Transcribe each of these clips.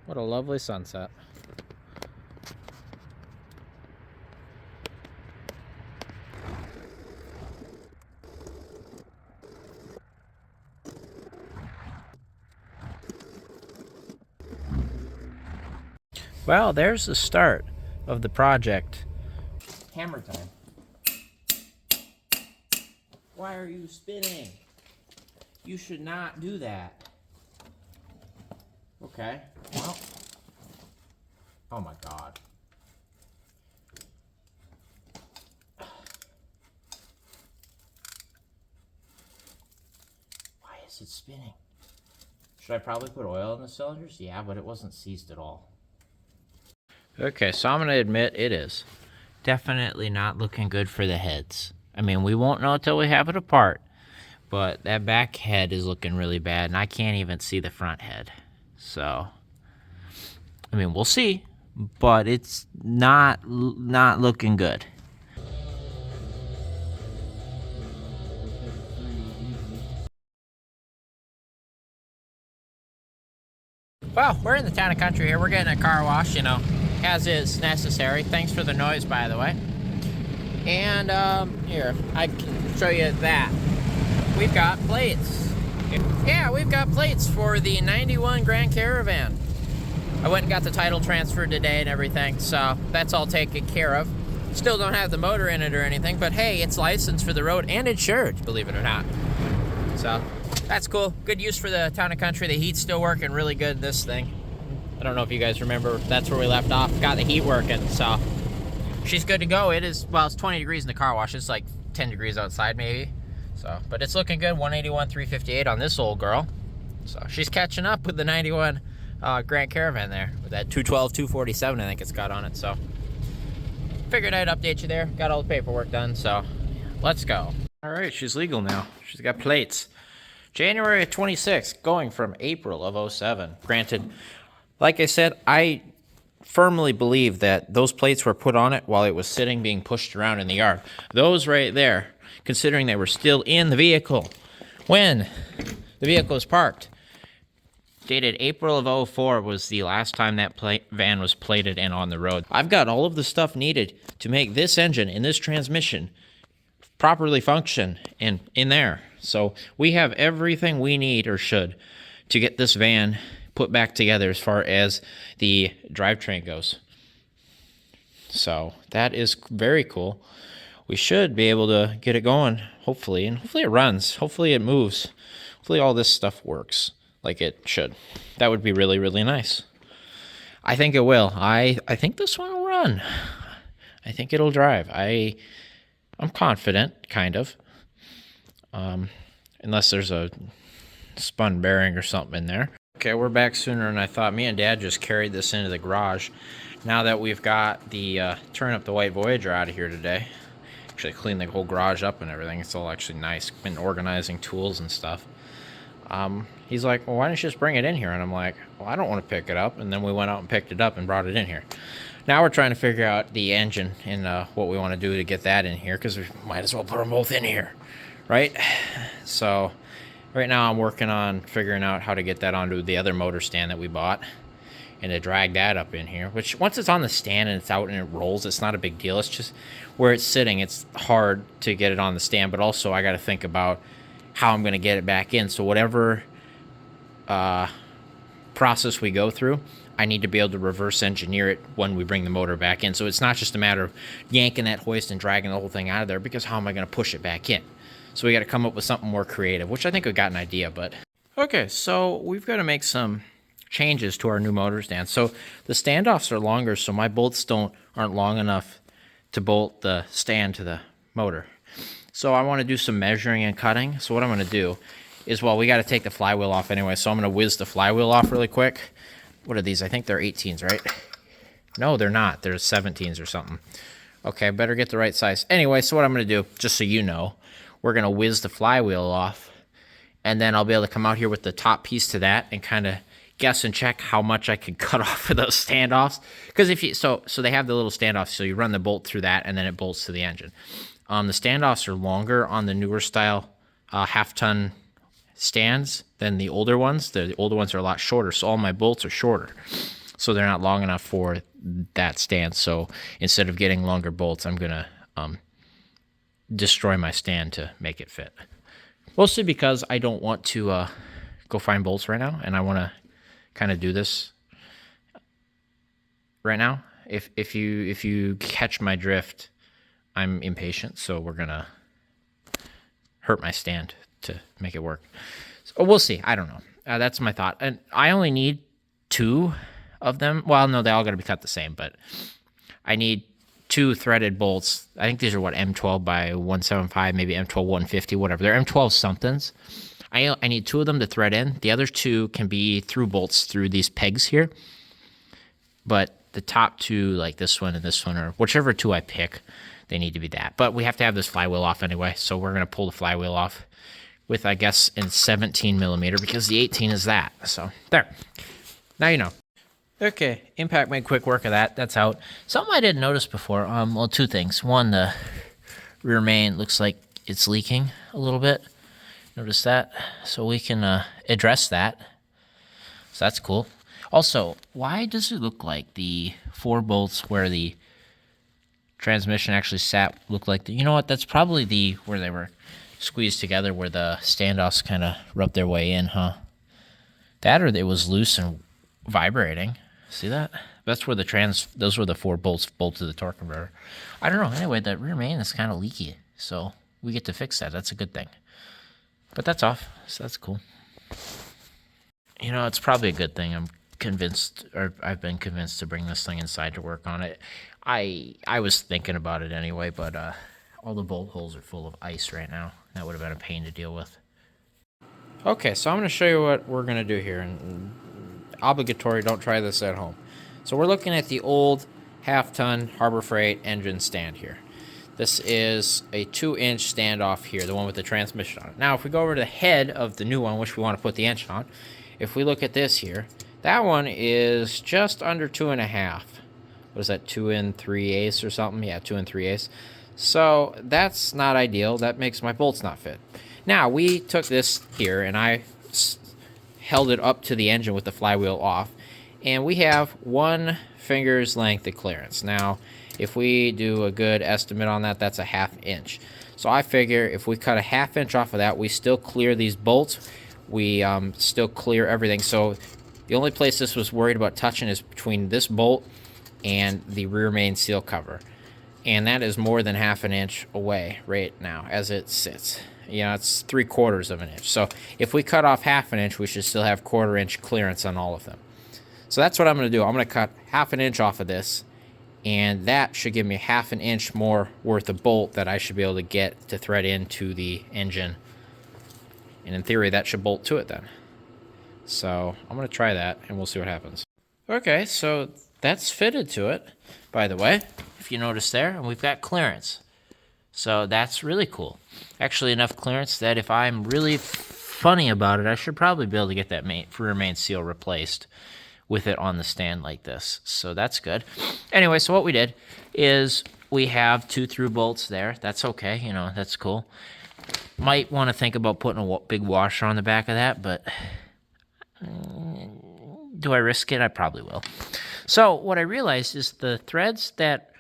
What a lovely sunset. Well, there's the start of the project. Hammer time. Why are you spinning? You should not do that. Okay, well. Oh my God. Why is it spinning? Should I probably put oil in the cylinders? Yeah, but it wasn't seized at all. Okay, so I'm gonna admit it is definitely not looking good for the heads. I mean, we won't know until we have it apart, but that back head is looking really bad, and I can't even see the front head. So, I mean, we'll see, but it's not looking good. Well, we're in the town and country here. We're getting a car wash, you know, as is necessary. Thanks for the noise, by the way. And here, I can show you that. We've got plates. Yeah, we've got plates for the 91 Grand Caravan. I went and got the title transferred today and everything, so that's all taken care of. Still don't have the motor in it or anything, but hey, it's licensed for the road and insured, believe it or not. So that's cool. Good use for the town and country. The heat's still working really good, this thing. I don't know if you guys remember, that's where we left off. Got the heat working, so she's good to go. It is, well, it's 20 degrees in the car wash. It's like 10 degrees outside maybe. So, but it's looking good. 181, 358 on this old girl. So she's catching up with the 91 Grand Caravan there with that 212, 247 I think it's got on it. So figured I'd update you there. Got all the paperwork done, so let's go. All right, she's legal now. She's got plates. January of 26, going from April of 07. Granted, like I said, I firmly believe that those plates were put on it while it was sitting being pushed around in the yard. Those right there, considering they were still in the vehicle when the vehicle was parked. Dated April of 04 was the last time that van was plated and on the road. I've got all of the stuff needed to make this engine and this transmission properly function in there. So we have everything we need, or should, to get this van put back together as far as the drivetrain goes. So that is very cool. We should be able to get it going, hopefully, and hopefully it runs. Hopefully it moves. Hopefully all this stuff works like it should. That would be really, really nice. I think it will. I think this one will run. I think it'll drive. I'm confident, kind of. Unless there's a spun bearing or something in there. Okay, we're back sooner than I thought. Me and Dad just carried this into the garage. Now that we've got the Turn Up the White Voyager out of here today, actually cleaned the whole garage up and everything. It's all actually nice. Been organizing tools and stuff. He's like, well, why don't you just bring it in here? And I'm like, well, I don't want to pick it up. And then we went out and picked it up and brought it in here. Now we're trying to figure out the engine and what we want to do to get that in here, because we might as well put them both in here, right? So right now I'm working on figuring out how to get that onto the other motor stand that we bought and to drag that up in here, which once it's on the stand and it's out and it rolls, it's not a big deal. It's just where it's sitting, it's hard to get it on the stand, but also I got to think about how I'm going to get it back in. So whatever process we go through, I need to be able to reverse engineer it when we bring the motor back in. So it's not just a matter of yanking that hoist and dragging the whole thing out of there, because how am I going to push it back in? So we got to come up with something more creative, which I think we've got an idea, but. Okay, so we've got to make some changes to our new motor stand. So the standoffs are longer, so my bolts aren't long enough to bolt the stand to the motor. So I want to do some measuring and cutting. So what I'm going to do is, well, we got to take the flywheel off anyway, so I'm going to whiz the flywheel off really quick. What are these? I think they're 18s, right? No, they're not. They're 17s or something. Okay, better get the right size. Anyway, so what I'm going to do, just so you know, we're going to whiz the flywheel off, and then I'll be able to come out here with the top piece to that and kind of guess and check how much I can cut off of those standoffs. Because if you so they have the little standoffs, so you run the bolt through that, and then it bolts to the engine. The standoffs are longer on the newer style half-ton stands than the older ones. The older ones are a lot shorter, so all my bolts are shorter. so they're not long enough for that stand. So instead of getting longer bolts, I'm gonna destroy my stand to make it fit. Mostly because I don't want to go find bolts right now, and I want to kind of do this right now. If you catch my drift, I'm impatient, so we're gonna hurt my stand to make it work. So we'll see. I don't know. That's my thought, and I only need 2 of them. Well, no, they all got to be cut the same, but I need 2 threaded bolts. I think these are what, M12 by 175, maybe M12 150, whatever. They're M12 somethings. I need 2 of them to thread in. The other 2 can be through bolts through these pegs here. But the top 2, like this one and this one, or whichever 2 I pick, they need to be that. But we have to have this flywheel off anyway, so we're going to pull the flywheel off with, I guess, in 17 millimeter, because the 18 is that. So there. Now you know. Okay, Impact made quick work of that. That's out. Something I didn't notice before. Well, 2 things. One, the rear main looks like it's leaking a little bit. Notice that? So we can address that. So that's cool. Also, why does it look like the 4 bolts where the transmission actually sat look like the, you know what? That's probably where they were squeezed together, where the standoffs kind of rubbed their way in, huh? That, or it was loose and vibrating. See that? That's where those were the 4 bolts bolted to the torque converter. I don't know. Anyway, that rear main is kind of leaky, so we get to fix that. That's a good thing. But that's off, so that's cool. You know, it's probably a good thing. I've been convinced to bring this thing inside to work on it. I was thinking about it anyway, but all the bolt holes are full of ice right now. That would have been a pain to deal with. Okay, so I'm going to show you what we're going to do here. And obligatory, don't try this at home. So we're looking at the old half-ton Harbor Freight engine stand here. This is a 2-inch standoff here, the one with the transmission on it. Now, if we go over to the head of the new one, which we want to put the engine on, if we look at this here, that one is just under 2.5. What is that, 2 3/8 or something? Yeah, 2 3/8. So that's not ideal. That makes my bolts not fit. Now, we took this here, and I held it up to the engine with the flywheel off, and we have 1 finger's length of clearance. Now, if we do a good estimate on that, that's a 1/2 inch. So I figure if we cut a 1/2 inch off of that, we still clear these bolts. We still clear everything. So the only place this was worried about touching is between this bolt and the rear main seal cover. And that is more than 1/2 inch away right now as it sits. You know, it's 3/4 of an inch. So if we cut off 1/2 inch, we should still have 1/4 inch clearance on all of them. So that's what I'm going to do. I'm going to cut 1/2 inch off of this, and that should give me 1/2 inch more worth of bolt that I should be able to get to thread into the engine. And in theory, that should bolt to it then. So I'm going to try that, and we'll see what happens. Okay, so that's fitted to it, by the way, if you notice there, and we've got clearance. So that's really cool. Actually, enough clearance that if I'm really funny about it, I should probably be able to get that rear main seal replaced with it on the stand like this. So that's good. Anyway, so what we did is we have 2 through bolts there. That's okay, you know, that's cool. Might want to think about putting a big washer on the back of that, but do I risk it? I probably will. So what I realized is the threads that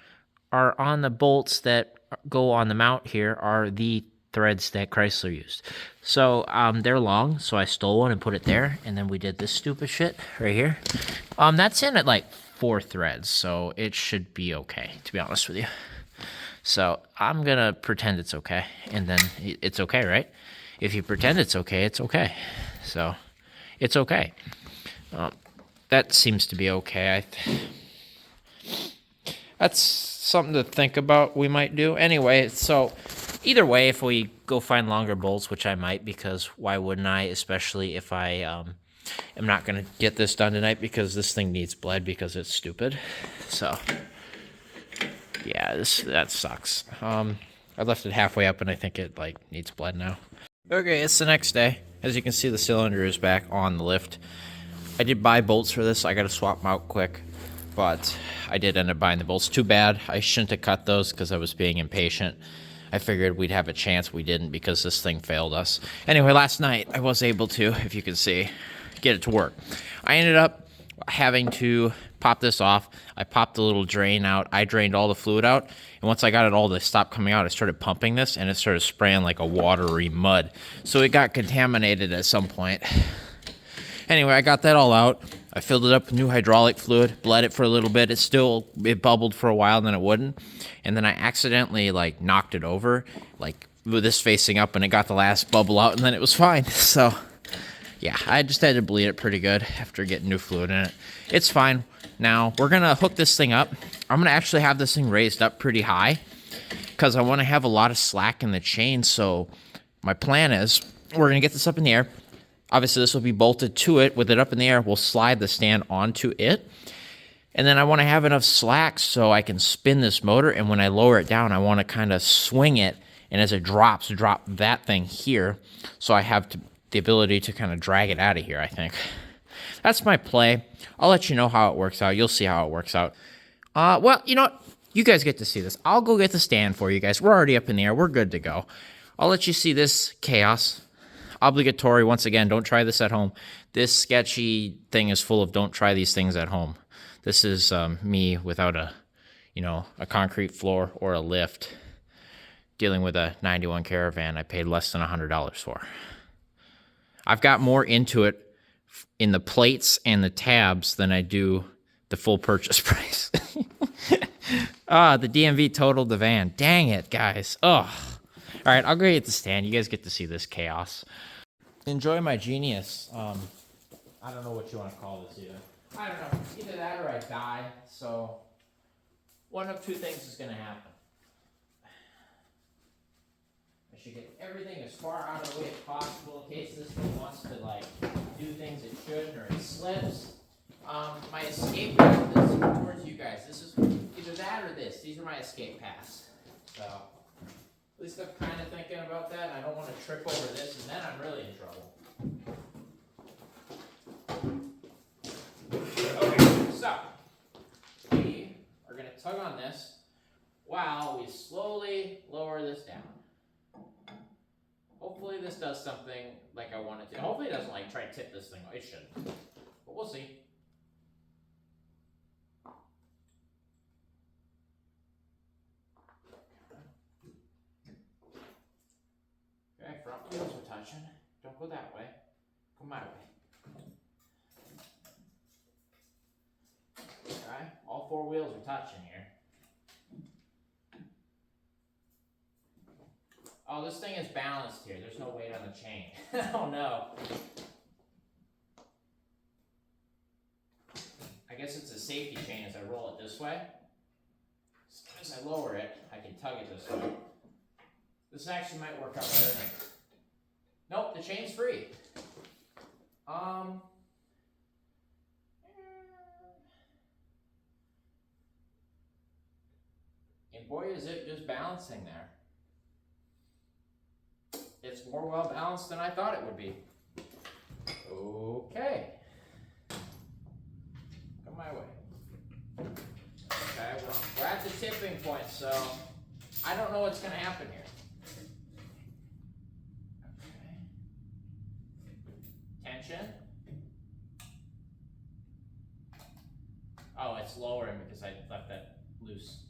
are on the bolts that go on the mount here are the threads that Chrysler used. So they're long, so I stole one and put it there, and then we did this stupid shit right here. That's in at like 4 threads, so it should be okay, to be honest with you. So I'm gonna pretend it's okay, and then it's okay, right? If you pretend it's okay, it's okay. So it's okay. That seems to be okay. That's something to think about we might do. Anyway, so either way, if we go find longer bolts, which I might, because why wouldn't I, especially if I am not going to get this done tonight because this thing needs bled because it's stupid. So, yeah, that sucks. I left it halfway up, and I think it needs bled now. Okay, it's the next day. As you can see, the cylinder is back on the lift. I did buy bolts for this. I got to swap them out quick, but I did end up buying the bolts. Too bad. I shouldn't have cut those because I was being impatient. I figured we'd have a chance. We didn't because this thing failed us. Anyway, last night I was able to, if you can see, get it to work. I ended up having to pop this off. I popped the little drain out. I drained all the fluid out. And once I got it all to stop coming out, I started pumping this, and it started spraying like a watery mud. So it got contaminated at some point. Anyway, I got that all out. I filled it up with new hydraulic fluid, bled it for a little bit. It bubbled for a while, then it wouldn't. And then I accidentally like knocked it over, like with this facing up, and it got the last bubble out, and then it was fine. So yeah, I just had to bleed it pretty good after getting new fluid in it. It's fine. Now we're gonna hook this thing up. I'm gonna actually have this thing raised up pretty high because I want to have a lot of slack in the chain. So my plan is we're gonna get this up in the air. Obviously, this will be bolted to it. With it up in the air, we'll slide the stand onto it. And then I want to have enough slack so I can spin this motor. And when I lower it down, I want to kind of swing it. And as it drops, drop that thing here. So I have the ability to kind of drag it out of here, I think. That's my play. I'll let you know how it works out. You'll see how it works out. Well, you know what? You guys get to see this. I'll go get the stand for you guys. We're already up in the air. We're good to go. I'll let you see this chaos. Obligatory, once again, don't try this at home. This sketchy thing is full of don't try these things at home. This is me without a concrete floor or a lift, dealing with a 91 Caravan I paid less than $100 for. I've got more into it in the plates and the tabs than I do the full purchase price. The DMV totaled the van. Dang it, guys. Ugh. All right, I'll go get the stand. You guys get to see this chaos. Enjoy my genius. I don't know what you want to call this either. I don't know. Either that or I die. So one of two things is going to happen. I should get everything as far out of the way as possible in case this thing wants to like do things it shouldn't or it slips. My escape path is towards you guys. This is either that or this. These are my escape paths. So at least I'm kind of thinking about that, and I don't want to trip over this, and then I'm really in trouble. Okay, so we are going to tug on this while we slowly lower this down. Hopefully this does something like I want it to. Hopefully it doesn't like try to tip this thing. It shouldn't, but we'll see. Front wheels are touching. Don't go that way. Come my way. Okay, all four wheels are touching here. Oh, this thing is balanced here. There's no weight on the chain. Oh no. I guess it's a safety chain as I roll it this way. As I lower it, I can tug it this way. This actually might work out better than. Nope, the chain's free. And boy, is it just balancing there. It's more well balanced than I thought it would be. Okay. Come my way. Okay, well, we're at the tipping point, so I don't know what's going to happen here. Oh, it's lowering because I left that loose.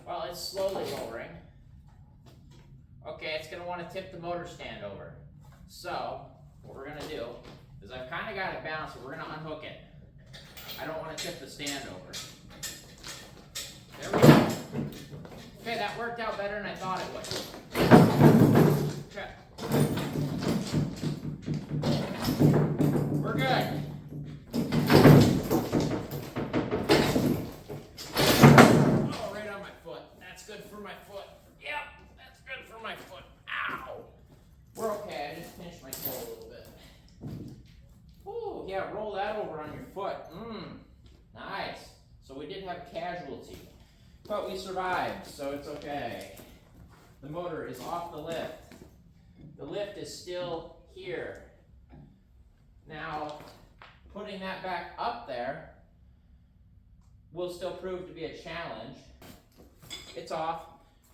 Well, it's slowly lowering. Okay, it's going to want to tip the motor stand over. So, what we're going to do is I've kind of got it balanced, but we're going to unhook it. I don't want to tip the stand over. There we go. Okay, that worked out better than I thought it would. Okay. We're good. Oh, right on my foot. That's good for my foot. Yep, that's good for my foot. Ow. We're okay. I just pinched my toe a little bit. Ooh, yeah, roll that over on your foot. Nice. So we did have a casualty, but we survived, so it's okay. The motor is off the lift. The lift is still here. Now, putting that back up there will still prove to be a challenge. It's off.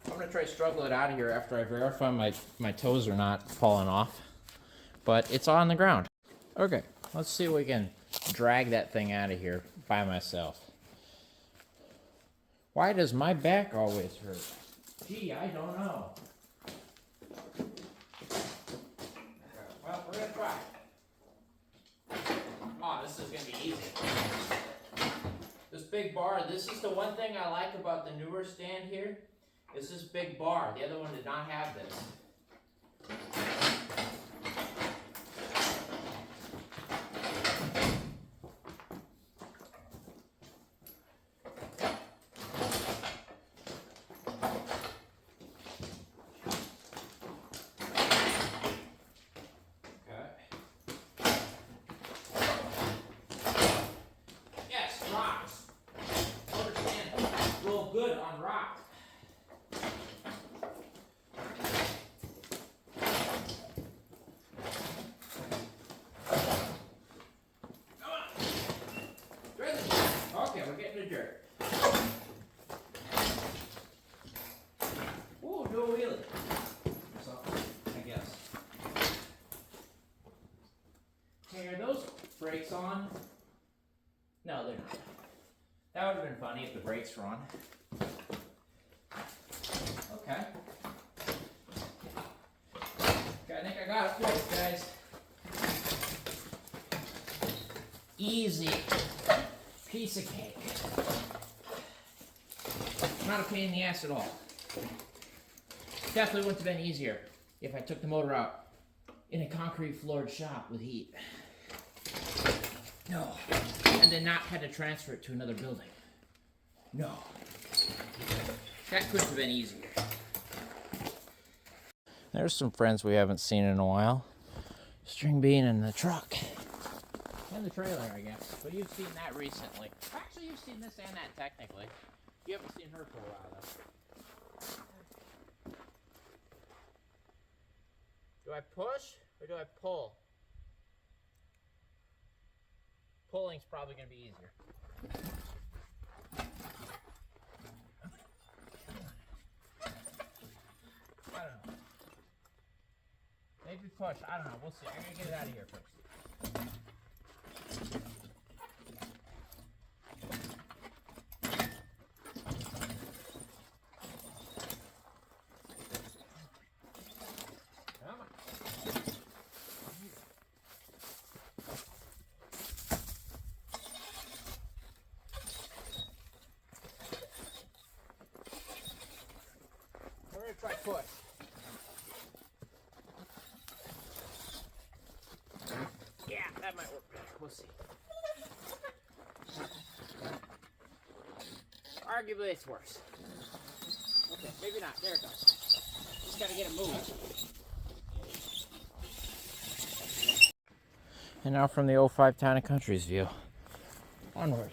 I'm going to try to struggle it out of here after I verify my toes are not falling off. But it's on the ground. Okay, let's see if we can drag that thing out of here by myself. Why does my back always hurt? Gee, I don't know. Well, we're gonna try. Oh, this is gonna be easy. This big bar, this is the one thing I like about the newer stand here, is this big bar. The other one did not have this. Good on rock. Come on. Okay, we're getting the dirt. Ooh, do a wheelie. So, I guess. Hey, are those brakes on? No, they're not. That would have been funny if the brakes were on. Okay. Okay, I think I got it fixed, guys. Easy. Piece of cake. Not a pain in the ass at all. Definitely wouldn't have been easier if I took the motor out in a concrete floored shop with heat. No. And then not had to transfer it to another building. No. That couldn't have been easier. There's some friends we haven't seen in a while. String bean in the truck. And the trailer, I guess. But you've seen that recently. Actually, you've seen this and that technically. You haven't seen her for a while, though. Do I push or do I pull? Pulling's probably going to be easier. I don't know. Maybe push. I don't know. We'll see. I gotta get it out of here first. Come on. We're gonna try push. Yeah, that might work better. We'll see. Arguably, it's worse. Okay, maybe not. There it goes. Just gotta get it moved. And now from the 05 Town and Country's view. Onward.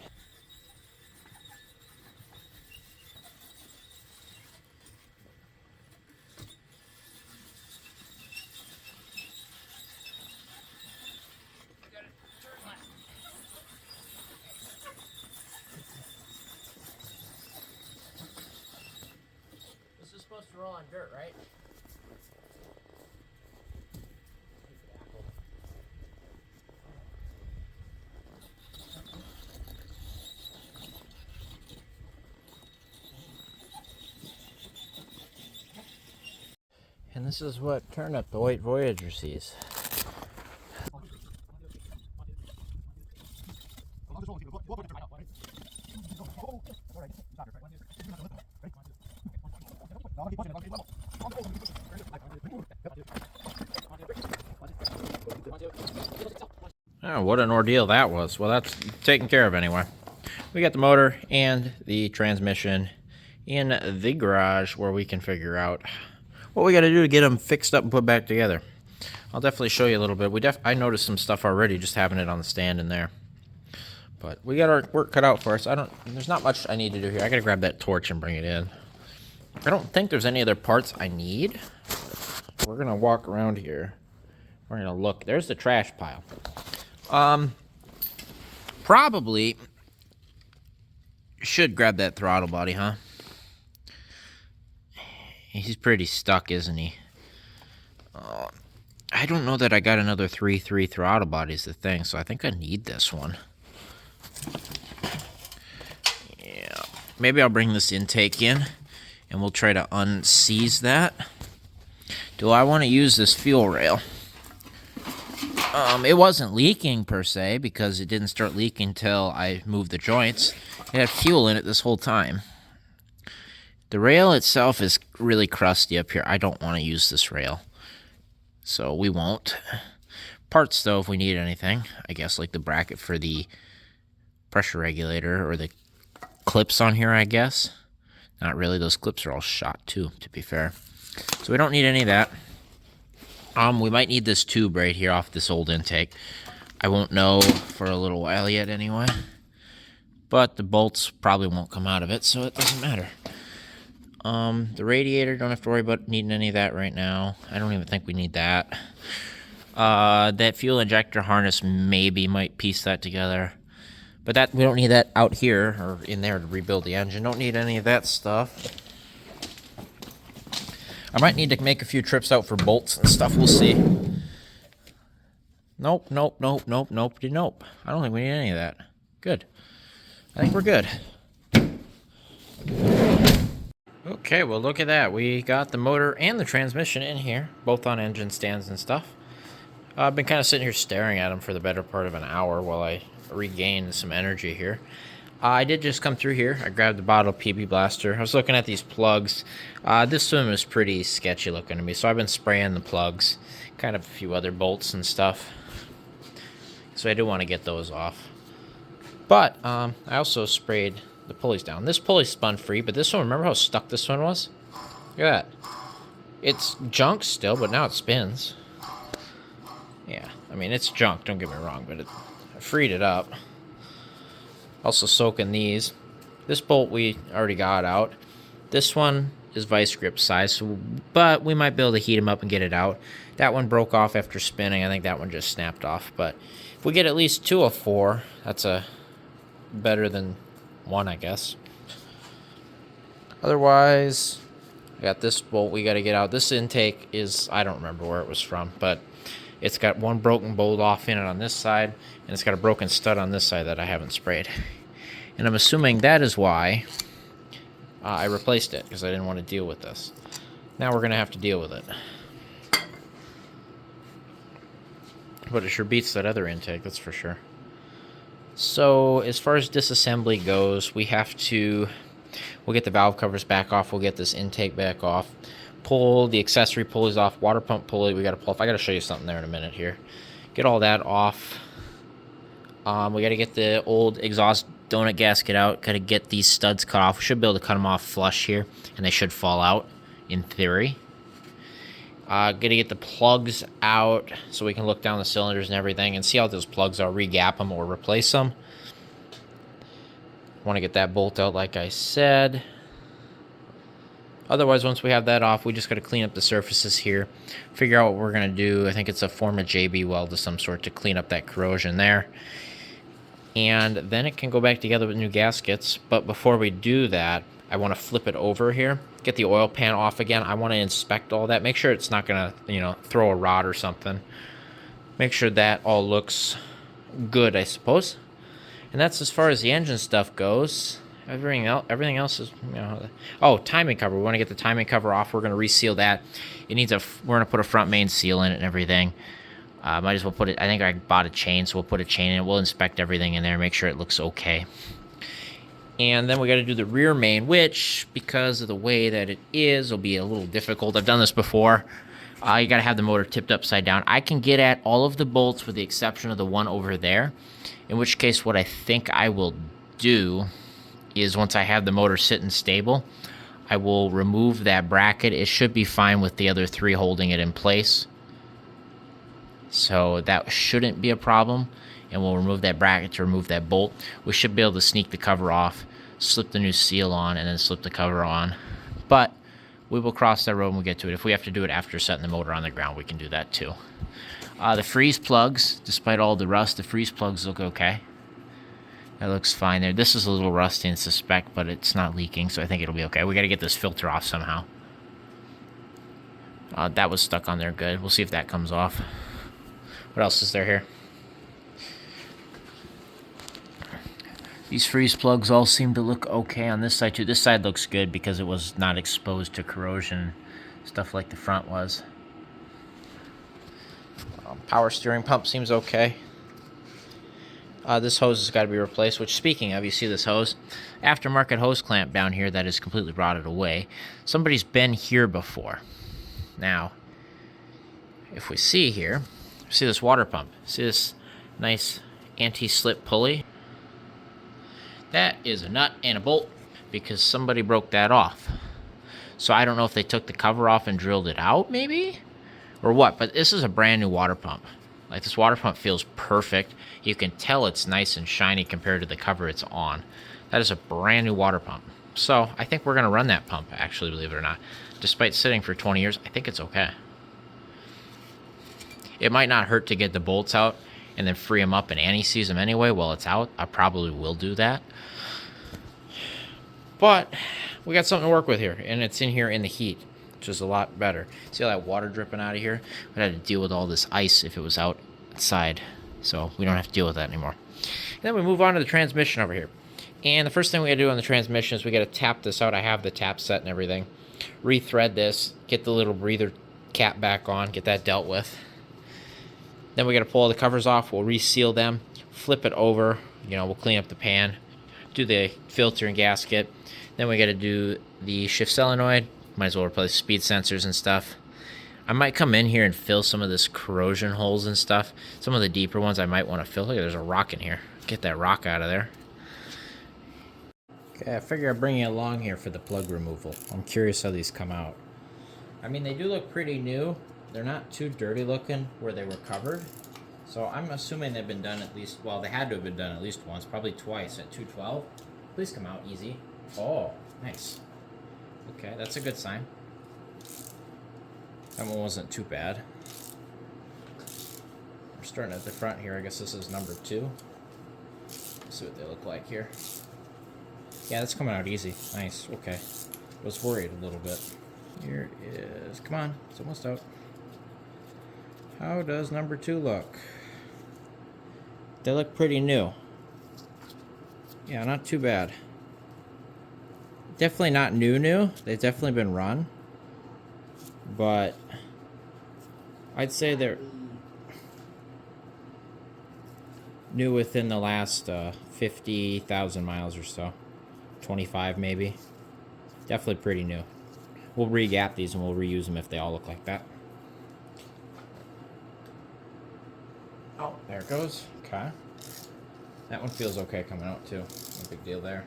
This is supposed to roll on dirt, right? And this is what Turnip, the white Voyager, sees. Oh, what an ordeal that was. Well, that's taken care of anyway. We got the motor and the transmission in the garage where we can figure out what we got to do to get them fixed up and put back together. I'll definitely show you a little bit. I noticed some stuff already just having it on the stand in there. But we got our work cut out for us. There's not much I need to do here. I got to grab that torch and bring it in. I don't think there's any other parts I need. We're going to walk around here. We're going to look. There's the trash pile. Probably should grab that throttle body, huh? He's pretty stuck, isn't he? I don't know that I got another 3.3 throttle bodies the thing, so I think I need this one. Yeah. maybe I'll bring this intake in and we'll try to unseize that. Do I want to use this fuel rail? It wasn't leaking per se because it didn't start leaking until I moved the joints. It had fuel in it this whole time. The rail itself is really crusty up here. I don't want to use this rail, so we won't. Parts though, if we need anything, I guess, like the bracket for the pressure regulator or the clips on here, I guess. Not really, those clips are all shot too, to be fair. So we don't need any of that. We might need this tube right here off this old intake. I won't know for a little while yet anyway. But the bolts probably won't come out of it, so it doesn't matter. The radiator, don't have to worry about needing any of that right now. I don't even think we need that. That fuel injector harness maybe might piece that together. But that we don't need that out here or in there to rebuild the engine. Don't need any of that stuff. I might need to make a few trips out for bolts and stuff. We'll see. Nope. I don't think we need any of that. Good. I think we're good. Okay, well look at that. We got the motor and the transmission in here, both on engine stands and stuff. I've been kind of sitting here staring at them for the better part of an hour while I regain some energy here. I did just come through here. I grabbed the bottle of PB Blaster. I was looking at these plugs. This one was pretty sketchy looking to me, so I've been spraying the plugs. Kind of a few other bolts and stuff. So I do want to get those off. But I also sprayed the pulleys down. This pulley spun free, but this one, remember how stuck this one was? Look at that. It's junk still, but now it spins. Yeah, I mean, it's junk, don't get me wrong, but I freed it up. Also soaking these. This bolt we already got out. This one is vice grip size, but we might be able to heat them up and get it out. That one broke off after spinning. I think that one just snapped off. But if we get at least 2 of 4, that's better than 1, I guess. Otherwise, I got this bolt we got to get out. This intake is, I don't remember where it was from, but it's got one broken bolt off in it on this side, and it's got a broken stud on this side that I haven't sprayed. And I'm assuming that is why I replaced it, because I didn't want to deal with this. Now we're going to have to deal with it. But it sure beats that other intake, that's for sure. So as far as disassembly goes, we'll get the valve covers back off, we'll get this intake back off, pull the accessory pulleys off, water pump pulley we got to pull off. I got to show you something there in a minute here. Get all that off. We got to get the old exhaust donut gasket out, got to get these studs cut off. We should be able to cut them off flush here, and they should fall out in theory. Got to get the plugs out so we can look down the cylinders and everything and see how those plugs are, re-gap them or replace them. Want to get that bolt out like I said. Otherwise, once we have that off, we just got to clean up the surfaces here, figure out what we're going to do. I think it's a form of JB weld of some sort to clean up that corrosion there. And then it can go back together with new gaskets. But before we do that, I want to flip it over here, get the oil pan off again. I want to inspect all that, make sure it's not going to, throw a rod or something. Make sure that all looks good, I suppose. And that's as far as the engine stuff goes. Everything else is, Oh, timing cover. We want to get the timing cover off. We're going to reseal that. We're going to put a front main seal in it and everything. Might as well put it, I think I bought a chain, so we'll put a chain in it. We'll inspect everything in there, make sure it looks okay. And then we got to do the rear main, which, because of the way that it is, will be a little difficult. I've done this before. You got to have the motor tipped upside down. I can get at all of the bolts with the exception of the one over there, in which case what I think I will do is once I have the motor sitting stable, I will remove that bracket. It should be fine with the other 3 holding it in place. So that shouldn't be a problem. And we'll remove that bracket to remove that bolt. We should be able to sneak the cover off, slip the new seal on, and then slip the cover on. But we will cross that road when we get to it. If we have to do it after setting the motor on the ground, we can do that too. The freeze plugs, despite all the rust, the freeze plugs look okay. That looks fine there. This is a little rusty in suspect, but it's not leaking, so I think it'll be okay. We got to get this filter off somehow. That was stuck on there good. We'll see if that comes off. What else is there here? These freeze plugs all seem to look okay on this side too. This side looks good because it was not exposed to corrosion, stuff like the front was. Power steering pump seems okay. This hose has got to be replaced, which, speaking of, you see this hose? Aftermarket hose clamp down here that is completely rotted away. Somebody's been here before. Now, if we see here, see this water pump. See this nice anti-slip pulley? That is a nut and a bolt because somebody broke that off. So I don't know if they took the cover off and drilled it out, maybe? Or what, but this is a brand new water pump. Like, this water pump feels perfect. You can tell it's nice and shiny compared to the cover it's on. That is a brand new water pump. So I think we're gonna run that pump, actually, believe it or not. Despite sitting for 20 years, I think it's okay. It might not hurt to get the bolts out and then free them up, and Annie sees them anyway while it's out. I probably will do that. But we got something to work with here, and it's in here in the heat, which is a lot better. See all that water dripping out of here? We'd have to deal with all this ice if it was outside, so we don't have to deal with that anymore. And then we move on to the transmission over here. And the first thing we gotta do on the transmission is we gotta tap this out. I have the tap set and everything. Rethread this, get the little breather cap back on, get that dealt with. Then we gotta pull all the covers off, we'll reseal them, flip it over, we'll clean up the pan, do the filter and gasket. Then we gotta do the shift solenoid. Might as well replace speed sensors and stuff. I might come in here and fill some of this corrosion holes and stuff. Some of the deeper ones I might want to fill. Look, there's a rock in here. Get that rock out of there. Okay, I figure I'll bring you along here for the plug removal. I'm curious how these come out. I mean, they do look pretty new. They're not too dirty looking where they were covered. So I'm assuming they've been done at least, well, they had to have been done at least once, probably twice at 212. Please come out easy. Oh, nice. Okay, that's a good sign. That one wasn't too bad. We're starting at the front here. I guess this is number 2. Let's see what they look like here. Yeah, that's coming out easy. Nice, okay. Was worried a little bit. Here is, come on, it's almost out. How does number 2 look? They look pretty new. Yeah, not too bad. Definitely not new. They've definitely been run. But I'd say they're new within the last 50,000 miles or so. 25 maybe. Definitely pretty new. We'll re-gap these and we'll reuse them if they all look like that. Oh, there it goes. Okay. That one feels okay coming out too. No big deal there.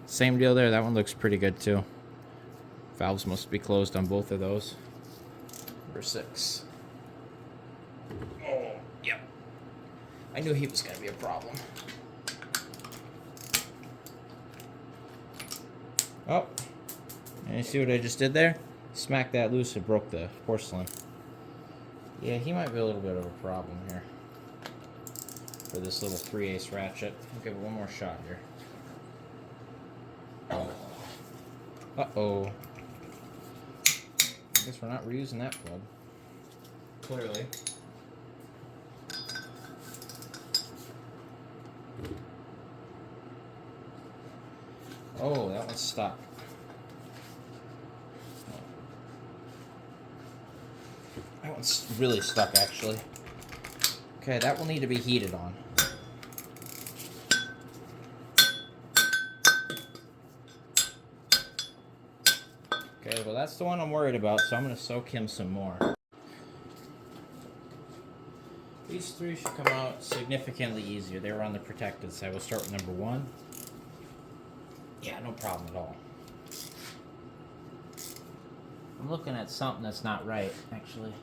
Same deal there. That one looks pretty good too. Valves must be closed on both of those. Number 6. Oh, yep. I knew he was going to be a problem. Oh, and you see what I just did there? Smacked that loose and broke the porcelain. Yeah, he might be a little bit of a problem here. For this little 3/8 ratchet. I'll give it one more shot here. Uh-oh. I guess we're not reusing that plug. Clearly. Oh, that one's stuck. That one's really stuck, actually. Okay, that will need to be heated on. Okay, well that's the one I'm worried about, so I'm going to soak him some more. These 3 should come out significantly easier. They were on the protected side. We'll start with number 1. Yeah, no problem at all. I'm looking at something that's not right, actually.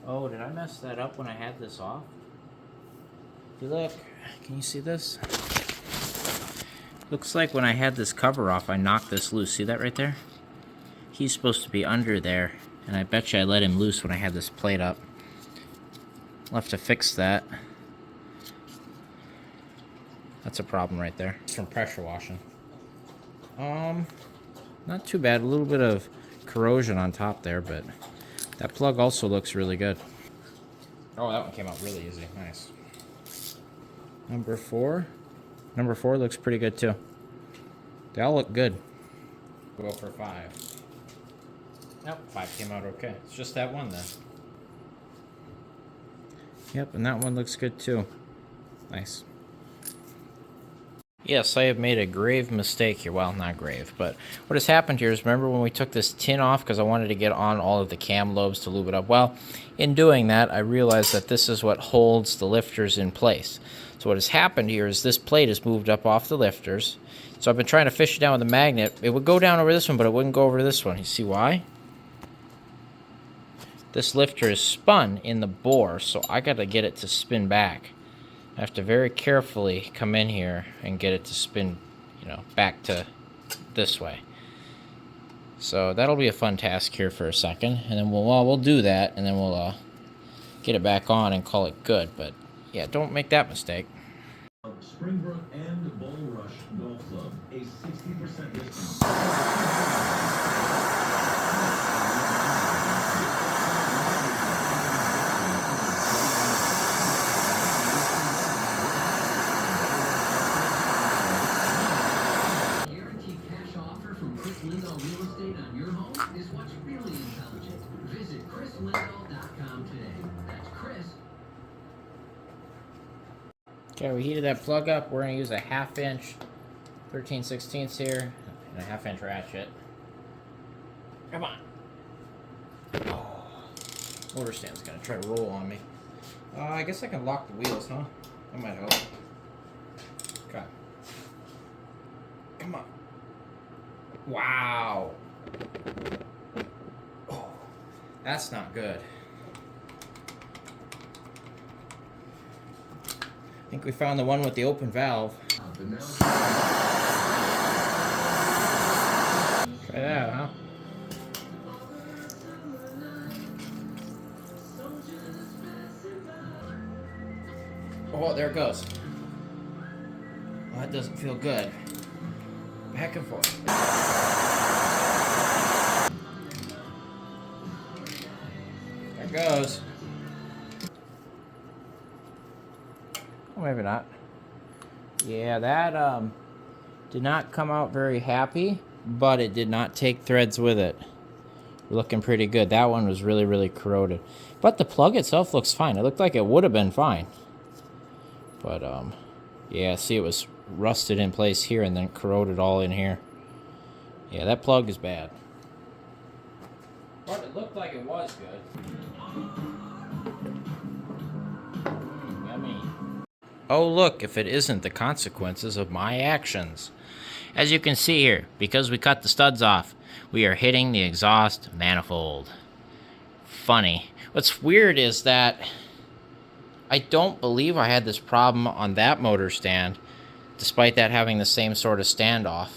Oh, did I mess that up when I had this off? If you look, can you see this? Looks like when I had this cover off, I knocked this loose. See that right there? He's supposed to be under there, and I bet you I let him loose when I had this plate up. I'll have to fix that. That's a problem right there. It's from pressure washing. Not too bad. A little bit of corrosion on top there, but that plug also looks really good. Oh, that one came out really easy. Nice. Number 4. Number 4 looks pretty good too. They all look good. We'll go for 5. Nope, 5 came out okay. It's just that one then. Yep, and that one looks good too. Nice. Yes, I have made a grave mistake here. Well, not grave, but what has happened here is, remember when we took this tin off because I wanted to get on all of the cam lobes to lube it up? Well, in doing that, I realized that this is what holds the lifters in place. So what has happened here is this plate has moved up off the lifters. So I've been trying to fish it down with a magnet. It would go down over this one, but it wouldn't go over this one. You see why? This lifter is spun in the bore, so I got to get it to spin back. I have to very carefully come in here and get it to spin, back to this way. So that'll be a fun task here for a second, and then we'll do that, and then we'll get it back on and call it good. But yeah, don't make that mistake. Springbrook and Bull Rush Golf Club, a 60% discount. Okay, we heated that plug up. We're going to use a 1/2 inch 13/16 here and a 1/2 inch ratchet. Come on. Oh, motor stand's going to try to roll on me. I guess I can lock the wheels, huh? That might help. Okay. Come on. Wow. Oh, that's not good. I think we found the one with the open valve. Try that, huh? Oh, there it goes. Well, that doesn't feel good. Back and forth. There it goes. Maybe not. Yeah, that did not come out very happy, but it did not take threads with it. Looking pretty good. That one was really, really corroded. But the plug itself looks fine. It looked like it would have been fine. But, yeah, see, it was rusted in place here and then corroded all in here. Yeah, that plug is bad. But it looked like it was good. Yummy. Oh, look, if it isn't the consequences of my actions. As you can see here, because we cut the studs off, we are hitting the exhaust manifold. Funny. What's weird is that I don't believe I had this problem on that motor stand, despite that having the same sort of standoff.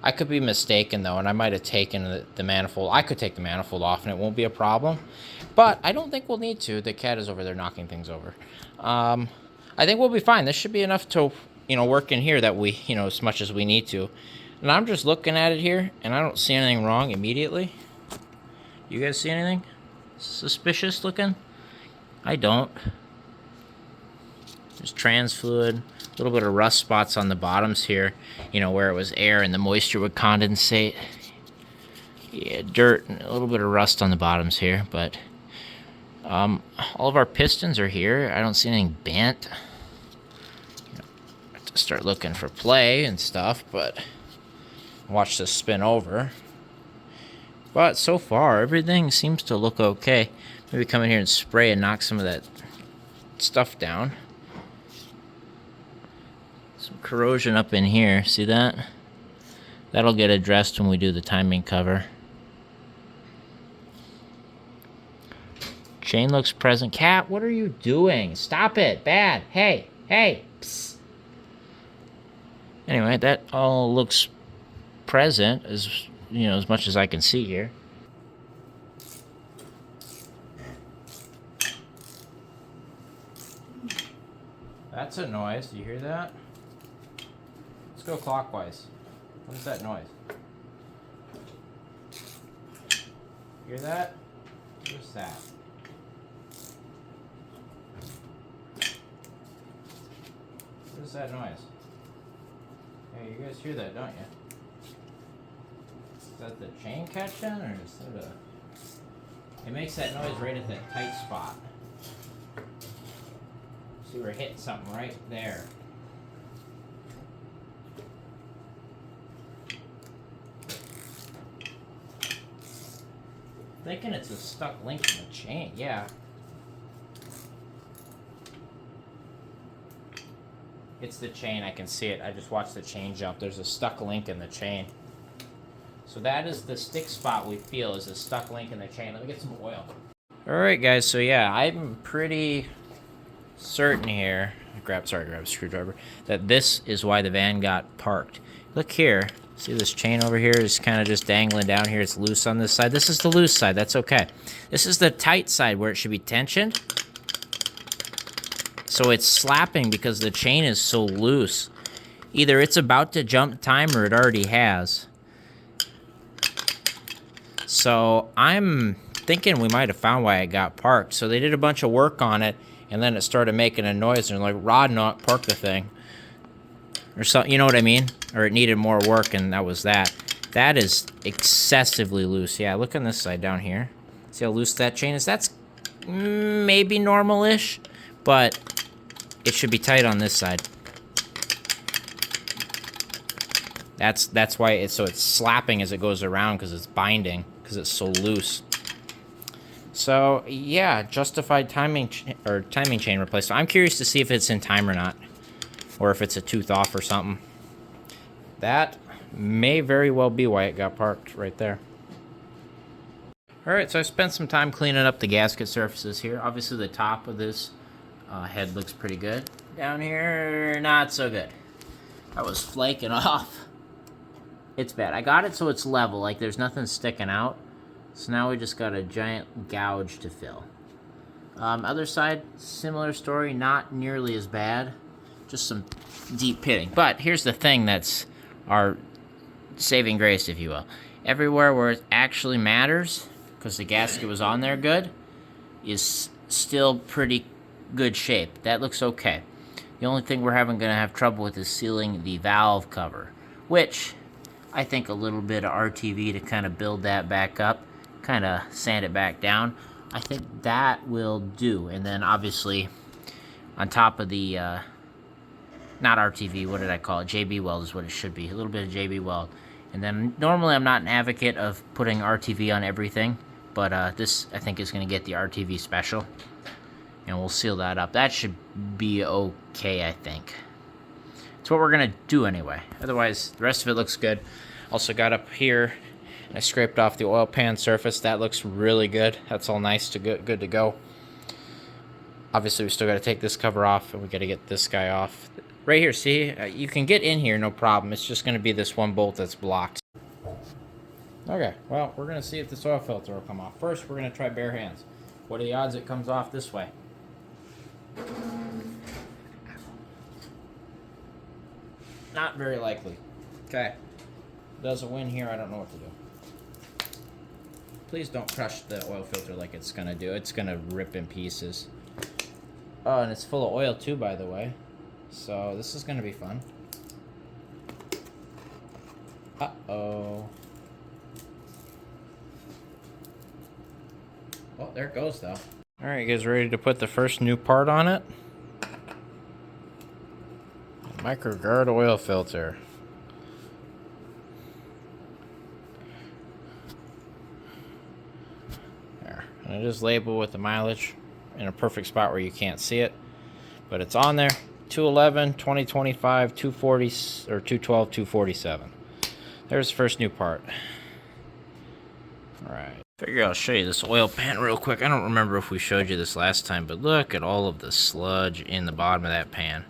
I could be mistaken, though, and I might have taken the manifold. I could take the manifold off, and it won't be a problem. But I don't think we'll need to. The cat is over there knocking things over. I think we'll be fine. This should be enough to, work in here that we, as much as we need to. And I'm just looking at it here, and I don't see anything wrong immediately. You guys see anything suspicious looking? I don't. There's trans fluid, a little bit of rust spots on the bottoms here, where it was air and the moisture would condensate. Yeah, dirt and a little bit of rust on the bottoms here, but all of our pistons are here. I don't see anything bent. I have to start looking for play and stuff, but watch this spin over. But so far, everything seems to look okay. Maybe come in here and spray and knock some of that stuff down. Some corrosion up in here. See that? That'll get addressed when we do the timing cover. Chain looks present. Cat, what are you doing? Stop it. Bad. Hey. Hey. Psst. Anyway, that all looks present as much as I can see here. That's a noise. Do you hear that? Let's go clockwise. What is that noise? Hear that? What's that? is that noise? Hey, you guys hear that, don't you? Is that the chain catching, or is that a... It makes that noise right at that tight spot. See, we're hitting something right there. Thinking it's a stuck link in the chain, yeah. It's the chain, I can see it. I just watched the chain jump. There's a stuck link in the chain. So that is the stick spot we feel is a stuck link in the chain. Let me get some oil. Alright guys, so yeah, I'm pretty certain here, grab a screwdriver, that this is why the van got parked. Look here, see this chain over here is kind of just dangling down here. It's loose on this side. This is the loose side, that's okay. This is the tight side where it should be tensioned. So it's slapping because the chain is so loose. Either it's about to jump time or it already has. So I'm thinking we might have found why it got parked. So they did a bunch of work on it, and then it started making a noise, and they're like, Rod, not park the thing. Or something, you know what I mean? Or it needed more work, and that was that. That is excessively loose. Yeah, look on this side down here. See how loose that chain is? That's maybe normal-ish, but it should be tight on this side. That's why it's slapping as it goes around, because it's binding, because it's so loose. So yeah, justified timing chain replacement. I'm curious to see if it's in time or not, or if it's a tooth off or something. That may very well be why it got parked right there. All right, so I spent some time cleaning up the gasket surfaces here. Obviously, the top of this head looks pretty good. Down here, not so good. That was flaking off. It's bad. I got it so it's level, like there's nothing sticking out. So now we just got a giant gouge to fill. Other side, similar story, not nearly as bad. Just some deep pitting. But here's the thing that's our saving grace, if you will. Everywhere where it actually matters, because the gasket was on there good, is still pretty good shape. That looks okay. The only thing we're going to have trouble with is sealing the valve cover, which I think a little bit of RTV to kind of build that back up, kind of sand it back down. I think that will do. And then obviously on top of the, not RTV, what did I call it? JB weld is what it should be. A little bit of JB weld. And then normally I'm not an advocate of putting RTV on everything, but this I think is going to get the RTV special. And we'll seal that up. That should be okay, I think. It's what we're going to do anyway. Otherwise, the rest of it looks good. Also got up here, I scraped off the oil pan surface. That looks really good. That's all nice to good to go. Obviously, we still got to take this cover off, and we got to get this guy off. Right here, see? You can get in here, no problem. It's just going to be this one bolt that's blocked. Okay, well, we're going to see if this oil filter will come off. First, we're going to try bare hands. What are the odds it comes off this way? Not very likely. Okay. Doesn't win here, I don't know what to do. Please don't crush the oil filter like it's gonna do. It's gonna rip in pieces. Oh, and it's full of oil too, by the way. So this is gonna be fun. Uh-oh. Oh, there it goes though. Alright, you guys ready to put the first new part on it? Microguard oil filter. There. And it is labeled with the mileage in a perfect spot where you can't see it. But it's on there. 211, 2025, 240, or 212, 247. There's the first new part. Alright. Figure I'll show you this oil pan real quick. I don't remember if we showed you this last time, but look at all of the sludge in the bottom of that pan.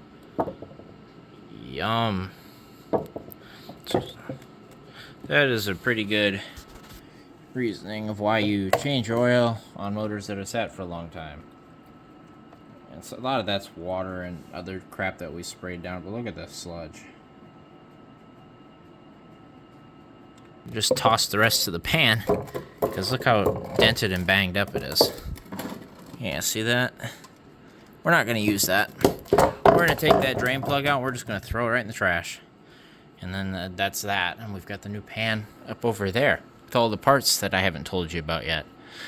Yum. That is a pretty good reasoning of why you change your oil on motors that are sat for a long time. And so a lot of that's water and other crap that we sprayed down, but look at the sludge. Just toss the rest of the pan, because look how dented and banged up it is. Yeah, see that? We're not going to use that. we're going to take that drain plug out. We're just going to throw it right in the trash. And then that's that. And we've got the new pan up over there with all the parts that I haven't told you about yet.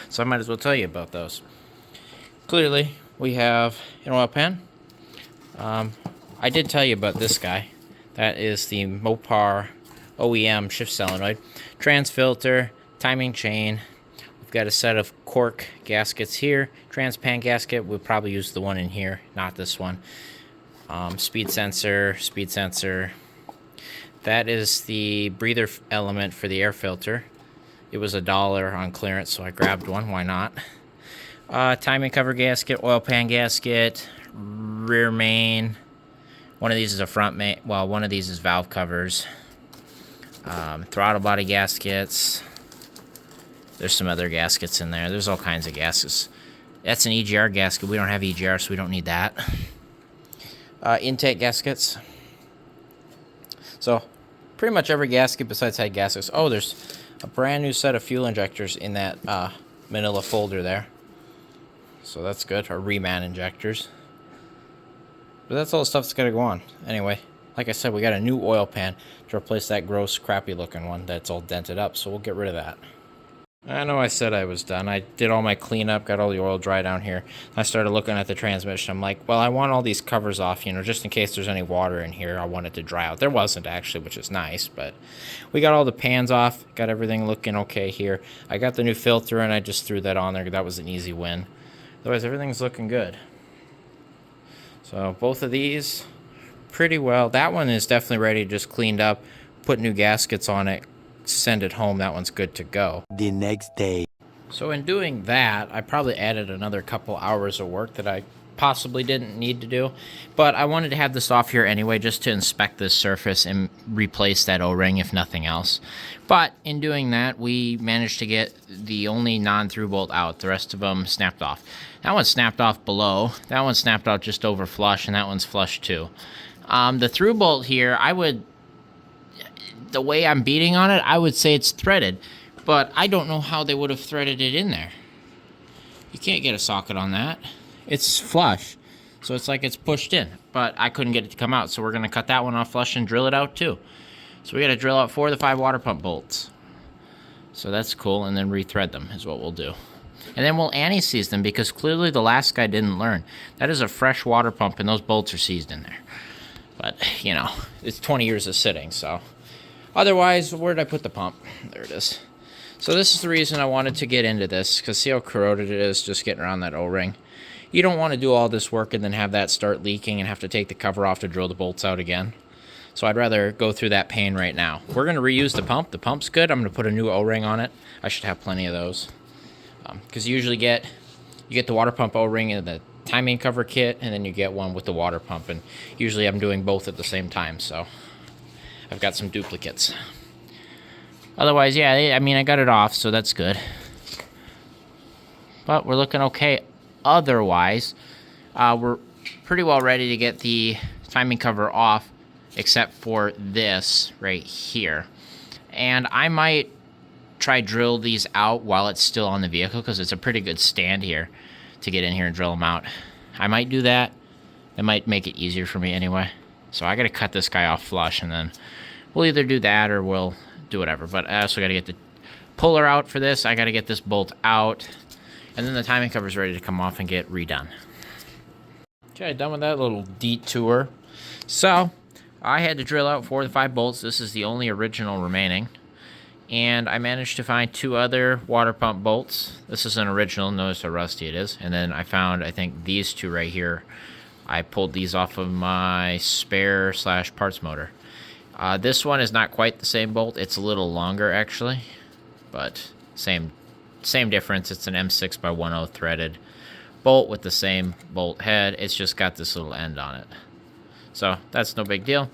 So I might as well tell you about those. Clearly, we have an oil pan. I did tell you about this guy. That is the Mopar OEM shift solenoid. Trans filter, timing chain. We've got a set of cork gaskets here. Trans pan gasket, we'll probably use the one in here, not this one. Speed sensor. That is the breather element for the air filter. It was $1 on clearance, so I grabbed one. Why not? Timing cover gasket, oil pan gasket, rear main. One of these is a front main. Well, one of these is valve covers. Throttle body gaskets. There's some other gaskets in there. There's all kinds of gaskets. That's an EGR gasket. We don't have EGR, so we don't need that. Intake gaskets. So, pretty much every gasket besides head gaskets. Oh, there's a brand new set of fuel injectors in that manila folder there. So that's good. Or reman injectors. But that's all the stuff that's got to go on. Anyway, like I said, we got a new oil pan to replace that gross, crappy looking one that's all dented up. So we'll get rid of that. I know I said I was done. I did all my cleanup, got all the oil dry down here. I started looking at the transmission. I'm like, well, I want all these covers off, just in case there's any water in here. I want it to dry out. There wasn't actually, which is nice, but we got all the pans off, got everything looking okay here. I got the new filter and I just threw that on there. That was an easy win. Otherwise, everything's looking good. So both of these, pretty well. That one is definitely ready, just cleaned up, put new gaskets on it, send it home. That one's good to go. The next day. So in doing that, I probably added another couple hours of work that I possibly didn't need to do. But I wanted to have this off here anyway, just to inspect this surface and replace that O-ring, if nothing else. But in doing that, we managed to get the only non-through bolt out. The rest of them snapped off. That one snapped off below. That one snapped off just over flush, and that one's flush too. The through bolt here, the way I'm beating on it, I would say it's threaded, but I don't know how they would have threaded it in there. You can't get a socket on that. It's flush, so it's like it's pushed in, but I couldn't get it to come out, so we're going to cut that one off flush and drill it out too. So we got to drill out 4 of the 5 water pump bolts. So that's cool, and then rethread them is what we'll do. And then we'll anti-seize them, because clearly the last guy didn't learn. That is a fresh water pump, and those bolts are seized in there. But, it's 20 years of sitting, so... Otherwise, where did I put the pump? There it is. So this is the reason I wanted to get into this, because see how corroded it is just getting around that O-ring. You don't want to do all this work and then have that start leaking and have to take the cover off to drill the bolts out again. So I'd rather go through that pain right now. We're going to reuse the pump. The pump's good. I'm going to put a new O-ring on it. I should have plenty of those. Because you usually get the water pump O-ring in the timing cover kit, and then you get one with the water pump. And usually I'm doing both at the same time, so... I've got some duplicates. Otherwise, yeah, I got it off, so that's good. But we're looking okay. Otherwise, we're pretty well ready to get the timing cover off, except for this right here. And I might try drill these out while it's still on the vehicle, because it's a pretty good stand here to get in here and drill them out. I might do that. It might make it easier for me anyway. So I got to cut this guy off flush, and then we'll either do that or we'll do whatever. But I also got to get the puller out for this. I got to get this bolt out, and then the timing cover is ready to come off and get redone. Okay, done with that little detour. So I had to drill out 4 of the 5 bolts. This is the only original remaining. And I managed to find 2 other water pump bolts. This is an original. Notice how rusty it is. And then I found, I think, these 2 right here. I pulled these off of my spare / parts motor. This one is not quite the same bolt. It's a little longer, actually. But same difference. It's an M6 by 10 threaded bolt with the same bolt head. It's just got this little end on it. So that's no big deal.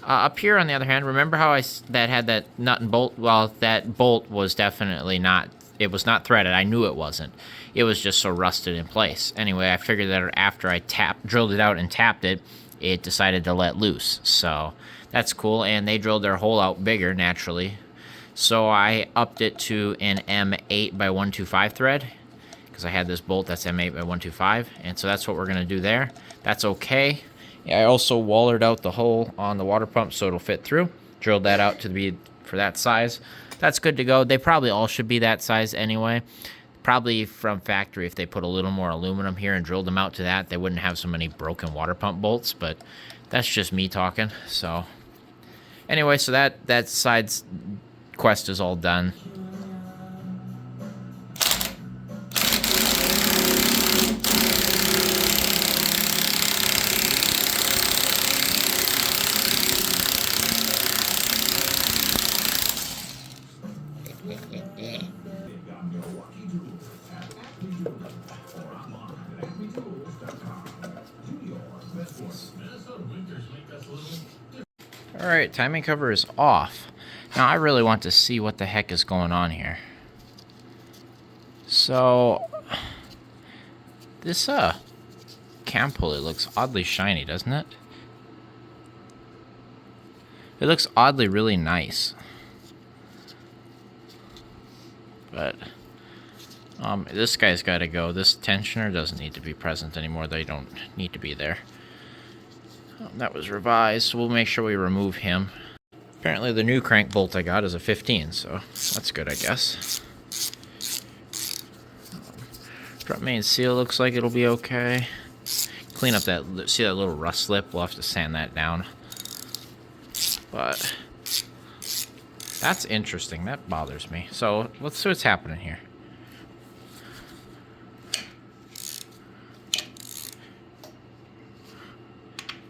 Up here, on the other hand, remember how that had that nut and bolt? Well, that bolt was definitely not... It was not threaded. I knew it wasn't. It was just so rusted in place. Anyway, I figured that after I drilled it out and tapped it, it decided to let loose. So that's cool. And they drilled their hole out bigger, naturally. So I upped it to an M8 by 125 thread, because I had this bolt that's M8 by 125, and so that's what we're going to do there. That's okay. I also wallered out the hole on the water pump so it'll fit through. Drilled that out to be for that size. That's good to go. They probably all should be that size anyway. Probably from factory, if they put a little more aluminum here and drilled them out to that, they wouldn't have so many broken water pump bolts, but that's just me talking. So anyway, so that side's quest is all done. Alright, timing cover is off. Now I really want to see what the heck is going on here. So this cam pulley looks oddly shiny, doesn't it? It looks oddly really nice. But this guy's got to go. This tensioner doesn't need to be present anymore. They don't need to be there. That was revised, so we'll make sure we remove him. Apparently the new crank bolt I got is a 15, so that's good, I guess. Front main seal looks like it'll be okay. Clean up that, see that little rust slip? We'll have to sand that down. But that's interesting. That bothers me. So let's see what's happening here.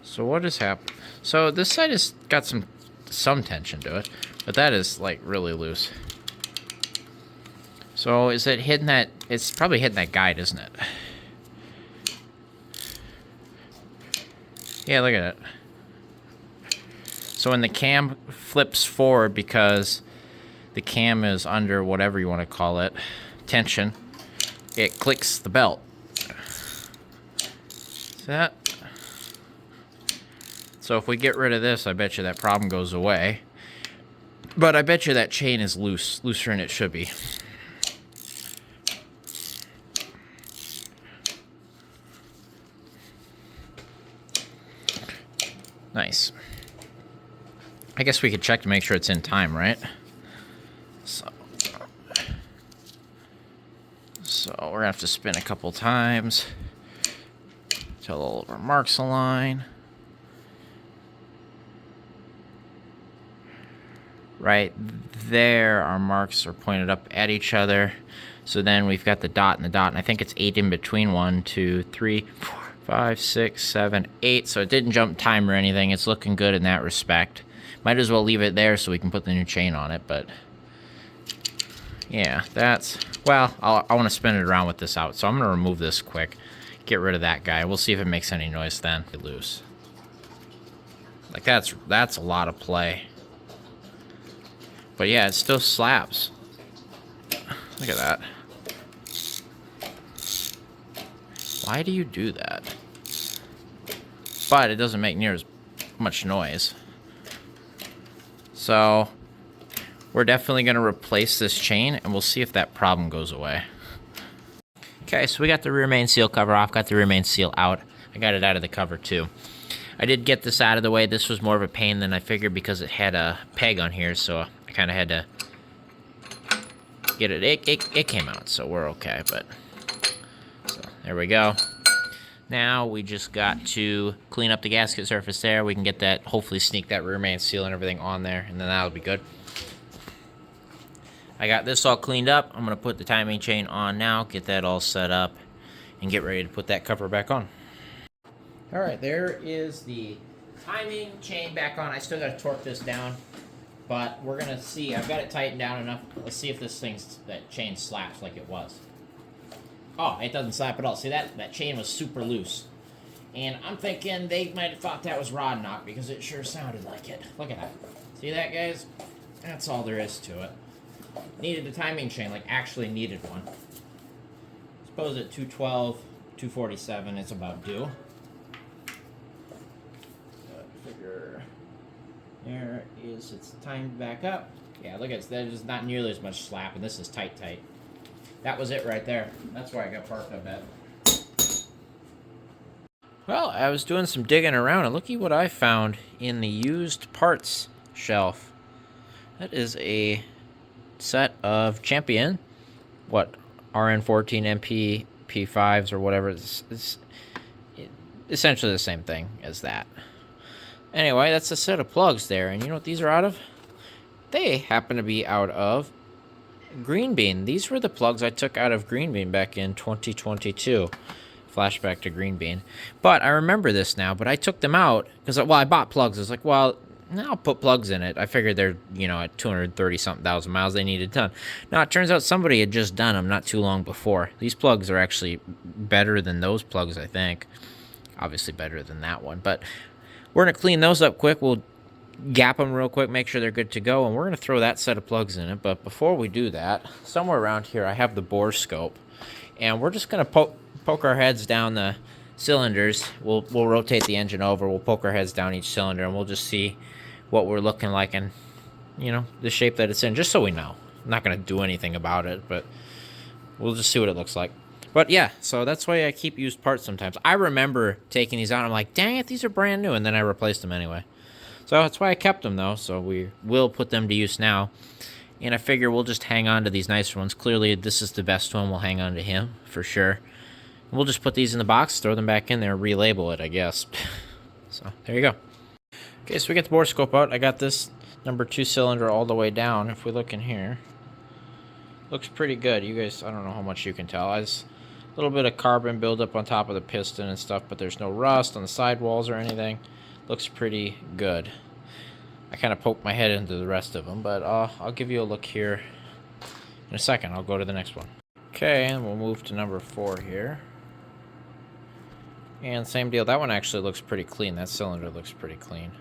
So what has happened? So this side has got some tension to it, but that is like really loose. So is it hitting that? It's probably hitting that guide, isn't it? Yeah, look at it. So when the cam flips forward, because the cam is under whatever you want to call it, tension, it clicks the belt. See that? So if we get rid of this, I bet you that problem goes away. But I bet you that chain is loose, looser than it should be. Nice. I guess we could check to make sure it's in time, right? So we're gonna have to spin a couple times till all of our marks align. Right there, our marks are pointed up at each other. So then we've got the dot and the dot, and I think it's 8 in between. 1, 2, 3, 4, 5, 6, 7, 8. So it didn't jump time or anything. It's looking good in that respect. Might as well leave it there so we can put the new chain on it, but yeah, that's, well, I want to spin it around with this out, so I'm going to remove this quick, get rid of that guy. We'll see if it makes any noise then. Loose. Like that's a lot of play. But yeah, it still slaps. Look at that. Why do you do that? But it doesn't make near as much noise. So we're definitely going to replace this chain, and we'll see if that problem goes away. Okay, so we got the rear main seal cover off, got the rear main seal out. I got it out of the cover too. I did get this out of the way. This was more of a pain than I figured because it had a peg on here, so I kind of had to get it. It came out, so we're okay, but so there we go. Now we just got to clean up the gasket surface there. We can get that, hopefully sneak that rear main seal and everything on there, and then that'll be good. I got this all cleaned up. I'm going to put the timing chain on now, get that all set up, and get ready to put that cover back on. All right, there is the timing chain back on. I still got to torque this down, but we're going to see. I've got it tightened down enough. Let's see if that chain slaps like it was. Oh, it doesn't slap at all. See, that chain was super loose. And I'm thinking they might have thought that was rod knock because it sure sounded like it. Look at that. See that, guys? That's all there is to it. Needed a timing chain, like actually needed one. Suppose at 212, 247, it's about due. Figure there is, it's timed back up. Yeah, look at it, there's not nearly as much slap, and this is tight. that was it right there. That's why I got parked, I bet. Well, I was doing some digging around, and looky what I found in the used parts shelf. That is a set of Champion, RN14 MP P5s or whatever. It's essentially the same thing as that. Anyway, that's a set of plugs there, and you know what these are out of? They happen to be out of Green Bean. These were the plugs I took out of Green Bean back in 2022. Flashback to Green Bean. But I remember this now, but I took them out because, well, I bought plugs. I was like, well, now I'll put plugs in it. I figured they're, at 230-something thousand miles, they need a ton. Now, it turns out somebody had just done them not too long before. These plugs are actually better than those plugs, I think. Obviously better than that one. But we're going to clean those up quick. We'll gap them real quick, make sure they're good to go, and we're going to throw that set of plugs in it. But before we do that, somewhere around here, I have the bore scope. And we're just going to poke our heads down the cylinders. We'll rotate the engine over. We'll poke our heads down each cylinder, and we'll just see what we're looking like and, the shape that it's in, just so we know. I'm not going to do anything about it, but we'll just see what it looks like. But yeah, so that's why I keep used parts sometimes. I remember taking these out, and I'm like, dang it, these are brand new, and then I replaced them anyway. So that's why I kept them, though, so we will put them to use now. And I figure we'll just hang on to these nicer ones. Clearly, this is the best one. We'll hang on to him, for sure. We'll just put these in the box, throw them back in there, relabel it, I guess. So, there you go. Okay, so we get the bore scope out. I got this number 2 cylinder all the way down. If we look in here, looks pretty good. You guys, I don't know how much you can tell. There's a little bit of carbon buildup on top of the piston and stuff, but there's no rust on the sidewalls or anything. Looks pretty good. I kind of poked my head into the rest of them, but I'll give you a look here in a second. I'll go to the next one. Okay, and we'll move to number 4 here. And same deal. That one actually looks pretty clean. That cylinder looks pretty clean.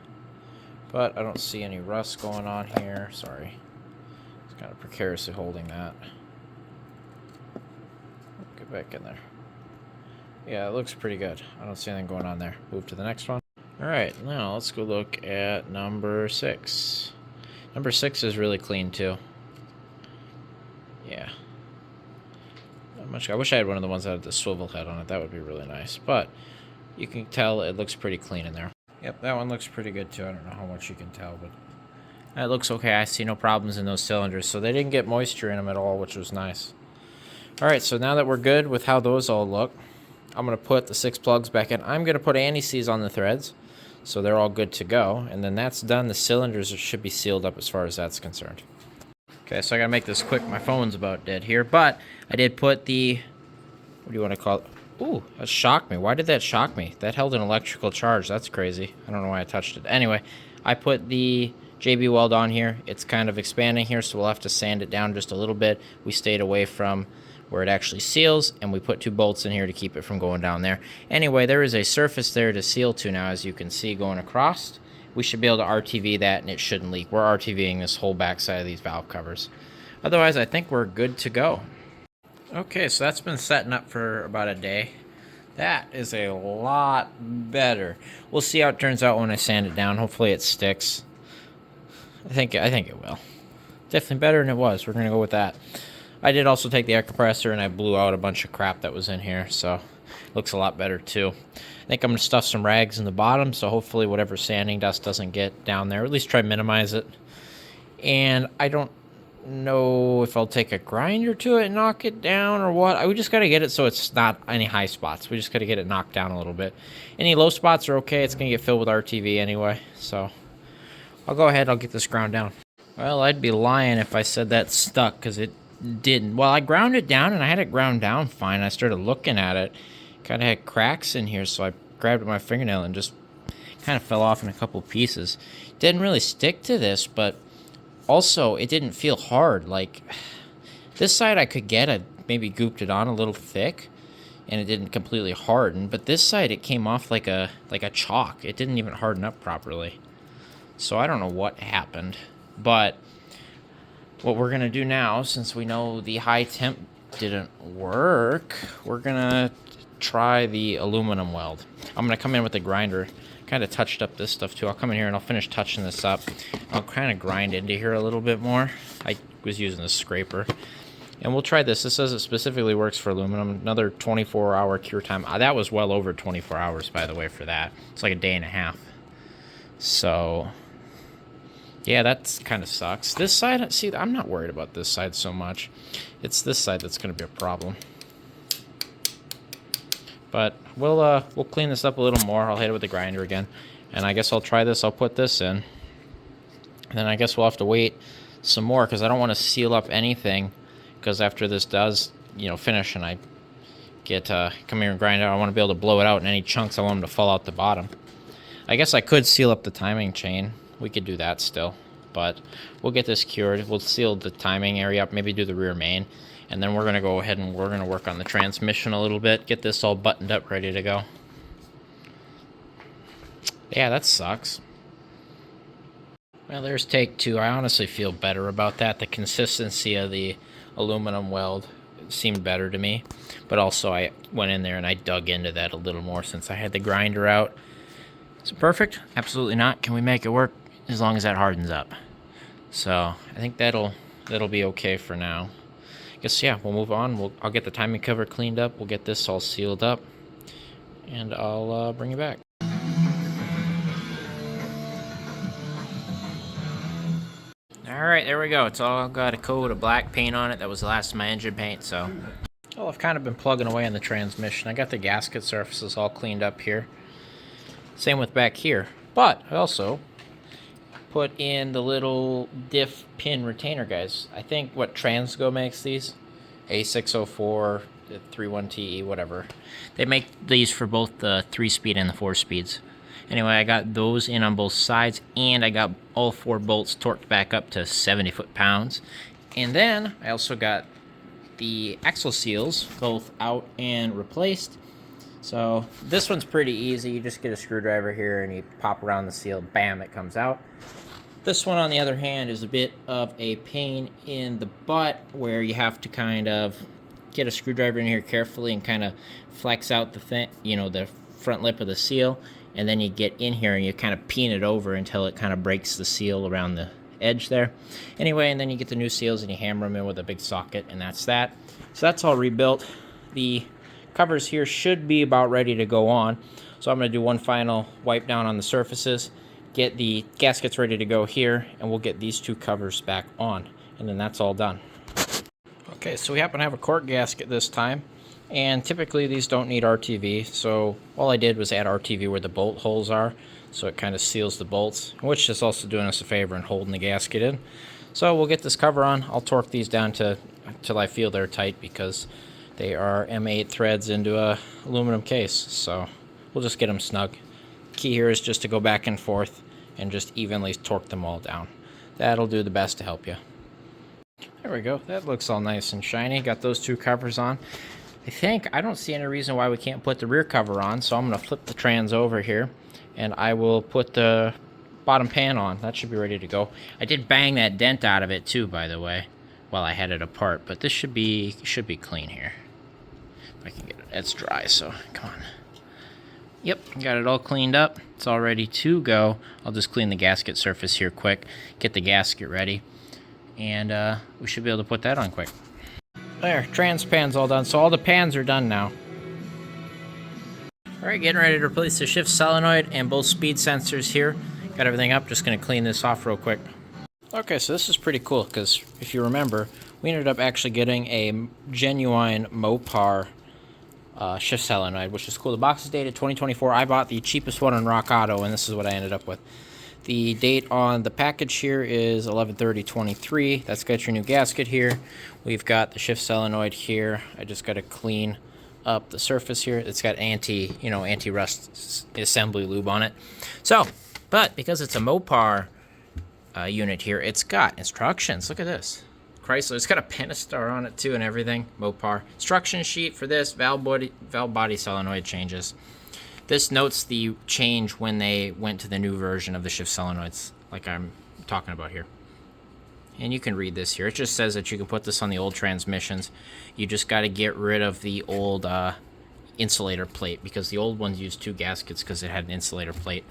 But I don't see any rust going on here. Sorry. It's kind of precariously holding that. Get back in there. Yeah, it looks pretty good. I don't see anything going on there. Move to the next one. Alright, now let's go look at number 6. Number 6 is really clean too. Yeah. Not much. I wish I had one of the ones that had the swivel head on it. That would be really nice. But you can tell it looks pretty clean in there. Yep, that one looks pretty good too. I don't know how much you can tell, but it looks okay. I see no problems in those cylinders. So they didn't get moisture in them at all, which was nice. Alright, so now that we're good with how those all look, I'm going to put the 6 plugs back in. I'm going to put anti-seize on the threads, so they're all good to go. And then that's done. The cylinders should be sealed up as far as that's concerned. Okay, so I got to make this quick. My phone's about dead here. But I did put the... What do you want to call it? Ooh, that shocked me. Why did that shock me? That held an electrical charge. That's crazy. I don't know why I touched it. Anyway, I put the JB weld on here. It's kind of expanding here, so we'll have to sand it down just a little bit. We stayed away from where it actually seals, and we put 2 bolts in here to keep it from going down there. Anyway, there is a surface there to seal to now, as you can see going across. We should be able to RTV that, and it shouldn't leak. We're RTVing this whole back side of these valve covers. Otherwise, I think we're good to go. Okay, so that's been setting up for about a day. That is a lot better. We'll see how it turns out when I sand it down. Hopefully it sticks. I think it will. Definitely better than it was. We're gonna go with that. I did also take the air compressor and I blew out a bunch of crap that was in here, so it looks a lot better too. I think I'm gonna stuff some rags in the bottom, so hopefully whatever sanding dust doesn't get down there. Or at least try to minimize it. And I don't know if I'll take a grinder to it and knock it down or what. We just got to get it so it's not any high spots. We just got to get it knocked down a little bit. Any low spots are okay. It's going to get filled with RTV anyway. So I'll go ahead. I'll get this ground down. Well, I'd be lying if I said that stuck because it didn't. Well, I ground it down and I had it ground down fine. I started looking at it. Kind of had cracks in here, so I grabbed my fingernail and just kind of fell off in a couple pieces. Didn't really stick to this, but also, it didn't feel hard. Like, this side I could get, I maybe gooped it on a little thick, and it didn't completely harden. But this side, it came off like a chalk. It didn't even harden up properly. So I don't know what happened. But what we're going to do now, since we know the high temp didn't work, we're going to try the aluminum weld. I'm going to come in with a grinder. Kind of touched up this stuff too. I'll come in here and I'll finish touching this up. I'll kind of grind into here a little bit more. I was using the scraper. And we'll try this. This says it specifically works for aluminum. Another 24-hour cure time. That was well over 24 hours, by the way, for that. It's like a day and a half. So, yeah, that kind of sucks. This side, see, I'm not worried about this side so much. It's this side that's going to be a problem. But we'll clean this up a little more. I'll hit it with the grinder again. And I guess I'll try this. I'll put this in. And then I guess we'll have to wait some more because I don't want to seal up anything. Because after this does, you know, finish and I get come here and grind out, I want to be able to blow it out, and any chunks I want them to fall out the bottom. I guess I could seal up the timing chain. We could do that still, but we'll get this cured. We'll seal the timing area up, maybe do the rear main, and then we're going to go ahead and we're going to work on the transmission a little bit, get this all buttoned up, ready to go. Yeah, that sucks. Well, there's take two. I honestly feel better about that. The consistency of the aluminum weld seemed better to me, but also I went in there and I dug into that a little more since I had the grinder out. Is it perfect? Absolutely not. Can we make it work? As long as that hardens up. So I think that'll be okay for now. I guess, yeah, we'll move on. I'll get the timing cover cleaned up. We'll get this all sealed up, and I'll bring you back. Alright, there we go. It's all got a coat of black paint on it. That was the last of my engine paint, so... Well, I've kind of been plugging away on the transmission. I got the gasket surfaces all cleaned up here. Same with back here. But I also put in the little diff pin retainer guys. I think what Transgo makes these, A604, 31TE, whatever. They make these for both the 3-speed and the 4-speeds. Anyway, I got those in on both sides, and I got all 4 bolts torqued back up to 70 foot-pounds. And then I also got the axle seals both out and replaced. So this one's pretty easy. You just get a screwdriver here and you pop around the seal, bam, it comes out. This one, on the other hand, is a bit of a pain in the butt where you have to kind of get a screwdriver in here carefully and kind of flex out the thing, you know, the front lip of the seal. And then you get in here and you kind of peen it over until it kind of breaks the seal around the edge there. Anyway, and then you get the new seals and you hammer them in with a big socket, and that's that. So that's all rebuilt. The covers here should be about ready to go on. So I'm going to do one final wipe down on the surfaces, get the gaskets ready to go here, and we'll get these 2 covers back on. And then that's all done. Okay, so we happen to have a cork gasket this time. And typically these don't need RTV, so all I did was add RTV where the bolt holes are, so it kind of seals the bolts, which is also doing us a favor and holding the gasket in. So we'll get this cover on. I'll torque these down till I feel they're tight because they are M8 threads into a aluminum case, so we'll just get them snug. Key here is just to go back and forth and just evenly torque them all down. That'll do the best to help you. There we go. That looks all nice and shiny. Got those 2 covers on. I don't see any reason why we can't put the rear cover on, so I'm going to flip the trans over here, and I will put the bottom pan on. That should be ready to go. I did bang that dent out of it too, by the way, while I had it apart, but this should be clean here. If I can get it. It's dry, so come on. Yep, got it all cleaned up. It's all ready to go. I'll just clean the gasket surface here quick, get the gasket ready, and we should be able to put that on quick. There, trans pan's all done, so all the pans are done now. Alright, getting ready to replace the shift solenoid and both speed sensors here. Got everything up, just going to clean this off real quick. Okay, so this is pretty cool, because if you remember, we ended up actually getting a genuine Mopar shift solenoid, which is cool. The box is dated 2024. I bought the cheapest one on Rock Auto, and this is what I ended up with. The date on the package here is 11/30/23. That's got your new gasket here. We've got the shift solenoid here. I just got to clean up the surface here. It's got anti-rust assembly lube on it. So, but because it's a Mopar unit here, it's got instructions. Look at this. Chrysler. It's got a Pentastar on it too and everything. Mopar. Instruction sheet for this. Valve body solenoid changes. This notes the change when they went to the new version of the shift solenoids, like I'm talking about here. And you can read this here. It just says that you can put this on the old transmissions. You just got to get rid of the old insulator plate, because the old ones used 2 gaskets because it had an insulator plate,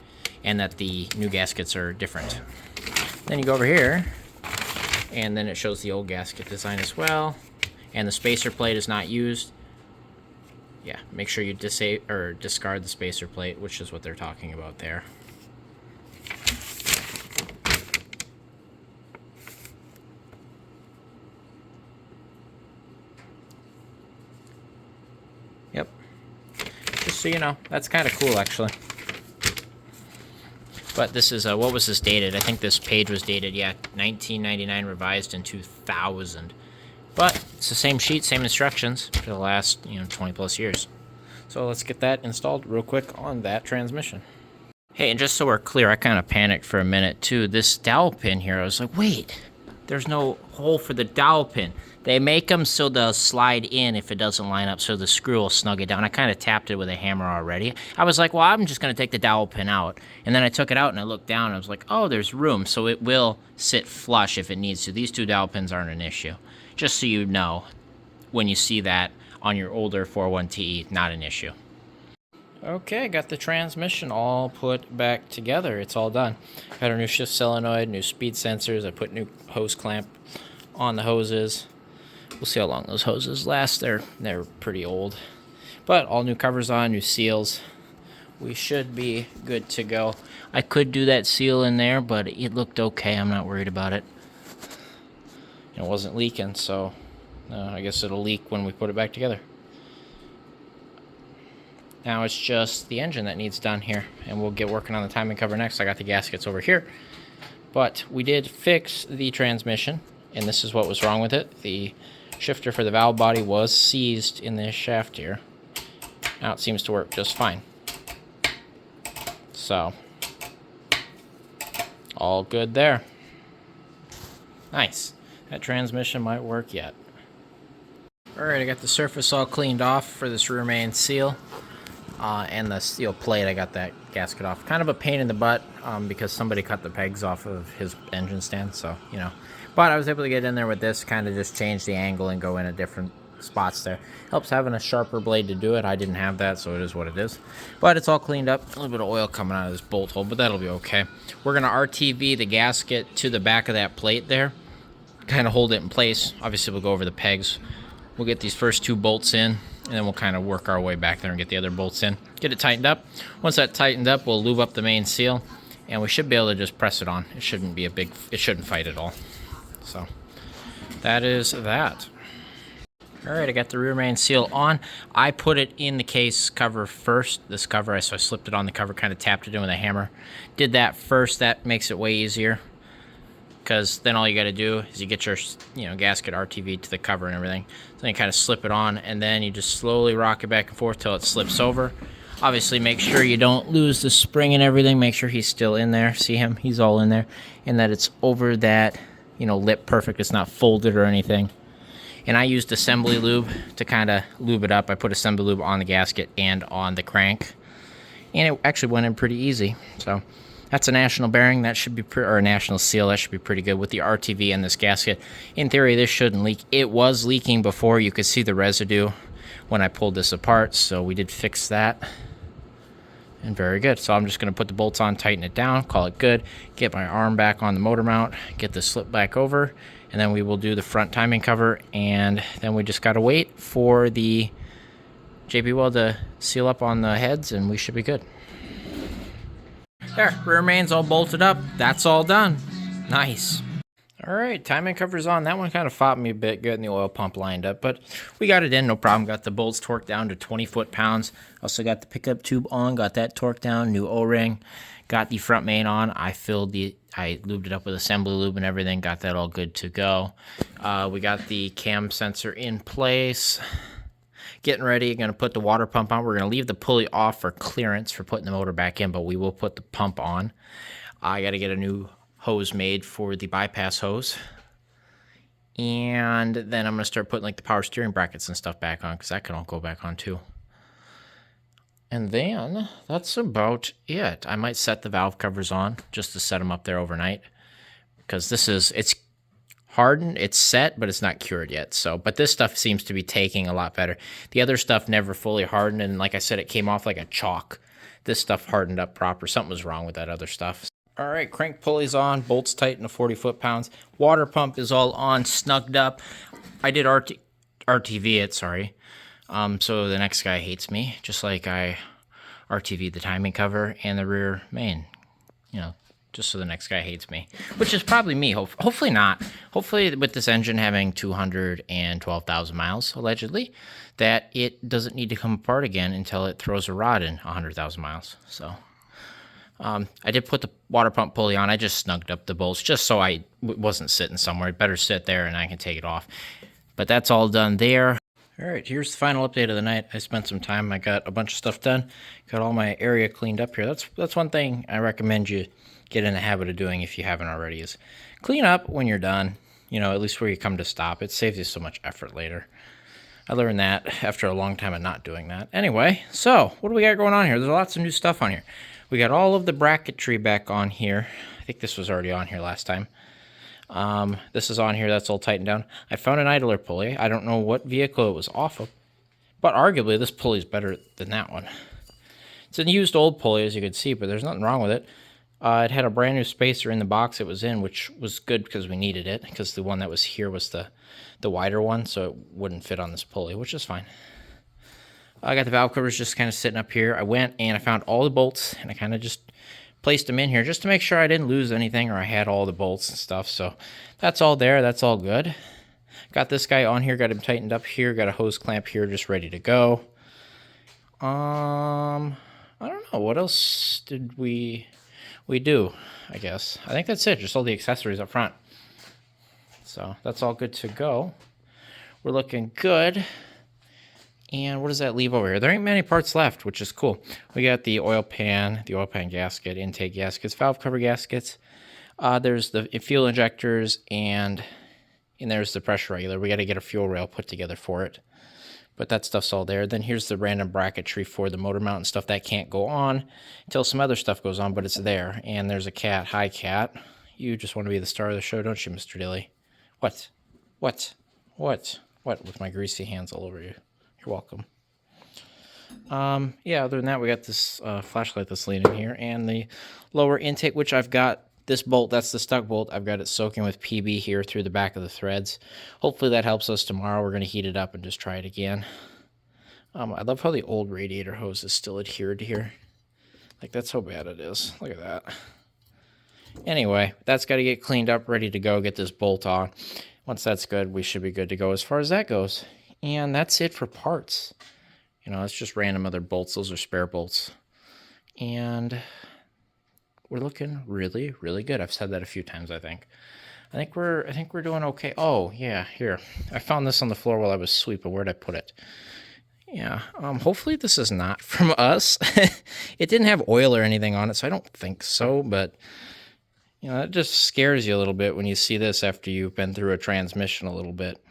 and that the new gaskets are different. Then you go over here, and then it shows the old gasket design as well. and the spacer plate is not used, yeah, make sure you discard the spacer plate, which is what they're talking about there. Yep. Just so you know, that's kind of cool, actually. But this is, what was this dated? I think this page was dated, yeah, 1999, revised in 2000. But it's the same sheet, same instructions for the last, 20 plus years. So let's get that installed real quick on that transmission. Hey, and just so we're clear, I kind of panicked for a minute too. This dowel pin here, I was like, wait, there's no hole for the dowel pin. They make them so they'll slide in if it doesn't line up, so the screw will snug it down. I kind of tapped it with a hammer already. I was like, well, I'm just going to take the dowel pin out. And then I took it out and I looked down and I was like, oh, there's room. So it will sit flush if it needs to. These two dowel pins aren't an issue. Just so you know, when you see that on your older 41TE, not an issue. Okay, got the transmission all put back together. It's all done. Got a new shift solenoid, new speed sensors. I put new hose clamp on the hoses. We'll see how long those hoses last. They're pretty old. But all new covers on, new seals. We should be good to go. I could do that seal in there, but it looked okay. I'm not worried about it. It wasn't leaking, so I guess it'll leak when we put it back together. Now it's just the engine that needs done here, and we'll get working on the timing cover next. I got the gaskets over here. But we did fix the transmission, and this is what was wrong with it. The shifter for the valve body was seized in this shaft here. Now it seems to work just fine. So, all good there. Nice. That transmission might work yet. Alright, I got the surface all cleaned off for this rear main seal. And the steel plate, I got that gasket off. Kind of a pain in the butt because somebody cut the pegs off of his engine stand, so, But I was able to get in there with this, kind of just change the angle and go in at different spots there. Helps having a sharper blade to do it. I didn't have that, so it is what it is. But it's all cleaned up. A little bit of oil coming out of this bolt hole, but that'll be okay. We're going to RTV the gasket to the back of that plate there. Kind of hold it in place. Obviously, we'll go over the pegs. We'll get these first two bolts in, and then we'll kind of work our way back there and get the other bolts in. Get it tightened up. Once that's tightened up, we'll lube up the main seal, and we should be able to just press it on. It shouldn't fight at all. So, that is that. Alright, I got the rear main seal on. I put it in the case cover first, this cover, so I slipped it on the cover, kind of tapped it in with a hammer. Did that first, that makes it way easier. Because then all you got to do is you get your, gasket RTV to the cover and everything. Then you kind of slip it on, and then you just slowly rock it back and forth till it slips over. Obviously, make sure you don't lose the spring and everything. Make sure he's still in there. See him? He's all in there. And that it's over that, lip perfect. It's not folded or anything. And I used assembly lube to kind of lube it up. I put assembly lube on the gasket and on the crank. And it actually went in pretty easy. So that's a national bearing. That should be or a national seal. That should be pretty good with the RTV and this gasket. In theory, this shouldn't leak. It was leaking before. You could see the residue when I pulled this apart. So we did fix that. And very good. So I'm just going to put the bolts on, tighten it down, call it good, get my arm back on the motor mount, get this slip back over, and then we will do the front timing cover, and then we just got to wait for the JB Weld to seal up on the heads, and we should be good. There, rear main's all bolted up. That's all done. Nice. All right, timing cover's on. That one kind of fought me a bit getting the oil pump lined up, but we got it in, no problem. Got the bolts torqued down to 20 foot-pounds. Also got the pickup tube on, got that torqued down, new O-ring. Got the front main on. I lubed it up with assembly lube and everything. Got that all good to go. We got the cam sensor in place. Getting ready, going to put the water pump on. We're going to leave the pulley off for clearance for putting the motor back in, but we will put the pump on. I got to get a new hose made for the bypass hose. And then I'm going to start putting like the power steering brackets and stuff back on, because that can all go back on too. And then that's about it. I might set the valve covers on just to set them up there overnight, because it's hardened, it's set, but it's not cured yet. So, but this stuff seems to be taking a lot better. The other stuff never fully hardened, and like I said, it came off like a chalk. This stuff hardened up proper. Something was wrong with that other stuff. All right, crank pulley's on, bolts tighten to 40 foot-pounds. Water pump is all on, snugged up. I did RTV it, sorry. So the next guy hates me, just like I RTV'd the timing cover and the rear main, you know, just so the next guy hates me, which is probably me. Hopefully not. Hopefully with this engine having 212,000 miles, allegedly, that it doesn't need to come apart again until it throws a rod in 100,000 miles. So I did put the water pump pulley on. I just snugged up the bolts just so I wasn't sitting somewhere. It better sit there and I can take it off. But that's all done there. All right, here's the final update of the night. I spent some time. I got a bunch of stuff done. Got all my area cleaned up here. That's one thing I recommend you get in the habit of doing if you haven't already, is clean up when you're done, you know, at least where you come to stop. It saves you so much effort later. I learned that after a long time of not doing that. Anyway, so what do we got going on here? There's lots of new stuff on here. We got all of the bracketry back on here. I think this was already on here last time. This is on here. That's all tightened down. I found an idler pulley. I don't know what vehicle it was off of, but arguably this pulley is better than that one. It's a used old pulley, as you can see, but there's nothing wrong with it. It had a brand new spacer in the box it was in, which was good because we needed it, because the one that was here was the wider one, so it wouldn't fit on this pulley, which is fine. I got the valve covers just kind of sitting up here. I went and I found all the bolts, and I kind of just placed them in here just to make sure I didn't lose anything or I had all the bolts and stuff. So that's all there. That's all good. Got this guy on here. Got him tightened up here. Got a hose clamp here just ready to go. I don't know. What else did we do, I guess. I think that's it. Just all the accessories up front. So that's all good to go. We're looking good. And what does that leave over here? There ain't many parts left, which is cool. We got the oil pan gasket, intake gaskets, valve cover gaskets. There's the fuel injectors, and there's the pressure regulator. We got to get a fuel rail put together for it. But that stuff's all there. Then here's the random bracketry for the motor mount and stuff. That can't go on until some other stuff goes on, but it's there. And there's a cat. Hi, cat. You just want to be the star of the show, don't you, Mr. Dilly? What? With my greasy hands all over you. You're welcome. Yeah, other than that, we got this flashlight that's leaning here, and the lower intake, which I've got this bolt, that's the stuck bolt. I've got it soaking with PB here through the back of the threads. Hopefully that helps us tomorrow. We're going to heat it up and just try it again. I love how the old radiator hose is still adhered here. Like, that's how bad it is. Look at that. Anyway, that's got to get cleaned up, ready to go, get this bolt on. Once that's good, we should be good to go as far as that goes. And that's it for parts. You know, it's just random other bolts. Those are spare bolts. And we're looking really, really good. I've said that a few times, I think. I think we're doing okay. Oh, yeah, here. I found this on the floor while I was sweeping. Where'd I put it? Yeah, hopefully this is not from us. It didn't have oil or anything on it, so I don't think so, but you know, it just scares you a little bit when you see this after you've been through a transmission a little bit.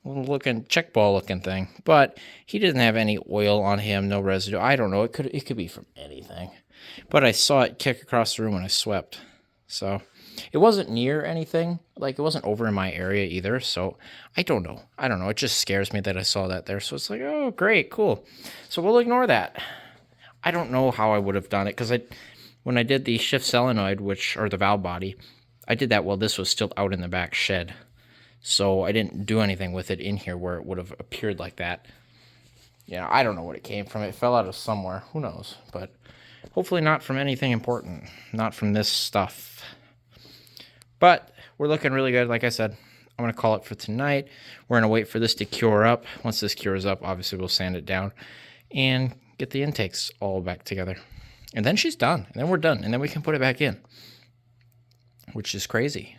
Looking check ball looking thing, but he didn't have any oil on him, no residue. I don't know. It could be from anything, but I saw it kick across the room when I swept, so it wasn't near anything. Like, it wasn't over in my area either. So I don't know. It just scares me that I saw that there. So it's like, oh, great, cool. So we'll ignore that. I don't know how I would have done it, because when I did the shift solenoid, or the valve body, I did that while this was still out in the back shed. So I didn't do anything with it in here where it would have appeared like that. Yeah, I don't know what it came from. It fell out of somewhere. Who knows? But hopefully not from anything important. Not from this stuff. But we're looking really good. Like I said, I'm going to call it for tonight. We're going to wait for this to cure up. Once this cures up, obviously we'll sand it down and get the intakes all back together. And then she's done. And then we're done. And then we can put it back in, which is crazy.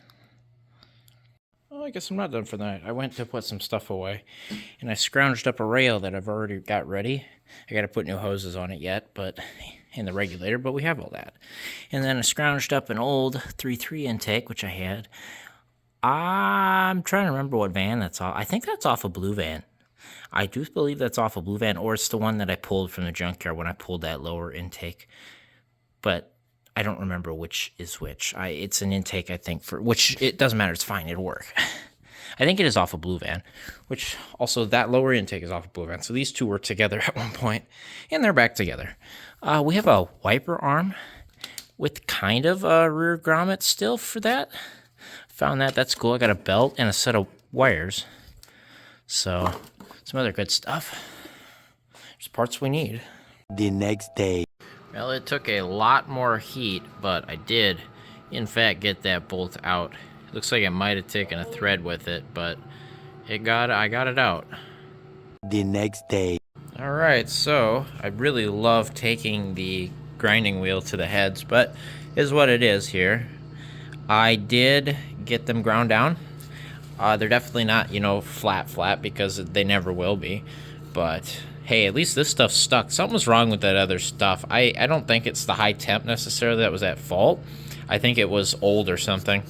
I guess I'm not done for the night. I went to put some stuff away, and I scrounged up a rail that I've already got ready. I got to put new hoses on it yet, but in the regulator, but we have all that. And then I scrounged up an old 3.3 intake, which I had. I'm trying to remember what van that's off. I think that's off a blue van. I do believe that's off a blue van, or it's the one that I pulled from the junkyard when I pulled that lower intake. But I don't remember which is which. It's an intake, I think, for which it doesn't matter. It's fine. It'll work. I think it is off a blue van, which also that lower intake is off a blue van. So these two were together at one point, and they're back together. We have a wiper arm with kind of a rear grommet still for that. Found that. That's cool. I got a belt and a set of wires. So some other good stuff. There's parts we need. The next day. Well, it took a lot more heat, but I did, in fact, get that bolt out. It looks like it might have taken a thread with it, but I got it out. The next day. All right, so I really love taking the grinding wheel to the heads, but is what it is here. I did get them ground down. They're definitely not, flat because they never will be, but hey, at least this stuff stuck. Something was wrong with that other stuff. I don't think it's the high temp necessarily that was at fault. I think it was old or something.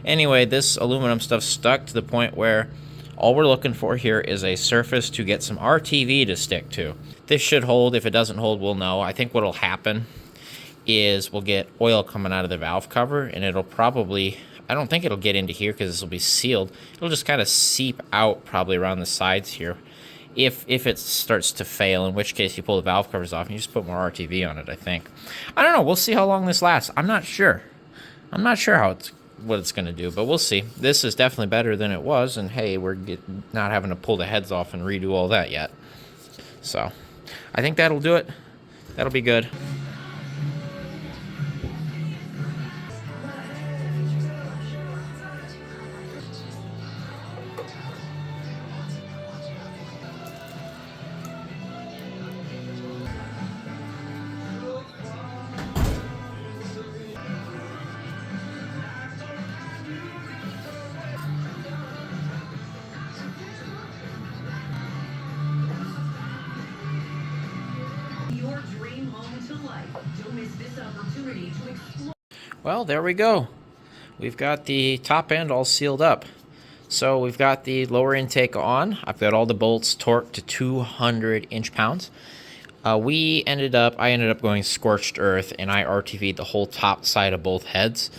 Anyway, this aluminum stuff stuck to the point where all we're looking for here is a surface to get some RTV to stick to. This should hold. If it doesn't hold, we'll know. I think what'll happen is we'll get oil coming out of the valve cover, and it'll probably, I don't think it'll get into here because this will be sealed. It'll just kind of seep out probably around the sides here. If it starts to fail, in which case you pull the valve covers off and you just put more RTV on it, I think. I don't know. We'll see how long this lasts. I'm not sure. I'm not sure what it's going to do, but we'll see. This is definitely better than it was, and hey, we're not having to pull the heads off and redo all that yet. So I think that'll do it. That'll be good. Your dream home to life. Don't miss this opportunity to explore. Well, there we go. We've got the top end all sealed up. So we've got the lower intake on. I've got all the bolts torqued to 200 inch-pounds. I ended up going scorched earth, and I RTV'd the whole top side of both heads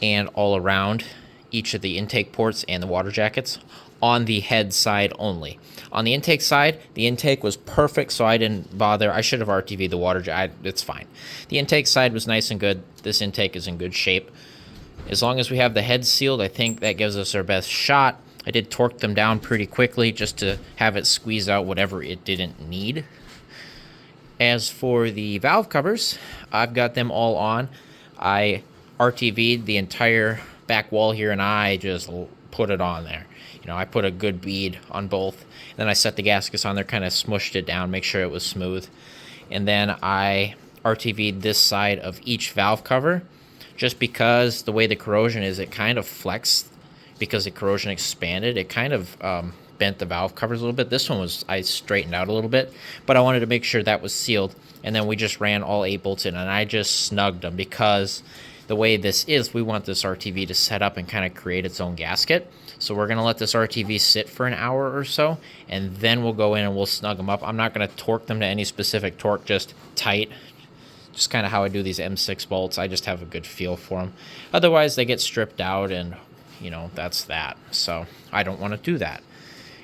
and all around each of the intake ports and the water jackets on the head side only. On the intake side, the intake was perfect, so I didn't bother. I should have RTV'd the water jacket. It's fine. The intake side was nice and good. This intake is in good shape. As long as we have the head sealed, I think that gives us our best shot. I did torque them down pretty quickly just to have it squeeze out whatever it didn't need. As for the valve covers, I've got them all on. I RTV'd the entire back wall here, and I just put it on there. I put a good bead on both. Then I set the gaskets on there, kind of smushed it down, make sure it was smooth. And then I RTV'd this side of each valve cover, just because the way the corrosion is, it kind of flexed because the corrosion expanded. It kind of bent the valve covers a little bit. This one I straightened out a little bit, but I wanted to make sure that was sealed. And then we just ran all 8 bolts in, and I just snugged them because the way this is, we want this RTV to set up and kind of create its own gasket. So we're going to let this RTV sit for an hour or so, and then we'll go in and we'll snug them up. I'm not going to torque them to any specific torque, just tight. Just kind of how I do these M6 bolts. I just have a good feel for them. Otherwise, they get stripped out, and, that's that. So I don't want to do that.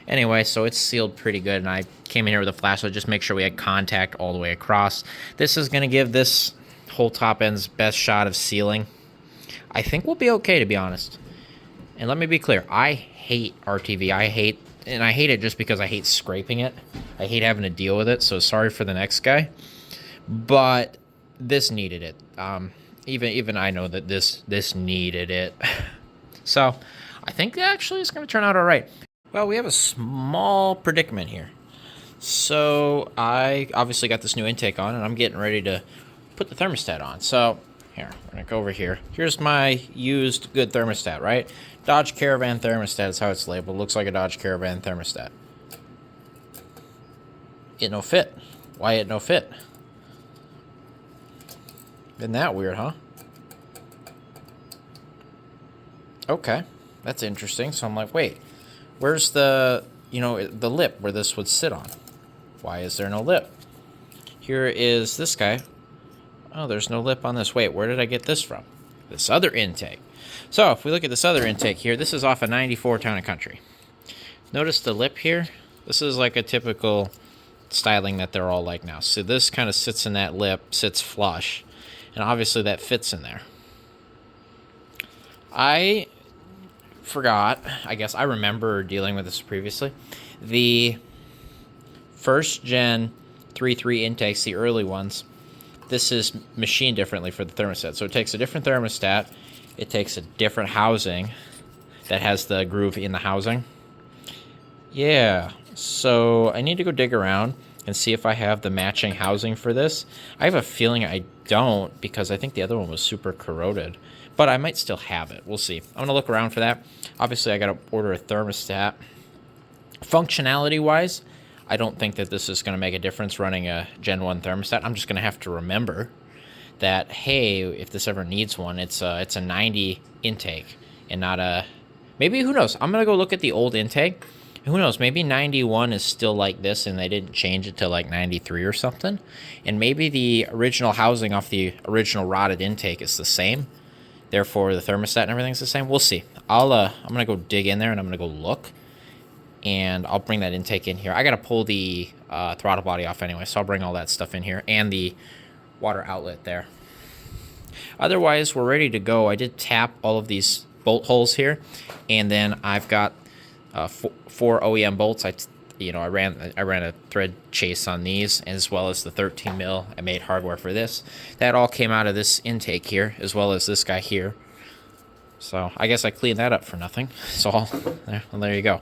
Anyway, so it's sealed pretty good, and I came in here with a flashlight, just make sure we had contact all the way across. This is going to give this whole top end's best shot of sealing. I think we'll be okay, to be honest. And let me be clear, I hate RTV. I hate it just because I hate scraping it. I hate having to deal with it, so sorry for the next guy. But this needed it. Even I know that this needed it. So I think actually it's going to turn out all right. Well, we have a small predicament here. So I obviously got this new intake on, and I'm getting ready to put the thermostat on. So here, we're going to go over here. Here's my used good thermostat, right? Dodge Caravan thermostat is how it's labeled. Looks like a Dodge Caravan thermostat. It no fit. Why it no fit? Isn't that weird, huh? Okay, that's interesting. So I'm like, wait, where's the lip where this would sit on? Why is there no lip? Here is this guy. Oh, there's no lip on this. Wait, where did I get this from? This other intake. So if we look at this other intake here, this is off a 94 Town and Country. Notice the lip here? This is like a typical styling that they're all like now. So this kind of sits in that lip, sits flush, and obviously that fits in there. I forgot, I guess I remember dealing with this previously. The first gen 3.3 intakes, the early ones, this is machined differently for the thermostat. So it takes a different thermostat. It takes a different housing that has the groove in the housing. Yeah, so I need to go dig around and see if I have the matching housing for this. I have a feeling I don't, because I think the other one was super corroded. But I might still have it. We'll see. I'm going to look around for that. Obviously, I got to order a thermostat. Functionality-wise, I don't think that this is going to make a difference running a Gen 1 thermostat. I'm just going to have to remember that, hey, if this ever needs one, it's a 90 intake and not a... Maybe, who knows? I'm going to go look at the old intake. Who knows? Maybe 91 is still like this and they didn't change it to like 93 or something. And maybe the original housing off the original rotted intake is the same. Therefore, the thermostat and everything's the same. We'll see. I'm going to go dig in there and I'm going to go look. And I'll bring that intake in here. I got to pull the throttle body off anyway, so I'll bring all that stuff in here. And the water outlet there. Otherwise, we're ready to go. I did tap all of these bolt holes here. And then I've got... four OEM bolts. I ran a thread chase on these, as well as the 13 mil. I made hardware for this. That all came out of this intake here, as well as this guy here. So I guess I cleaned that up for nothing. So there you go.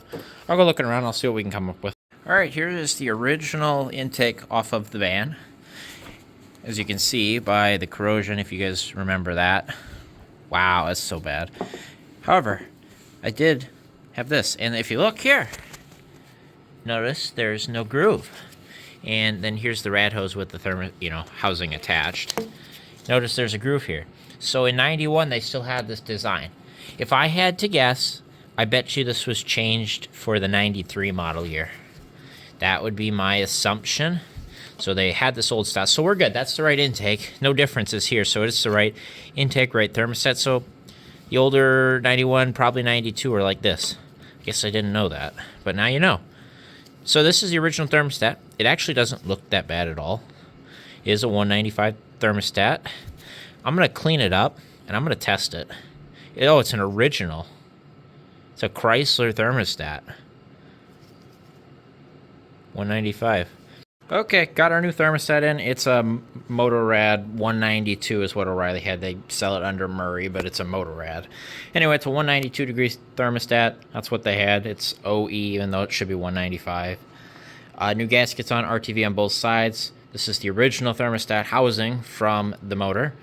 I'll go looking around. I'll see what we can come up with. All right, here is the original intake off of the van. As you can see by the corrosion, if you guys remember that. Wow, that's so bad. However, I did have this, and if you look here, notice there's no groove. And then here's the rad hose with the housing attached. Notice there's a groove here. So in 91 they still had this design. If I had to guess, I bet you this was changed for the 93 model year. That would be my assumption. So they had this old stuff. So we're good. That's the right intake. No differences here. So it's the right intake, right thermostat. So the older 91, probably 92 are like this. I guess I didn't know that, but now you know. So this is the original thermostat. It actually doesn't look that bad at all. It is a 195 thermostat. I'm going to clean it up, and I'm going to test it. Oh, it's an original. It's a Chrysler thermostat. 195. Okay, got our new thermostat in. It's a Motorrad 192 is what O'Reilly had. They sell it under Murray, but it's a Motorrad. Anyway, it's a 192 degree thermostat. That's what they had. It's OE, even though it should be 195. New gaskets on, RTV on both sides. This is the original thermostat housing from the motor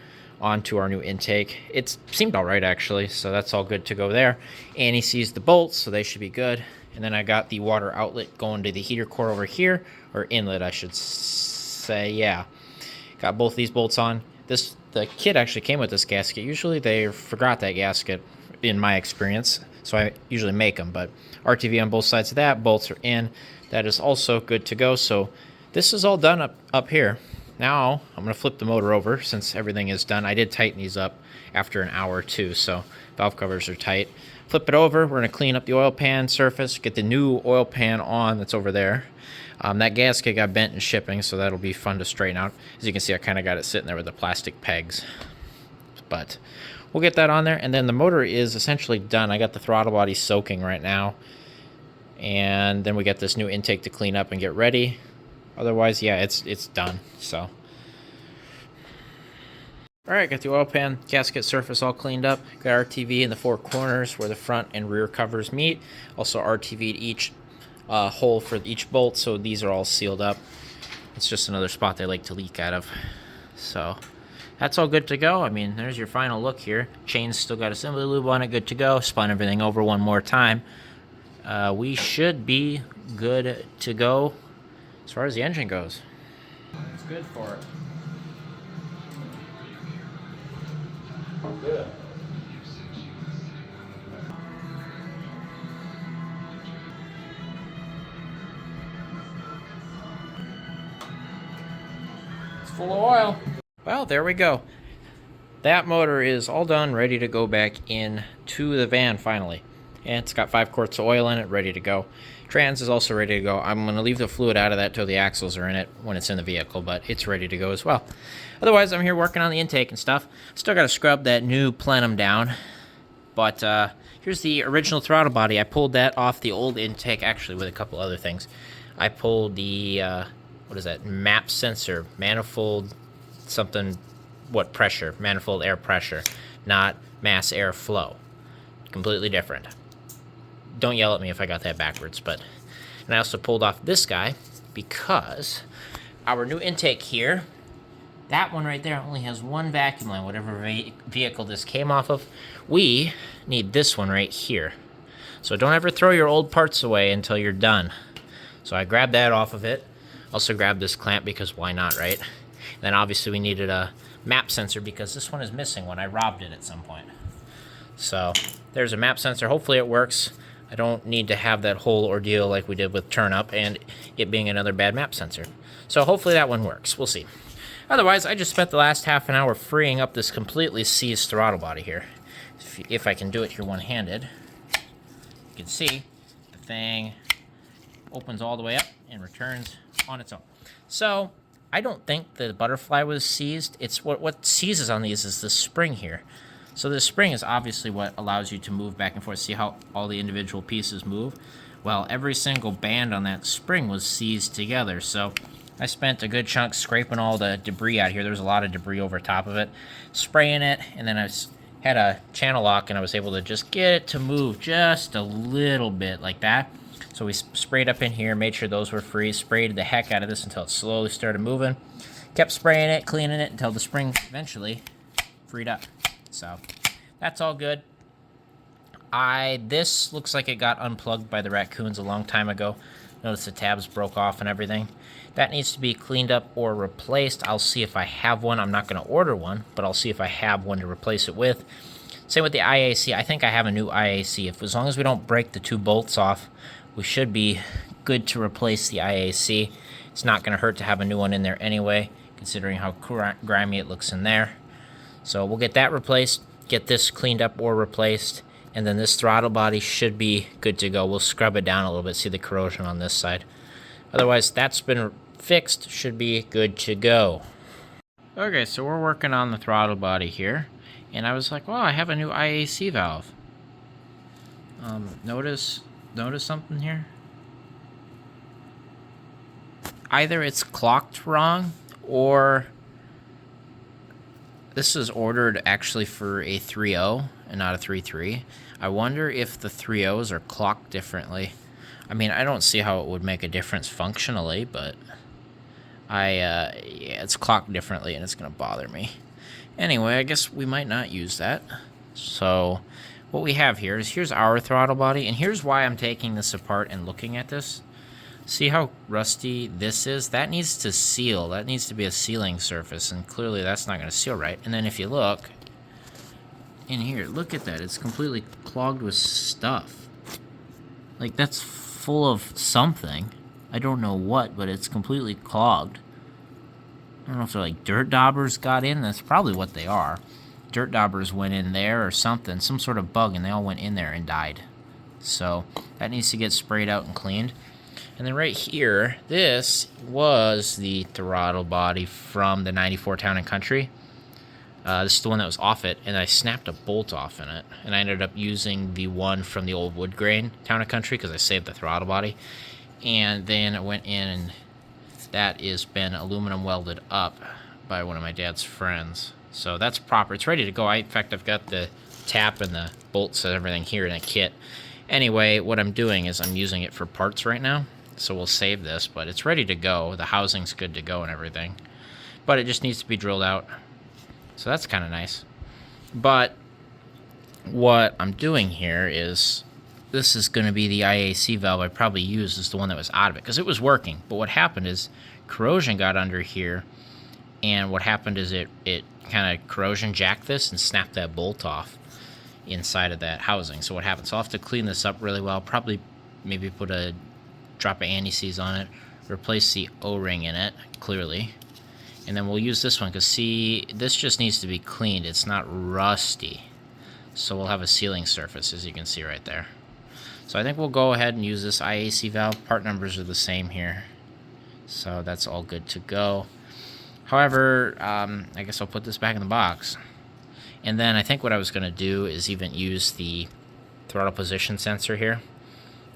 onto our new intake. It seemed all right, actually, so that's all good to go there. And he sees the bolts, so they should be good. And then I got the water outlet going to the heater core over here, or inlet, I should say. Yeah, got both these bolts on. The kit actually came with this gasket. Usually they forgot that gasket, in my experience, so I usually make them. But RTV on both sides of that, bolts are in. That is also good to go. So this is all done up here. Now I'm going to flip the motor over since everything is done. I did tighten these up after an hour or two, so valve covers are tight. Flip it over. We're going to clean up the oil pan surface, get the new oil pan on that's over there. That gasket got bent in shipping, so that'll be fun to straighten out. As you can see, I kind of got it sitting there with the plastic pegs. But we'll get that on there, and then the motor is essentially done. I got the throttle body soaking right now. And then we got this new intake to clean up and get ready. Otherwise, yeah, it's done. So, all right, got the oil pan gasket surface all cleaned up. Got RTV in the four corners where the front and rear covers meet. Also RTV'd each hole for each bolt, so these are all sealed up. It's just another spot they like to leak out of. So that's all good to go. I mean, there's your final look here. Chain's still got assembly lube on it, good to go. Spun everything over one more time. We should be good to go as far as the engine goes. It's good for it. Good. It's full of oil. Well, there we go. That motor is all done, ready to go back in to the van finally. And it's got 5 quarts of oil in it, ready to go. Trans is also ready to go. I'm going to leave the fluid out of that till the axles are in it when it's in the vehicle, but it's ready to go as well. Otherwise, I'm here working on the intake and stuff. Still got to scrub that new plenum down. But here's the original throttle body. I pulled that off the old intake, actually, with a couple other things. I pulled the, what is that, map sensor, manifold something, what pressure, manifold air pressure, not mass air flow. Completely different. Don't yell at me if I got that backwards, but, and I also pulled off this guy because our new intake here, that one right there only has one vacuum line, whatever vehicle this came off of. We need this one right here. So don't ever throw your old parts away until you're done. So I grabbed that off of it. Also grabbed this clamp because why not, right? And then obviously we needed a map sensor because this one is missing when I robbed it at some point. So there's a map sensor. Hopefully it works. I don't need to have that whole ordeal like we did with Turnup and it being another bad map sensor. So hopefully that one works. We'll see. Otherwise, I just spent the last half an hour freeing up this completely seized throttle body here. If I can do it here one-handed, you can see the thing opens all the way up and returns on its own. So I don't think the butterfly was seized. It's what seizes on these is the spring here. So the spring is obviously what allows you to move back and forth. See how all the individual pieces move? Well, every single band on that spring was seized together. So I spent a good chunk scraping all the debris out here. There was a lot of debris over top of it, spraying it, and then I had a channel lock, and I was able to just get it to move just a little bit like that. So we sprayed up in here, made sure those were free, sprayed the heck out of this until it slowly started moving. Kept spraying it, cleaning it until the spring eventually freed up. So that's all good. This looks like it got unplugged by the raccoons a long time ago. Notice the tabs broke off and everything. That needs to be cleaned up or replaced. I'll see if I have one. I'm not going to order one, but I'll see if I have one to replace it with. Same with the IAC. I think I have a new IAC. As long as we don't break the 2 bolts off, we should be good to replace the IAC. It's not going to hurt to have a new one in there anyway, considering how grimy it looks in there. So we'll get that replaced, get this cleaned up or replaced, and then this throttle body should be good to go. We'll scrub it down a little bit, see the corrosion on this side. Otherwise, that's been fixed, should be good to go. Okay, so we're working on the throttle body here, and I was like, well, I have a new IAC valve. Notice something here? Either it's clocked wrong, or this is ordered actually for a 3.0 and not a 3.3. I wonder if the 3.0s are clocked differently. I mean, I don't see how it would make a difference functionally, but yeah, it's clocked differently and it's going to bother me. Anyway, I guess we might not use that. So what we have here is, here's our throttle body, and here's why I'm taking this apart and looking at this. See how rusty this is? That needs to seal. That needs to be a sealing surface, and clearly that's not going to seal right. And then if you look in here, look at that. It's completely clogged with stuff. Like, that's full of something. I don't know what, but it's completely clogged. I don't know if they're like dirt daubers got in. That's probably what they are. Dirt daubers went in there or something, some sort of bug, and they all went in there and died. So that needs to get sprayed out and cleaned. And then right here, this was the throttle body from the 94 Town & Country. This is the one that was off it, and I snapped a bolt off in it. And I ended up using the one from the old wood grain Town & Country because I saved the throttle body. And then I went in, and that has been aluminum welded up by one of my dad's friends. So that's proper. It's ready to go. In fact, I've got the tap and the bolts and everything here in a kit. Anyway, what I'm doing is I'm using it for parts right now. So we'll save this, but it's ready to go. The housing's good to go and everything. But it just needs to be drilled out. So that's kind of nice. But what I'm doing here is, this is going to be the IAC valve I probably used as the one that was out of it, because it was working. But what happened is corrosion got under here, and what happened is it kind of corrosion jacked this and snapped that bolt off inside of that housing. So what happened? So I'll have to clean this up really well, probably maybe put a drop of anti-seize on it, replace the O-ring in it, clearly. And then we'll use this one, because see, this just needs to be cleaned. It's not rusty. So we'll have a sealing surface, as you can see right there. So I think we'll go ahead and use this IAC valve. Part numbers are the same here. So that's all good to go. However, I guess I'll put this back in the box. And then I think what I was going to do is even use the throttle position sensor here.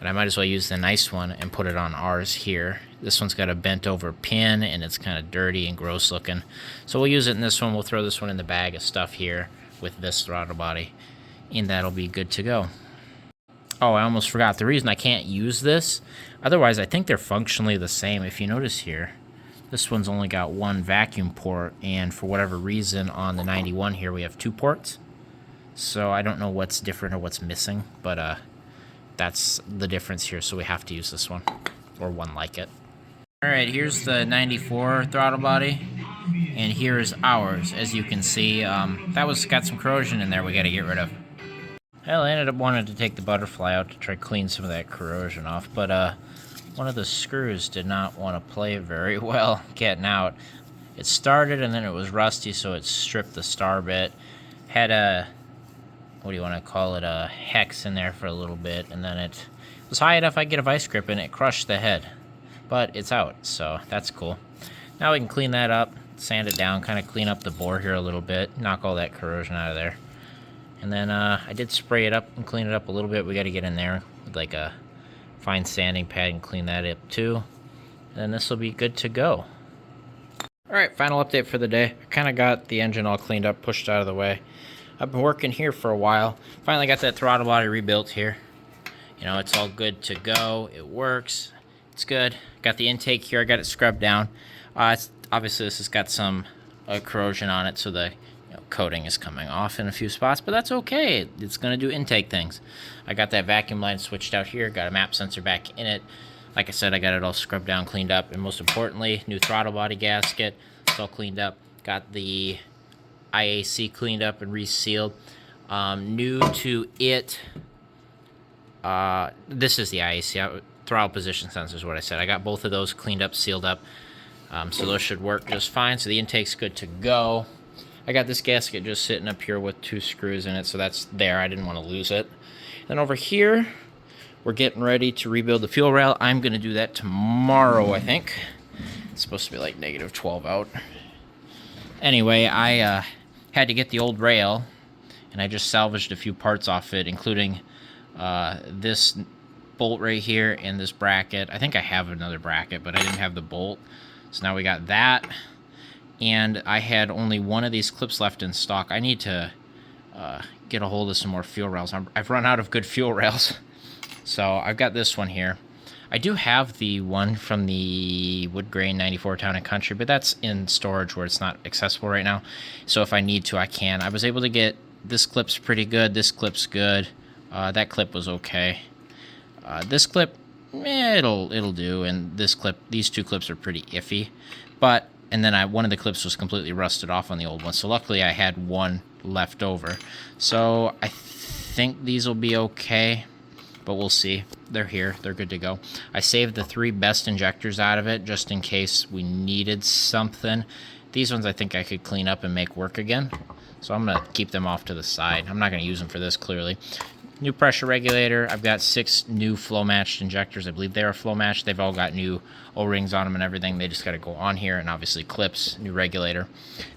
But I might as well use the nice one and put it on ours here. This one's got a bent over pin and it's kind of dirty and gross looking. So we'll use it in this one. We'll throw this one in the bag of stuff here with this throttle body, and that'll be good to go. Oh, I almost forgot. The reason I can't use this, otherwise I think they're functionally the same. If you notice here, this one's only got one vacuum port, and for whatever reason on the 91 here we have 2 ports. So I don't know what's different or what's missing, but that's the difference here, so we have to use this one, or one like it. Alright, here's the 94 throttle body, and here's ours. As you can see, that was got some corrosion in there we gotta get rid of. Well, I ended up wanting to take the butterfly out to try to clean some of that corrosion off, but one of the screws did not want to play very well getting out. It started and then it was rusty, so it stripped the star bit. Had a, what do you want to call it, a hex in there for a little bit, and then it was high enough I could get a vice grip and it crushed the head. But it's out, so that's cool. Now we can clean that up, sand it down, kind of clean up the bore here a little bit, knock all that corrosion out of there. And then I did spray it up and clean it up a little bit. We got to get in there with like a fine sanding pad and clean that up too. And then this will be good to go. Alright, final update for the day. I kind of got the engine all cleaned up, pushed out of the way. I've been working here for a while. Finally got that throttle body rebuilt here. You know, it's all good to go. It works. It's good. Got the intake here. I got it scrubbed down. Obviously this has got some corrosion on it, so the coating is coming off in a few spots, but that's okay. It's going to do intake things. I got that vacuum line switched out here, got a map sensor back in it. Like I said, I got it all scrubbed down, cleaned up, and most importantly, new throttle body gasket. It's all cleaned up. Got the IAC cleaned up and resealed. New to it, this is the IAC, throttle position sensor is what I said. I got both of those cleaned up, sealed up, so those should work just fine. So the intake's good to go. I got this gasket just sitting up here with 2 screws in it, so that's there. I didn't want to lose it. Then over here, we're getting ready to rebuild the fuel rail. I'm going to do that tomorrow, I think. It's supposed to be like -12 out. Anyway, I had to get the old rail, and I just salvaged a few parts off it, including this bolt right here and this bracket. I think I have another bracket, but I didn't have the bolt. So now we got that. And I had only one of these clips left in stock. I need to get a hold of some more fuel rails. I've run out of good fuel rails. So I've got this one here. I do have the one from the Wood Grain 94 Town and Country, but that's in storage where it's not accessible right now. So if I need to, I can. I was able to get, this clip's pretty good, this clip's good. That clip was okay. This clip, it'll do, and this clip, these 2 clips are pretty iffy. But and then one of the clips was completely rusted off on the old one. So luckily I had one left over. So I think these will be okay, but we'll see. They're here. They're good to go. I saved the 3 best injectors out of it just in case we needed something. These ones I think I could clean up and make work again. So I'm going to keep them off to the side. I'm not going to use them for this, clearly. New pressure regulator. I've got 6 new flow-matched injectors. I believe they are flow-matched. They've all got new O-rings on them and everything. They just got to go on here, and obviously clips, new regulator.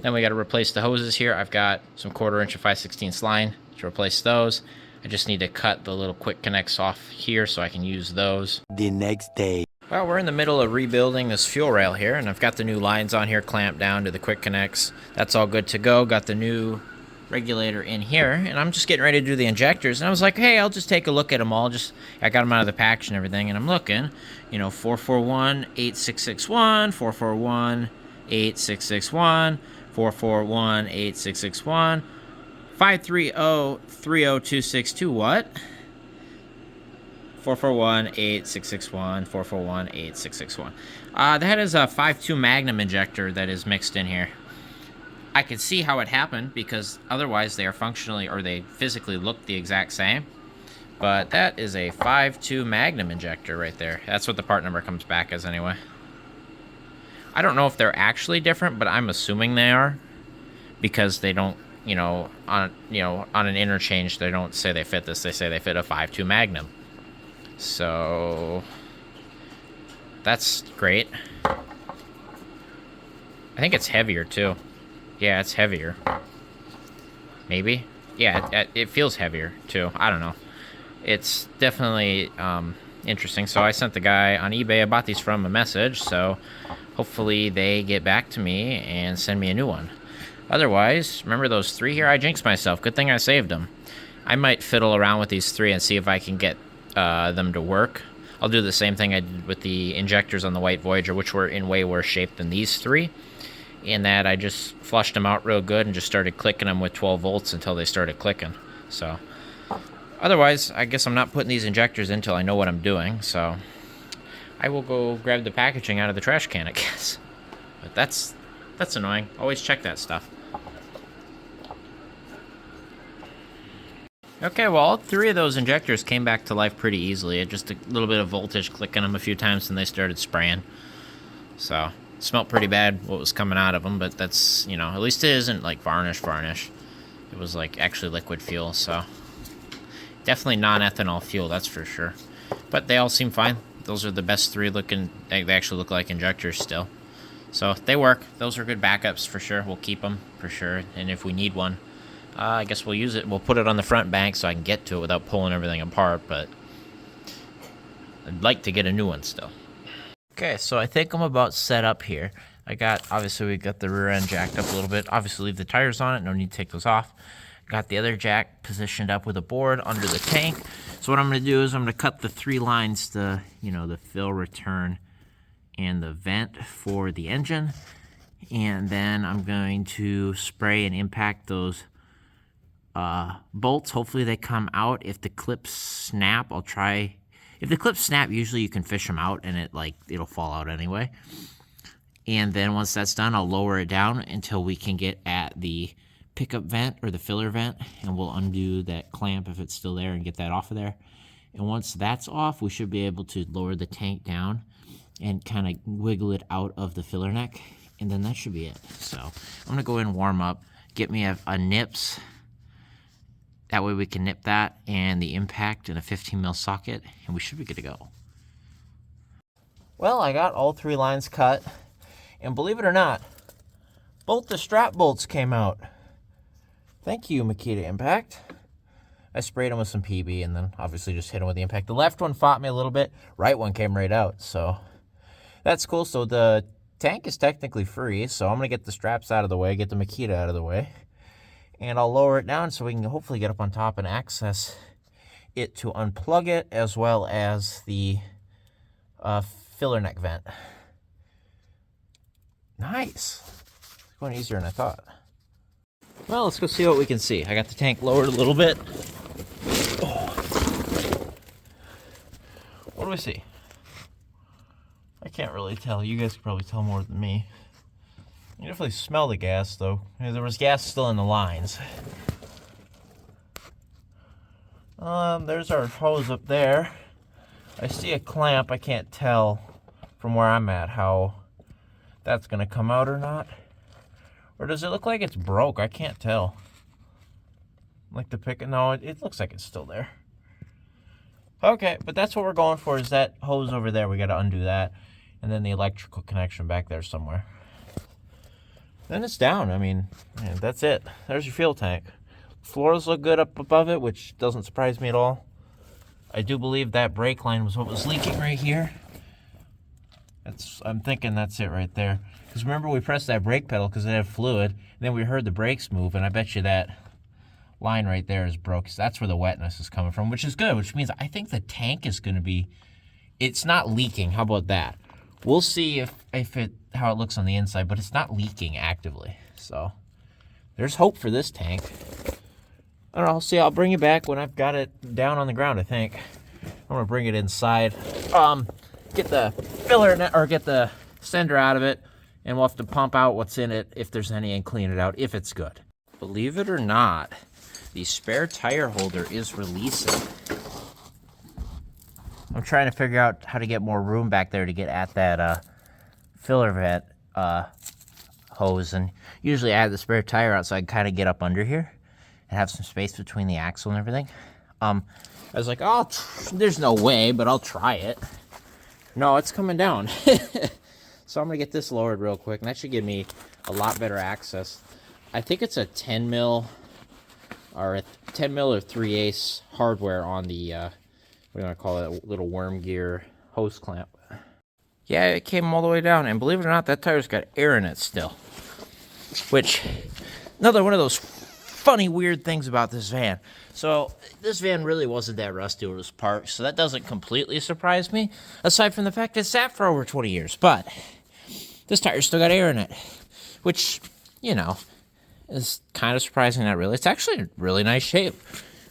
Then we got to replace the hoses here. I've got some 1/4 inch of 5/16 line to replace those. I just need to cut the little quick connects off here so I can use those. The next day. Well, we're in the middle of rebuilding this fuel rail here, and I've got the new lines on here clamped down to the quick connects. That's all good to go. Got the new regulator in here, and I'm just getting ready to do the injectors, and I was like, hey, I'll just take a look at them all. I got them out of the package and everything, and I'm looking, 441-8661, 441-8661, 441-8661, 530-30262, what? 441-8661, 441-8661. That is a 5.2 Magnum injector that is mixed in here. I can see how it happened because otherwise they are functionally, or they physically look the exact same. But that is a 5.2 Magnum injector right there. That's what the part number comes back as anyway. I don't know if they're actually different, but I'm assuming they are because they don't, on an interchange, they don't say they fit this. They say they fit a 5.2 Magnum. So that's great. I think it's heavier too. Yeah, it's heavier. Maybe. Yeah, it feels heavier too. I don't know. It's definitely, interesting. So I sent the guy on eBay I bought these from a message, so hopefully they get back to me and send me a new one. Otherwise, remember those 3 here? I jinxed myself. Good thing I saved them. I might fiddle around with these 3 and see if I can get them to work. I'll do the same thing I did with the injectors on the White Voyager, which were in way worse shape than these 3. In that I just flushed them out real good and just started clicking them with 12 volts until they started clicking. So, otherwise, I guess I'm not putting these injectors in until I know what I'm doing. So, I will go grab the packaging out of the trash can, I guess. But that's annoying. Always check that stuff. Okay, well, all 3 of those injectors came back to life pretty easily. It just a little bit of voltage clicking them a few times and they started spraying. So, it smelled pretty bad what was coming out of them, but that's, you know, at least it isn't like varnish. It was like actually liquid fuel, so definitely non-ethanol fuel, that's for sure. But they all seem fine. Those are the best 3 looking. They actually look like injectors still. So they work. Those are good backups for sure. We'll keep them for sure. And if we need one, I guess we'll use it. We'll put it on the front bank so I can get to it without pulling everything apart. But I'd like to get a new one still. Okay, so I think I'm about set up here. Obviously we got the rear end jacked up a little bit. Obviously leave the tires on it, no need to take those off. Got the other jack positioned up with a board under the tank. So what I'm gonna do is I'm gonna cut the 3 lines, the fill, return, and the vent for the engine. And then I'm going to spray and impact those bolts. Hopefully they come out. If the clips snap, I'll try. If the clips snap, usually you can fish them out and it'll fall out anyway. And then once that's done, I'll lower it down until we can get at the pickup vent or the filler vent, and we'll undo that clamp if it's still there and get that off of there. And once that's off, we should be able to lower the tank down and kind of wiggle it out of the filler neck, and then that should be it. So I'm gonna go in and warm up, get me a nips. That way we can nip that and the impact in a 15 mil socket, and we should be good to go. Well, I got all 3 lines cut, and believe it or not, both the strap bolts came out. Thank you, Makita Impact. I sprayed them with some PB and then obviously just hit them with the impact. The left one fought me a little bit, right one came right out, so that's cool. So the tank is technically free, so I'm gonna get the straps out of the way, get the Makita out of the way, and I'll lower it down so we can hopefully get up on top and access it to unplug it, as well as the filler neck vent. Nice. It's going easier than I thought. Well, let's go see what we can see. I got the tank lowered a little bit. Oh. What do we see? I can't really tell. You guys can probably tell more than me. You definitely smell the gas, though. There was gas still in the lines. There's our hose up there. I see a clamp. I can't tell from where I'm at how that's going to come out or not. Or does it look like it's broke? I can't tell. Like the pick. No, it looks like it's still there. Okay, but that's what we're going for, is that hose over there. We got to undo that. And then the electrical connection back there somewhere. Then it's down. I mean, that's it. There's your fuel tank. Floors look good up above it, which doesn't surprise me at all. I do believe that brake line was what was leaking right here. I'm thinking that's it right there. Because remember, we pressed that brake pedal because it had fluid, and then we heard the brakes move, and I bet you that line right there is broke. So that's where the wetness is coming from, which is good, which means I think the tank is going to be, it's not leaking. How about that? We'll see how it looks on the inside, but it's not leaking actively. So there's hope for this tank. I don't know. I'll see. I'll bring you back when I've got it down on the ground, I think. I'm going to bring it inside. Get the filler, or get the sender out of it, and we'll have to pump out what's in it if there's any and clean it out if it's good. Believe it or not, the spare tire holder is releasing. I'm trying to figure out how to get more room back there to get at that filler vent hose, and usually I have the spare tire out so I can kind of get up under here and have some space between the axle and everything. I was like, oh, there's no way, but I'll try it. No, it's coming down. So I'm going to get this lowered real quick, and that should give me a lot better access. I think it's a 10 mil or 3/8 hardware on the we're gonna call it a little worm gear hose clamp. Yeah, it came all the way down, and believe it or not, that tire's got air in it still. Which, another one of those funny, weird things about this van. So, this van really wasn't that rusty when it was parked, so that doesn't completely surprise me, aside from the fact it sat for over 20 years. But, this tire's still got air in it, which, you know, is kind of surprising, not really. It's actually in really nice shape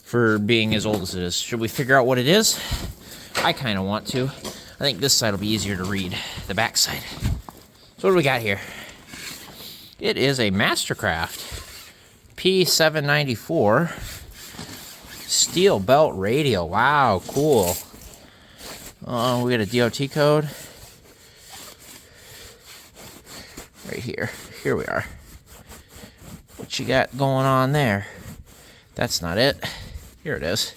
for being as old as it is. Should we figure out what it is? I kind of want to. I think this side will be easier to read, the back side. So what do we got here? It is a Mastercraft P794 steel belt radio. Wow, cool. We got a DOT code. Right here. Here we are. What you got going on there? That's not it. Here it is.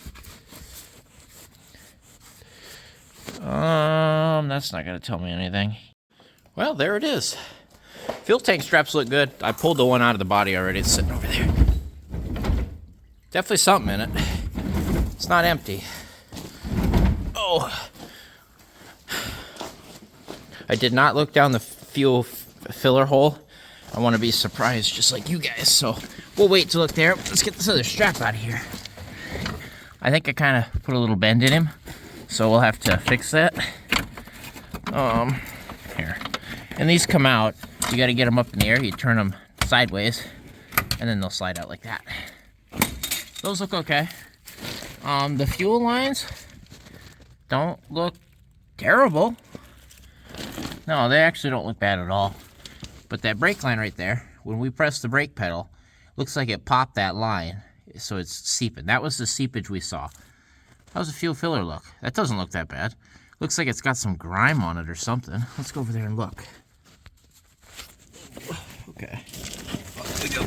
That's not going to tell me anything. Well, there it is. Fuel tank straps look good. I pulled the one out of the body already. It's sitting over there. Definitely something in it. It's not empty. Oh. I did not look down the fuel filler hole. I want to be surprised just like you guys, so we'll wait to look there. Let's get this other strap out of here. I think I kind of put a little bend in him, so we'll have to fix that. Here. And these come out. You got to get them up in the air. You turn them sideways, and then they'll slide out like that. Those look okay. The fuel lines don't look terrible. No, they actually don't look bad at all. But that brake line right there, when we press the brake pedal, looks like it popped that line, so it's seeping. That was the seepage we saw. How's the fuel filler look? That doesn't look that bad. Looks like it's got some grime on it or something. Let's go over there and look. Okay. Up we go.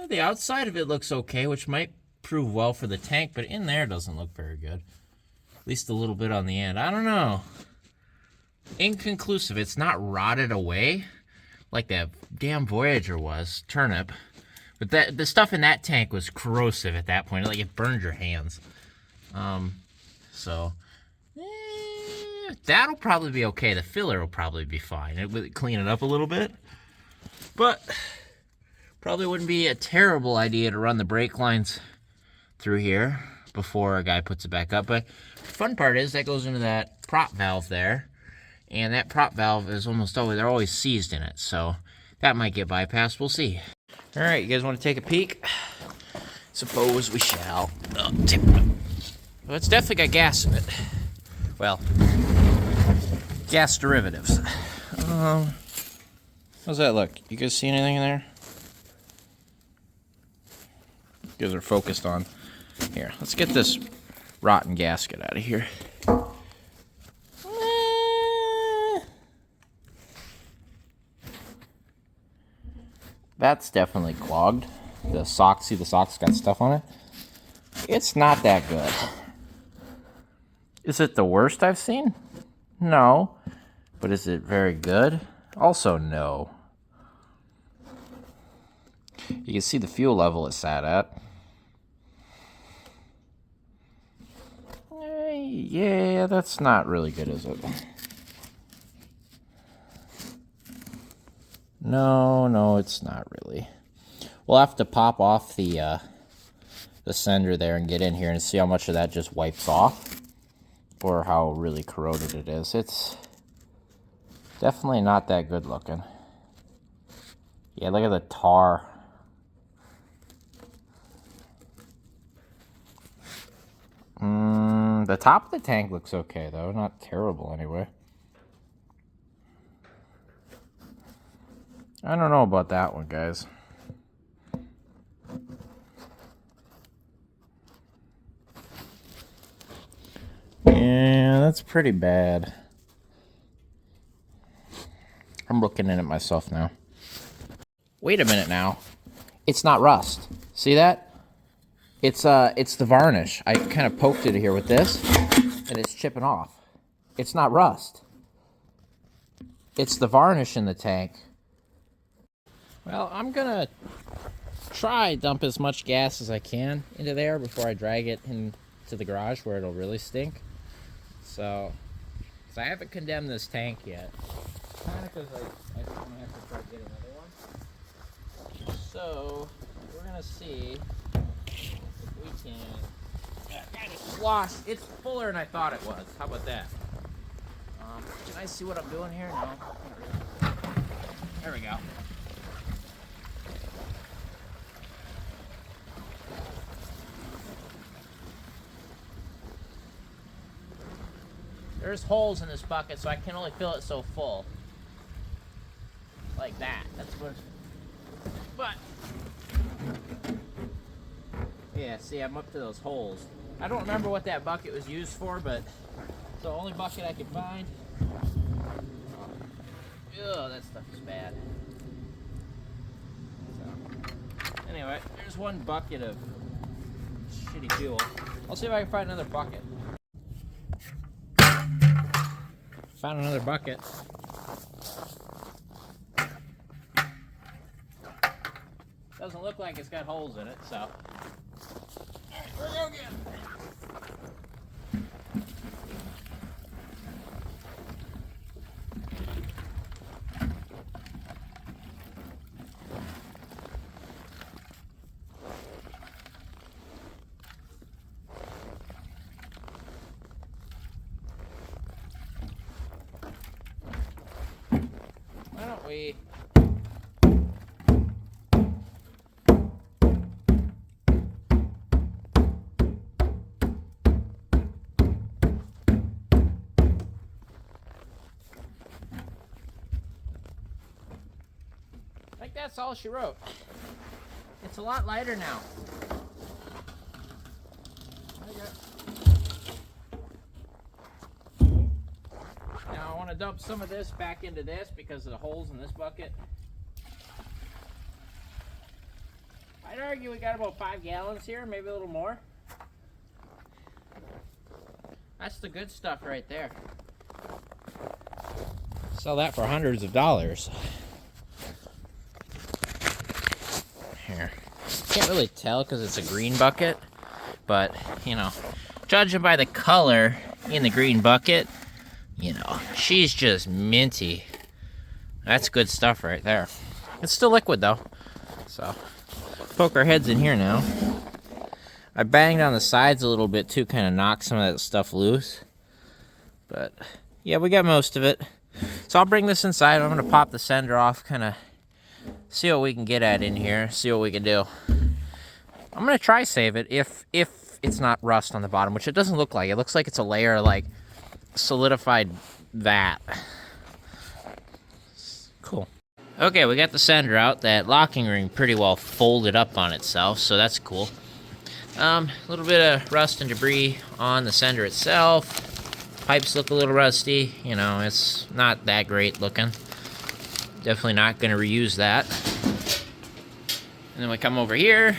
The outside of it looks okay, which might prove well for the tank, but in there doesn't look very good. At least a little bit on the end. I don't know. Inconclusive. It's not rotted away like that damn Voyager was. Turnip. But the stuff in that tank was corrosive at that point. Like it burned your hands. That'll probably be okay. The filler will probably be fine. It would clean it up a little bit. But probably wouldn't be a terrible idea to run the brake lines through here before a guy puts it back up. But the fun part is that goes into that prop valve there. And that prop valve is almost always, they're always seized in it. So that might get bypassed. We'll see. All right, you guys want to take a peek? Suppose we shall. Oh, well, it's definitely got gas in it. Well, gas derivatives. How's that look? You guys see anything in there? You guys are focused on. Here, let's get this rotten gasket out of here. That's definitely clogged. The socks, see the socks got stuff on it? It's not that good. Is it the worst I've seen? No. But is it very good? Also no. You can see the fuel level it's sat at. Yeah, that's not really good, is it? No, it's not really. We'll have to pop off the sender there and get in here and see how much of that just wipes off, or how really corroded it is. It's definitely not that good looking. Yeah, look at the tar. The top of the tank looks okay though, not terrible anyway. I don't know about that one, guys. Yeah, that's pretty bad. I'm looking at it myself now. Wait a minute now. It's not rust. See that? It's the varnish. I kind of poked it here with this, and it's chipping off. It's not rust. It's the varnish in the tank. Well, I'm gonna try dump as much gas as I can into there before I drag it into the garage where it'll really stink. So I haven't condemned this tank yet. Kind of because I think I'm going to have to try to get another one. So we're going to see if we can... Yeah, kind of slosh. It's fuller than I thought it was. How about that? Can I see what I'm doing here? No. There we go. There's holes in this bucket, so I can only fill it so full. Like that. That's what... But... Yeah, see, I'm up to those holes. I don't remember what that bucket was used for, but it's the only bucket I could find. Ugh, that stuff is bad. So, anyway, there's one bucket of shitty fuel. I'll see if I can find another bucket. Found another bucket. Doesn't look like it's got holes in it, so. Alright, here we go again. Why don't we... I think that's all she wrote. It's a lot lighter now. Now I want to dump some of this back into this because of the holes in this bucket. I'd argue we got about 5 gallons here, maybe a little more. That's the good stuff right there. Sell that for hundreds of dollars. Here. Can't really tell because it's a green bucket, but, you know, judging by the color in the green bucket, you know, she's just minty. That's good stuff right there. It's still liquid, though. So, poke our heads in here now. I banged on the sides a little bit, too, kind of knocked some of that stuff loose. But, yeah, we got most of it. So I'll bring this inside. I'm going to pop the sender off, kind of see what we can get at in here, see what we can do. I'm going to try save it if it's not rust on the bottom, which it doesn't look like. It looks like it's a layer of, like, solidified vat. Cool. Okay, we got the sender out. That locking ring pretty well folded up on itself, so that's cool. A little bit of rust and debris on the sender itself. Pipes look a little rusty. You know, it's not that great looking. Definitely not going to reuse that. And then we come over here,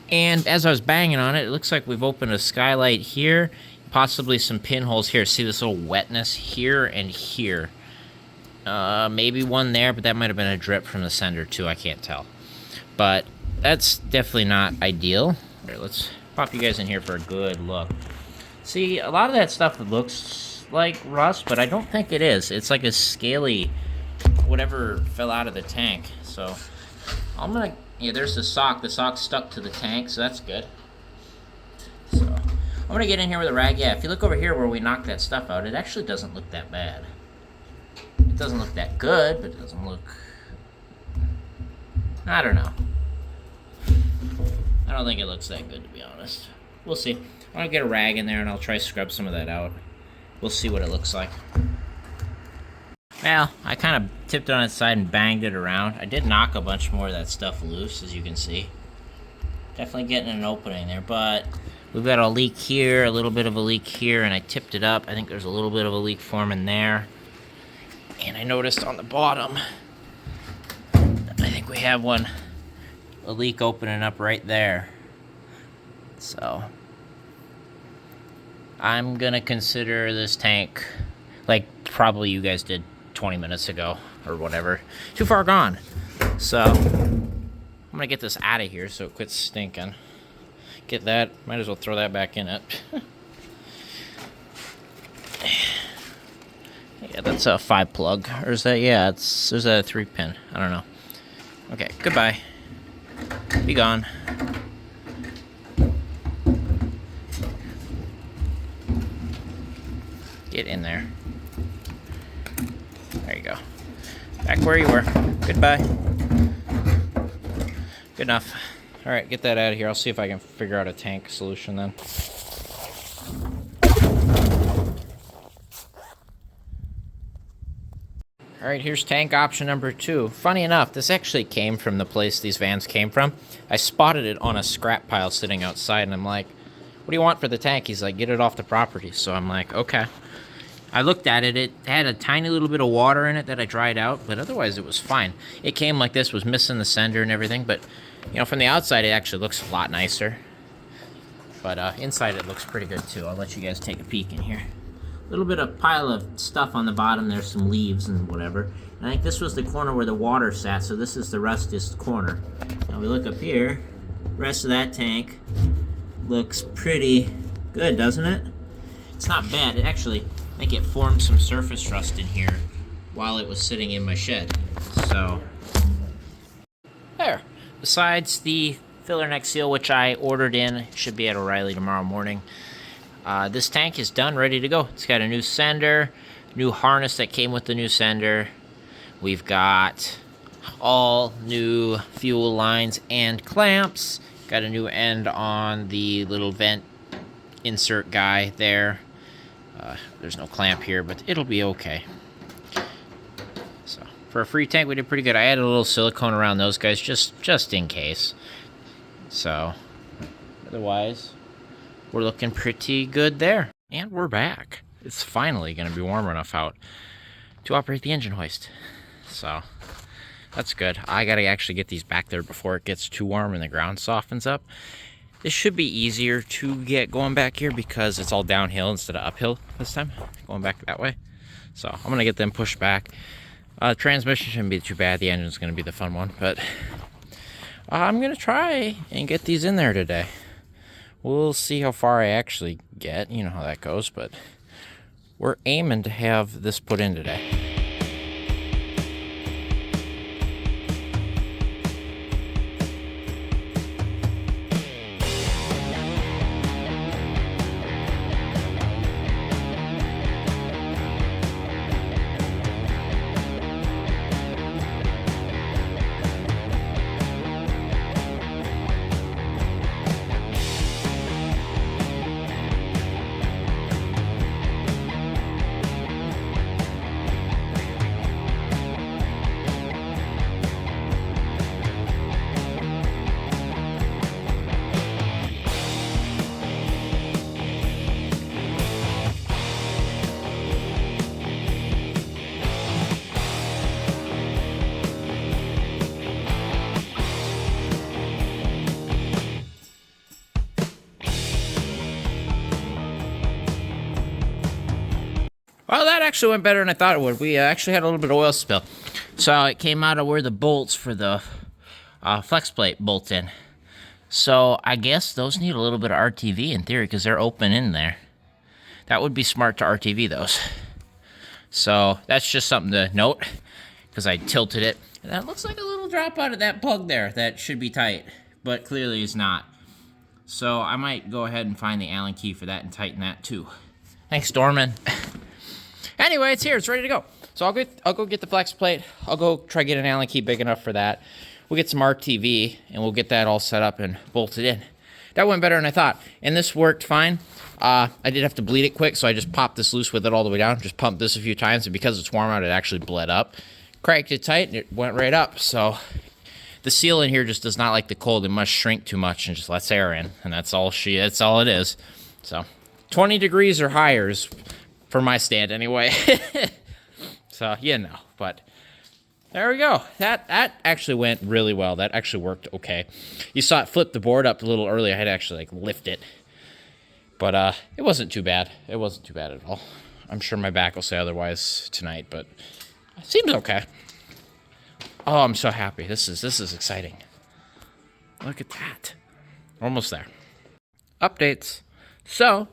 and as I was banging on it, it looks like we've opened a skylight here, possibly some pinholes here. See this little wetness here and here. Maybe one there, but that might have been a drip from the sender too, I can't tell. But that's definitely not ideal. All right, let's pop you guys in here for a good look. See, a lot of that stuff looks like rust, but I don't think it is. It's like a scaly whatever fell out of the tank. So I'm gonna, yeah, there's the sock. The sock stuck to the tank, so that's good. So I'm gonna get in here with a rag. Yeah, if you look over here where we knocked that stuff out, it actually doesn't look that bad. It doesn't look that good, but it doesn't look, I don't know. I don't think it looks that good, to be honest. We'll see. I'm gonna get a rag in there and I'll try to scrub some of that out. We'll see what it looks like. Well, I kind of tipped it on its side and banged it around. I did knock a bunch more of that stuff loose, as you can see. Definitely getting an opening there, but we've got a leak here, a little bit of a leak here, and I tipped it up. I think there's a little bit of a leak forming there. And I noticed on the bottom, I think we have one, a leak opening up right there. So I'm gonna consider this tank, like probably you guys did 20 minutes ago or whatever, too far gone. So I'm gonna get this out of here so it quits stinking. Get that. Might as well throw that back in it. Yeah, that's a 5 plug. Or is that, yeah, there's a 3 pin. I don't know. Okay, goodbye. Be gone. Get in there. There you go. Back where you were. Goodbye. Good enough. Alright, get that out of here. I'll see if I can figure out a tank solution then. Alright, here's tank option number 2. Funny enough, this actually came from the place these vans came from. I spotted it on a scrap pile sitting outside, and I'm like, what do you want for the tank? He's like, get it off the property. So I'm like, okay. I looked at it. It had a tiny little bit of water in it that I dried out, but otherwise it was fine. It came like this, was missing the sender and everything, but, you know, from the outside it actually looks a lot nicer. But inside it looks pretty good too. I'll let you guys take a peek in here. A little bit of pile of stuff on the bottom. There's some leaves and whatever. And I think this was the corner where the water sat, so this is the rustiest corner. Now we look up here. The rest of that tank looks pretty good, doesn't it? It's not bad. It actually, I think it formed some surface rust in here while it was sitting in my shed. So, there. Besides the filler neck seal, which I ordered in, should be at O'Reilly tomorrow morning. This tank is done, ready to go. It's got a new sender, new harness that came with the new sender. We've got all new fuel lines and clamps. Got a new end on the little vent insert guy there. There's no clamp here, but it'll be okay. So, for a free tank, we did pretty good. I added a little silicone around those guys just in case. So, otherwise, we're looking pretty good there. And we're back. It's finally going to be warm enough out to operate the engine hoist. So, that's good. I got to actually get these back there before it gets too warm and the ground softens up. This should be easier to get going back here because it's all downhill instead of uphill this time, going back that way. So, I'm going to get them pushed back. Transmission shouldn't be too bad. The engine's going to be the fun one. But I'm going to try and get these in there today. We'll see how far I actually get. You know how that goes, but we're aiming to have this put in today. Well, that actually went better than I thought it would. We actually had a little bit of oil spill. So it came out of where the bolts for the flex plate bolt in. So I guess those need a little bit of RTV in theory because they're open in there. That would be smart to RTV those. So that's just something to note because I tilted it. And that looks like a little drop out of that plug there that should be tight, but clearly is not. So I might go ahead and find the Allen key for that and tighten that too. Thanks, Dorman. Anyway, it's here. It's ready to go. So I'll go get the flex plate. I'll go try to get an Allen key big enough for that. We'll get some RTV, and we'll get that all set up and bolted in. That went better than I thought, and this worked fine. I did have to bleed it quick, so I just popped this loose with it all the way down. Just pumped this a few times, and because it's warm out, it actually bled up. Cranked it tight, and it went right up. So the seal in here just does not like the cold. It must shrink too much and just lets air in, and that's all it is. So 20 degrees or higher is for my stand anyway. So, you know, but there we go. That actually went really well. That actually worked okay. You saw it flip the board up a little early. I had to actually lift it. But it wasn't too bad. It wasn't too bad at all. I'm sure my back will say otherwise tonight, but it seems okay. Oh, I'm so happy. This is exciting. Look at that. Almost there. Updates. So,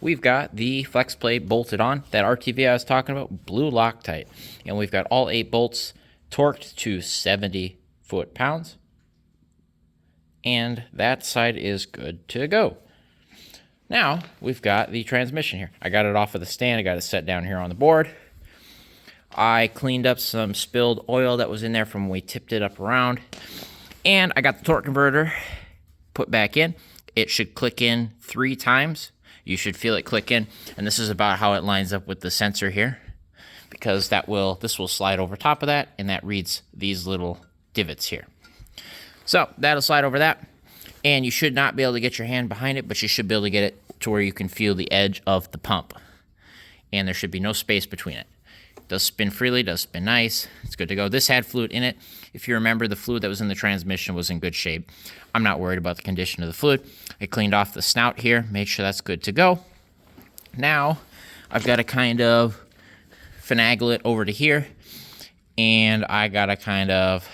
we've got the flex plate bolted on. That RTV I was talking about, blue Loctite. And we've got all 8 bolts torqued to 70 foot-pounds. And that side is good to go. Now, we've got the transmission here. I got it off of the stand. I got it set down here on the board. I cleaned up some spilled oil that was in there from when we tipped it up around. And I got the torque converter put back in. It should click in 3 times. You should feel it click in. And this is about how it lines up with the sensor here. Because this will slide over top of that, and that reads these little divots here. So that'll slide over that, and you should not be able to get your hand behind it, but you should be able to get it to where you can feel the edge of the pump. And there should be no space between it. Does spin freely, does spin nice. It's good to go. This had fluid in it. If you remember, the fluid that was in the transmission was in good shape. I'm not worried about the condition of the fluid. I cleaned off the snout here, made sure that's good to go. Now, I've got to kind of finagle it over to here, and I got to kind of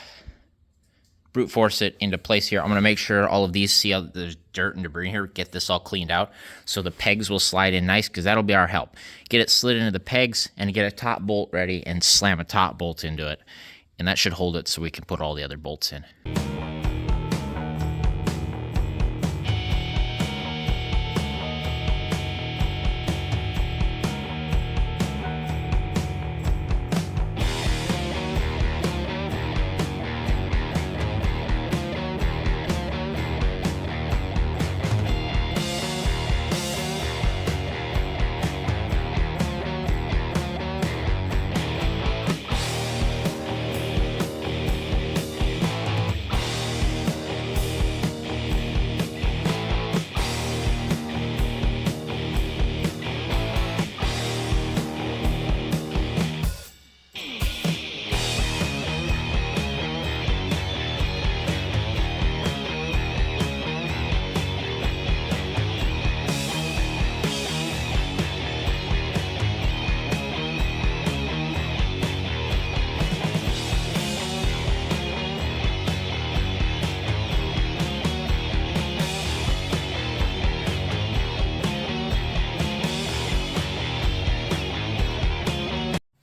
brute force it into place here. I'm going to make sure all of these, see how there's dirt and debris here, get this all cleaned out so the pegs will slide in nice, because that'll be our help. Get it slid into the pegs and get a top bolt ready and slam a top bolt into it. And that should hold it so we can put all the other bolts in.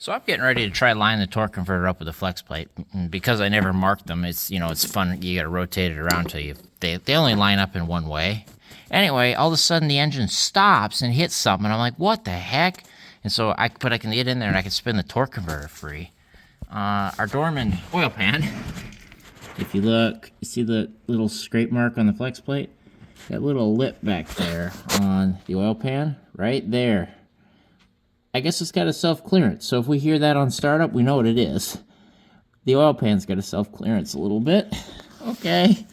So I'm getting ready to try lining the torque converter up with a flex plate. And because I never marked them, it's fun. You got to rotate it around till they only line up in one way. Anyway, all of a sudden the engine stops and hits something. And I'm like, what the heck? And so I can get in there and I can spin the torque converter free. Our Dorman oil pan, if you look, you see the little scrape mark on the flex plate? That little lip back there on the oil pan, right there. I guess it's got a self-clearance, so if we hear that on startup, we know what it is. The oil pan's got a self-clearance a little bit. Okay.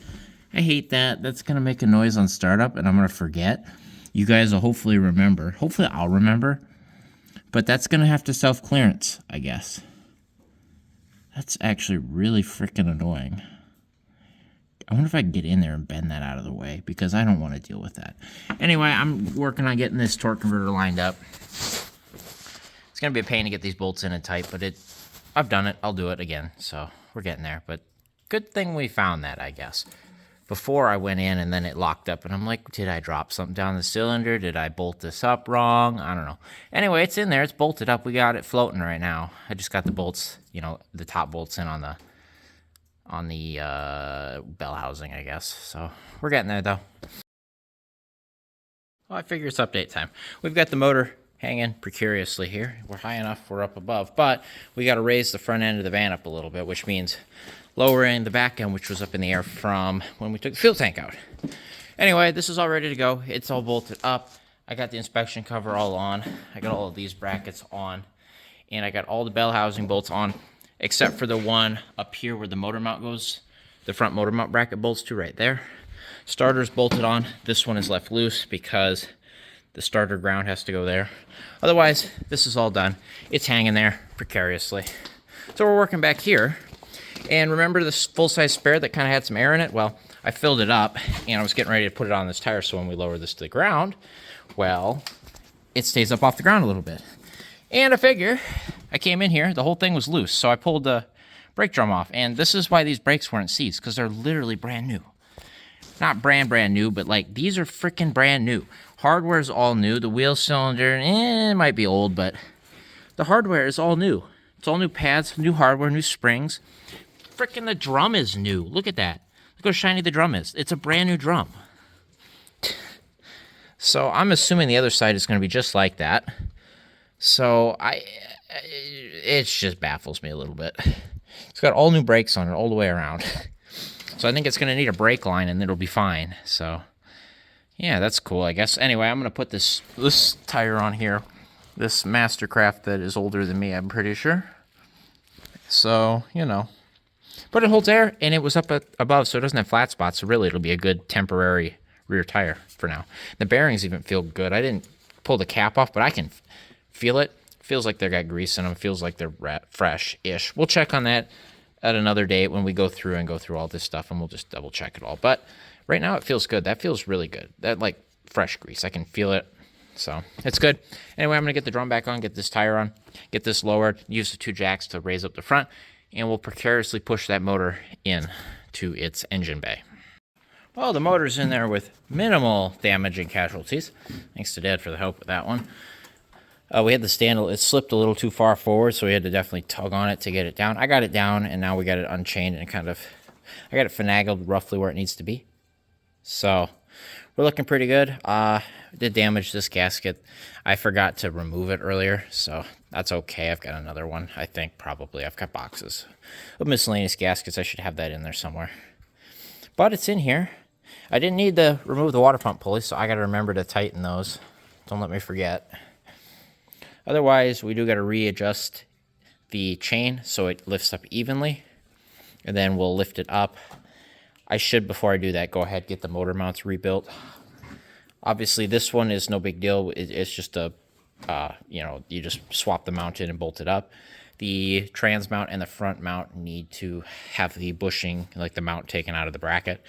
I hate that. That's going to make a noise on startup, and I'm going to forget. You guys will hopefully remember. Hopefully I'll remember. But that's going to have to self-clearance, I guess. That's actually really freaking annoying. I wonder if I can get in there and bend that out of the way, because I don't want to deal with that. Anyway, I'm working on getting this torque converter lined up. It's going to be a pain to get these bolts in and tight, but I've done it. I'll do it again, so we're getting there. But good thing we found that, I guess. Before I went in and then it locked up, and I'm like, did I drop something down the cylinder? Did I bolt this up wrong? I don't know. Anyway, it's in there. It's bolted up. We got it floating right now. I just got the bolts, the top bolts in on the bell housing, I guess. So we're getting there, though. Well, I figure it's update time. We've got the motor hanging precariously here. We're high enough, we're up above, but we got to raise the front end of the van up a little bit, which means lowering the back end, which was up in the air from when we took the fuel tank out. Anyway, this is all ready to go. It's all bolted up. I got the inspection cover all on. I got all of these brackets on, and I got all the bell housing bolts on, except for the one up here where the motor mount goes. The front motor mount bracket bolts to right there. Starter's bolted on. This one is left loose because the starter ground has to go there. Otherwise, this is all done. It's hanging there precariously. So we're working back here. And remember this full-size spare that kind of had some air in it? Well, I filled it up, and I was getting ready to put it on this tire, so when we lower this to the ground, well, it stays up off the ground a little bit. And I figure, I came in here, the whole thing was loose, so I pulled the brake drum off. And this is why these brakes weren't seized, because they're literally brand new. not brand new, but like these are freaking brand new. Hardware's all new. The wheel cylinder, it might be old, but the hardware is all new. It's all new pads, new hardware, new springs. Freaking the drum is new. Look at that. Look how shiny the drum is. It's a brand new drum. So I'm assuming the other side is going to be just like that. So it just baffles me a little bit. It's got all new brakes on it all the way around. So I think it's going to need a brake line and it'll be fine. So yeah, that's cool, I guess. Anyway, I'm going to put this tire on here. This Mastercraft that is older than me, I'm pretty sure. So, you know. But it holds air, and it was up above, so it doesn't have flat spots. So really, it'll be a good temporary rear tire for now. The bearings even feel good. I didn't pull the cap off, but I can feel it. Feels like they got grease in them. Feels like they're fresh-ish. We'll check on that at another date when we go through all this stuff, and we'll just double check it all. But right now, it feels good. That feels really good. That, like, fresh grease. I can feel it. So it's good. Anyway, I'm going to get the drum back on, get this tire on, get this lowered, use the 2 jacks to raise up the front, and we'll precariously push that motor in to its engine bay. Well, the motor's in there with minimal damage and casualties. Thanks to Dad for the help with that one. We had the stand, it slipped a little too far forward, so we had to definitely tug on it to get it down. I got it down, and now we got it unchained, and I got it finagled roughly where it needs to be. So we're looking pretty good. Did damage this gasket. I forgot to remove it earlier, so that's okay. I've got another one, I think, probably. I've got boxes of miscellaneous gaskets. I should have that in there somewhere. But it's in here. I didn't need to remove the water pump pulley, so I got to remember to tighten those. Don't let me forget. Otherwise, we do got to readjust the chain so it lifts up evenly, and then we'll lift it up. I should, before I do that, go ahead and get the motor mounts rebuilt. Obviously, this one is no big deal. It's just a, you just swap the mount in and bolt it up. The trans mount and the front mount need to have the bushing, like the mount taken out of the bracket,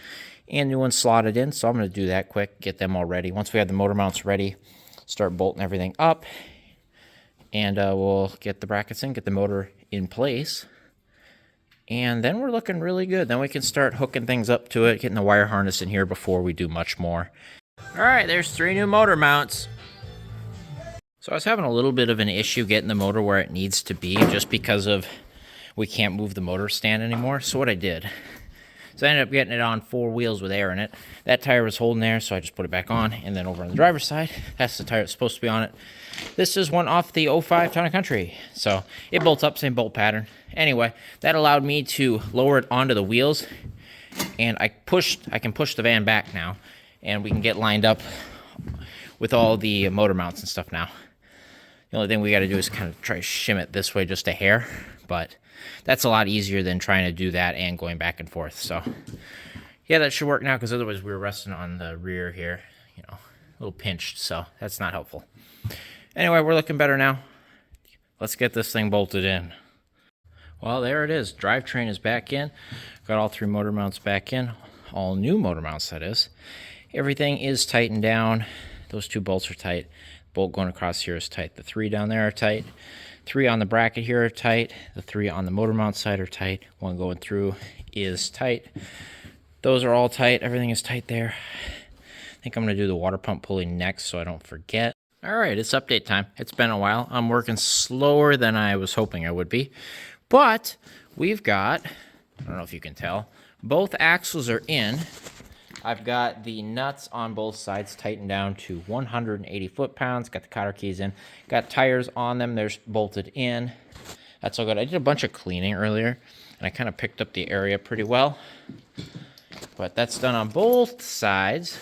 and new ones slotted in. So I'm going to do that quick, get them all ready. Once we have the motor mounts ready, start bolting everything up, and we'll get the brackets in, get the motor in place. And then we're looking really good. Then we can start hooking things up to it, getting the wire harness in here before we do much more. All right, there's 3 new motor mounts. So I was having a little bit of an issue getting the motor where it needs to be just because of we can't move the motor stand anymore. So what I did is I ended up getting it on 4 wheels with air in it. That tire was holding there, so I just put it back on. And then over on the driver's side, that's the tire that's supposed to be on it. This is one off the 05 Town & Country. So it bolts up, same bolt pattern. Anyway, that allowed me to lower it onto the wheels. And I can push the van back now. And we can get lined up with all the motor mounts and stuff now. The only thing we got to do is kind of try to shim it this way just a hair. But that's a lot easier than trying to do that and going back and forth. So yeah, that should work now, because otherwise we were resting on the rear here. You know, a little pinched, so that's not helpful. Anyway, we're looking better now. Let's get this thing bolted in. Well, there it is. Drivetrain is back in. Got all 3 motor mounts back in. All new motor mounts, that is. Everything is tightened down. Those 2 bolts are tight. Bolt going across here is tight. The 3 down there are tight. 3 on the bracket here are tight. The 3 on the motor mount side are tight. 1 going through is tight. Those are all tight. Everything is tight there. I think I'm going to do the water pump pulley next so I don't forget. All right, it's update time. It's been a while. I'm working slower than I was hoping I would be. But we've got, I don't know if you can tell, both axles are in. I've got the nuts on both sides tightened down to 180 foot-pounds. Got the cotter keys in. Got tires on them. They're bolted in. That's all good. I did a bunch of cleaning earlier, and I kind of picked up the area pretty well. But that's done on both sides.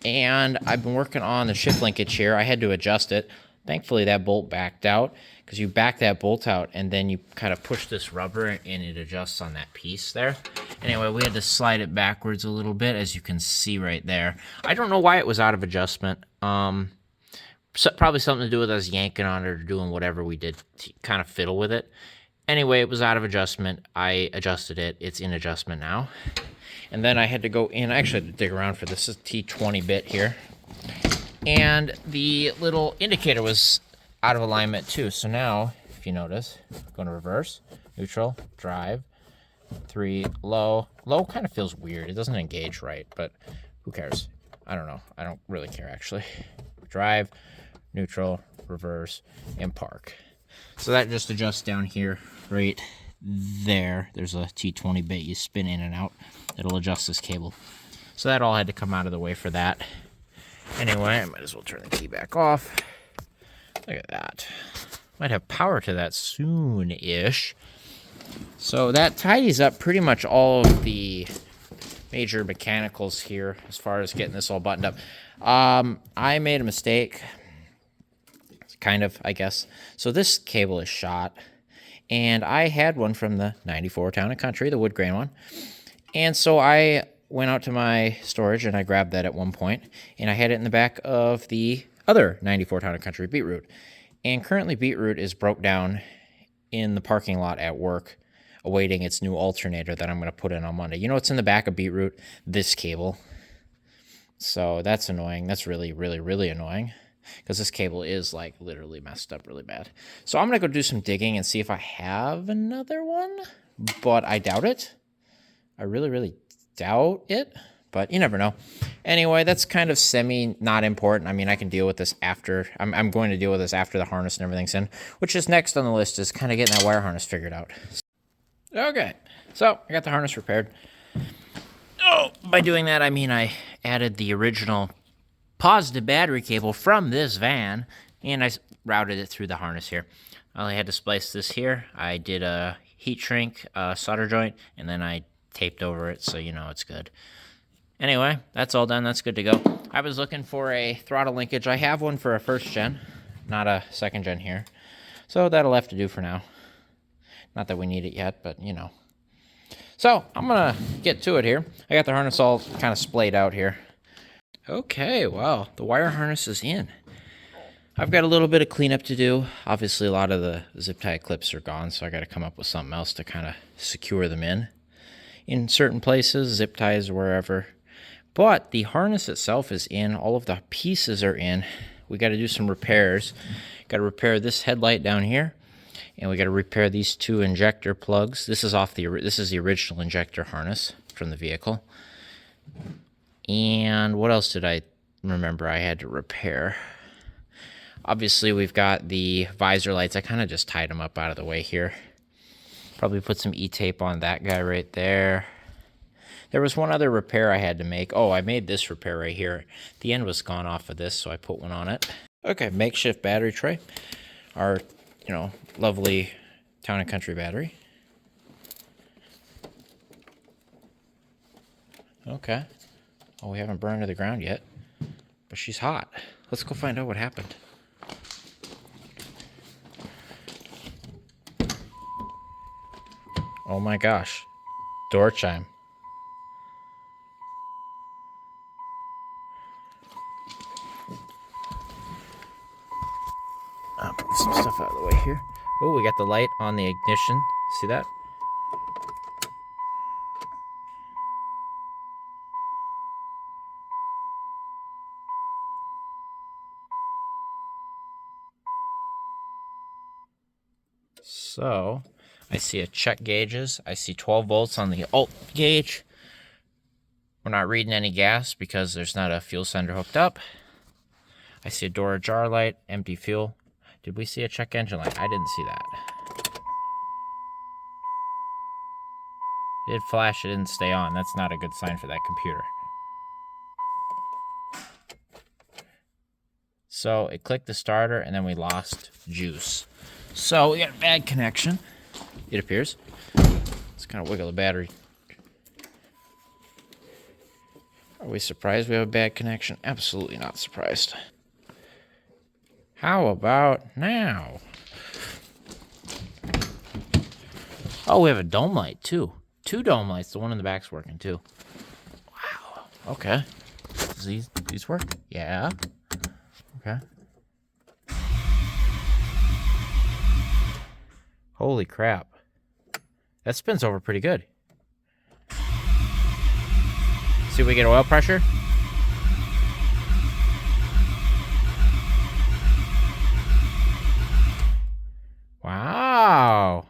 And I've been working on the shift linkage here. I had to adjust it. Thankfully, that bolt backed out, because you back that bolt out and then you kind of push this rubber and it adjusts on that piece there. Anyway, we had to slide it backwards a little bit, as you can see right there. I don't know why it was out of adjustment. Probably something to do with us yanking on it or doing whatever we did to kind of fiddle with it. Anyway, it was out of adjustment. I adjusted it. It's in adjustment now. And then I had to go in. I actually had to dig around for this. This is T20 bit here. And the little indicator was out of alignment too. So now, if you notice, going to reverse, neutral, drive, 3, low. Low kind of feels weird. It doesn't engage right, but who cares? I don't know. I don't really care, actually. Drive, neutral, reverse, and park. So that just adjusts down here right there. There's a T20 bit you spin in and out. It'll adjust this cable. So that all had to come out of the way for that. Anyway, I might as well turn the key back off. Look at that. Might have power to that soon-ish. So that tidies up pretty much all of the major mechanicals here as far as getting this all buttoned up. I made a mistake. Kind of, I guess. So this cable is shot. And I had one from the 94 Town & Country, the wood grain one. And so I went out to my storage and I grabbed that at one point. And I had it in the back of the other 94 Town & Country Beetroot. And currently Beetroot is broke down in the parking lot at work, awaiting its new alternator that I'm going to put in on Monday. You know what's in the back of Beetroot? This cable. So that's annoying. That's really, really, really annoying. Because this cable is, like, literally messed up really bad. So I'm going to go do some digging and see if I have another one. But I doubt it. I really, really doubt it. But you never know. Anyway, that's kind of not important. I mean, I can deal with this after. I'm going to deal with this after the harness and everything's in. Which is next on the list is kind of getting that wire harness figured out. Okay. So I got the harness repaired. Oh, by doing that, I mean I added the original positive battery cable from this van, and I routed it through the harness here. I only had to splice this here. I did a heat shrink solder joint, and then I taped over it so you know it's good. Anyway, that's all done. That's good to go. I was looking for a throttle linkage. I have one for a first gen, not a second gen here. So that'll have to do for now. Not that we need it yet, but you know. So I'm going to get to it here. I got the harness all kind of splayed out here. Okay, wow, the wire harness is in. I've got a little bit of cleanup to do. Obviously, a lot of the zip tie clips are gone, so I got to come up with something else to kind of secure them in certain places, zip ties or wherever. But the harness itself is in. All of the pieces are in. We got to do some repairs. Got to repair this headlight down here, and we got to repair these 2 injector plugs. This is the original injector harness from the vehicle. And what else did I remember I had to repair? Obviously, we've got the visor lights. I kind of just tied them up out of the way here. Probably put some E-tape on that guy right there. There was one other repair I had to make. Oh, I made this repair right here. The end was gone off of this, so I put one on it. Okay, makeshift battery tray. Our, lovely Town & Country battery. Okay. Oh, we haven't burned to the ground yet, but she's hot. Let's go find out what happened. Oh my gosh. Door chime. I'll move some stuff out of the way here. Oh, we got the light on the ignition. See that? So, I see a check gauges. I see 12 volts on the alt gauge. We're not reading any gas because there's not a fuel sender hooked up. I see a door ajar light, empty fuel. Did we see a check engine light? I didn't see that. It did flash, it didn't stay on. That's not a good sign for that computer. So it clicked the starter and then we lost juice. So we got a bad connection, it appears. Let's kind of wiggle the battery. Are we surprised we have a bad connection? Absolutely not surprised. How about now? Oh, we have a dome light too. 2 dome lights. The one in the back's working too. Wow. Okay. Does these work? Yeah. Okay. Holy crap. That spins over pretty good. See if we get oil pressure. Wow.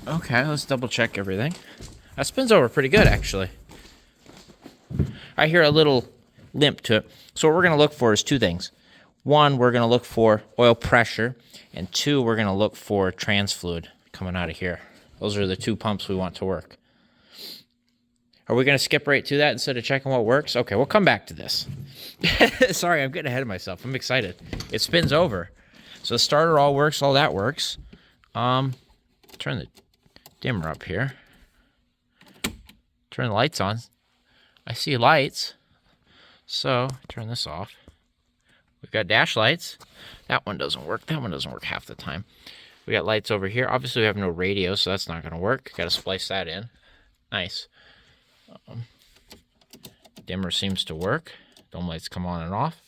Okay, let's double check everything. That spins over pretty good, actually. I hear a little limp to it. So what we're going to look for is two things. One, we're going to look for oil pressure, and two, we're going to look for trans fluid coming out of here. Those are the two pumps we want to work. Are we going to skip right to that instead of checking what works? Okay, we'll come back to this. Sorry, I'm getting ahead of myself. I'm excited. It spins over. So the starter all works, all that works. Turn the dimmer up here. Turn the lights on. I see lights. So, turn this off. We've got dash lights. That one doesn't work. That one doesn't work half the time. We got lights over here. Obviously, we have no radio, so that's not going to work. Got to splice that in. Nice. Dimmer seems to work. Dome lights come on and off.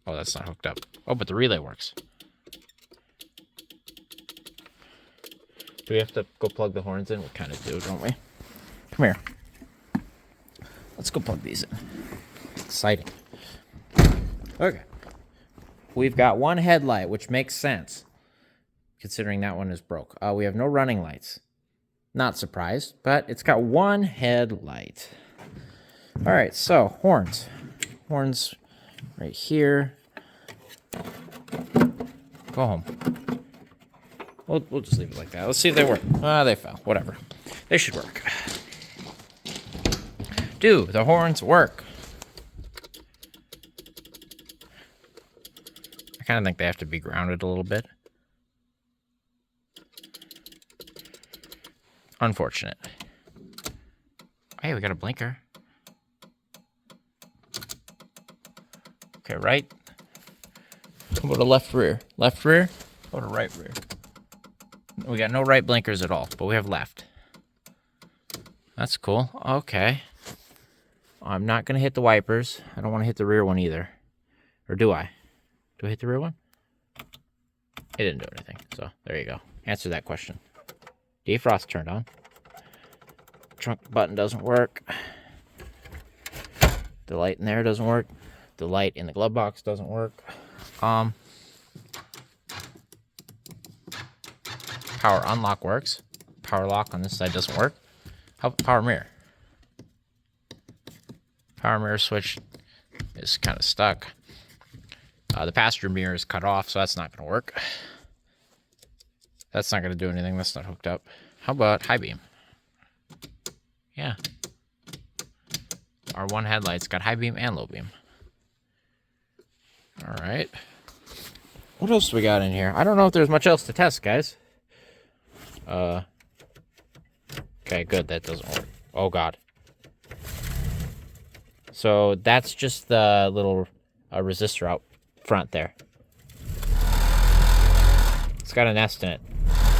Oh, that's not hooked up. Oh, but the relay works. Do we have to go plug the horns in? We kind of do, don't we? Come here. Let's go plug these in. Exciting. Okay. We've got one headlight, which makes sense, considering that one is broke. We have no running lights. Not surprised, but it's got one headlight. All right, so horns. Horns right here. Go home. We'll just leave it like that. Let's see if they work. They fell. Whatever. They should work. Do the horns work? I kind of think they have to be grounded a little bit. Unfortunate. Hey, we got a blinker. Okay, right. How about a left rear? Left rear? How about a right rear? We got no right blinkers at all, but we have left. That's cool. Okay. I'm not going to hit the wipers. I don't want to hit the rear one either. Or do I? Do I hit the rear one? It didn't do anything, so there you go. Answer that question. Defrost turned on. Trunk button doesn't work. The light in there doesn't work. The light in the glove box doesn't work. Power unlock works. Power lock on this side doesn't work. How about power mirror? Power mirror switch is kind of stuck. The passenger mirror is cut off, so that's not going to work. That's not going to do anything. That's not hooked up. How about high beam? Yeah. Our one headlight's got high beam and low beam. All right. What else do we got in here? I don't know if there's much else to test, guys. Okay, good. That doesn't work. Oh, God. So that's just the little resistor out front there. It's got a nest in it,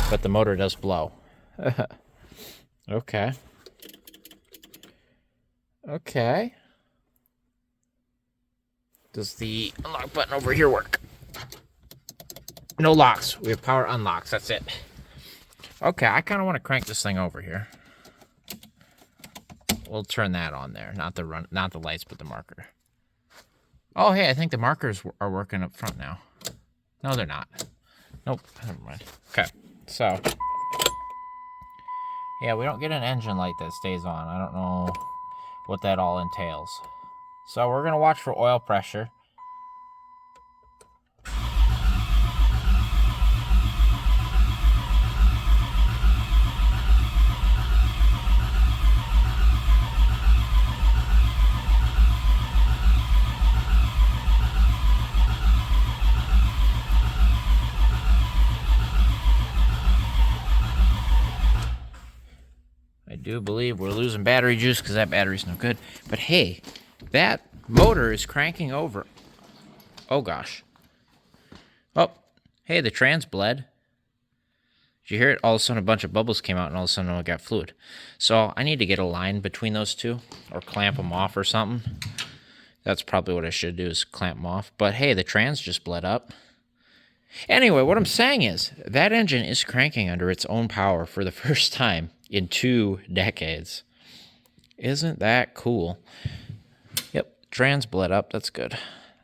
but the motor does blow. Okay. Okay. Does the unlock button over here work? No locks. We have power unlocks. That's it. Okay, I kind of want to crank this thing over here. We'll turn that on there. Not the lights, but the marker. Oh, hey, I think the markers are working up front now. No, they're not. Nope, never mind. Okay, so. Yeah, we don't get an engine light that stays on. I don't know what that all entails. So we're going to watch for oil pressure. I do believe we're losing battery juice because that battery's no good. But hey, that motor is cranking over. Oh, gosh. Oh, hey, the trans bled. Did you hear it? All of a sudden, a bunch of bubbles came out, and all of a sudden, I got fluid. So I need to get a line between those two or clamp them off or something. That's probably what I should do is clamp them off. But hey, the trans just bled up. Anyway, what I'm saying is that engine is cranking under its own power for the first time in 2 decades. Isn't that cool? Yep, trans bled up. That's good.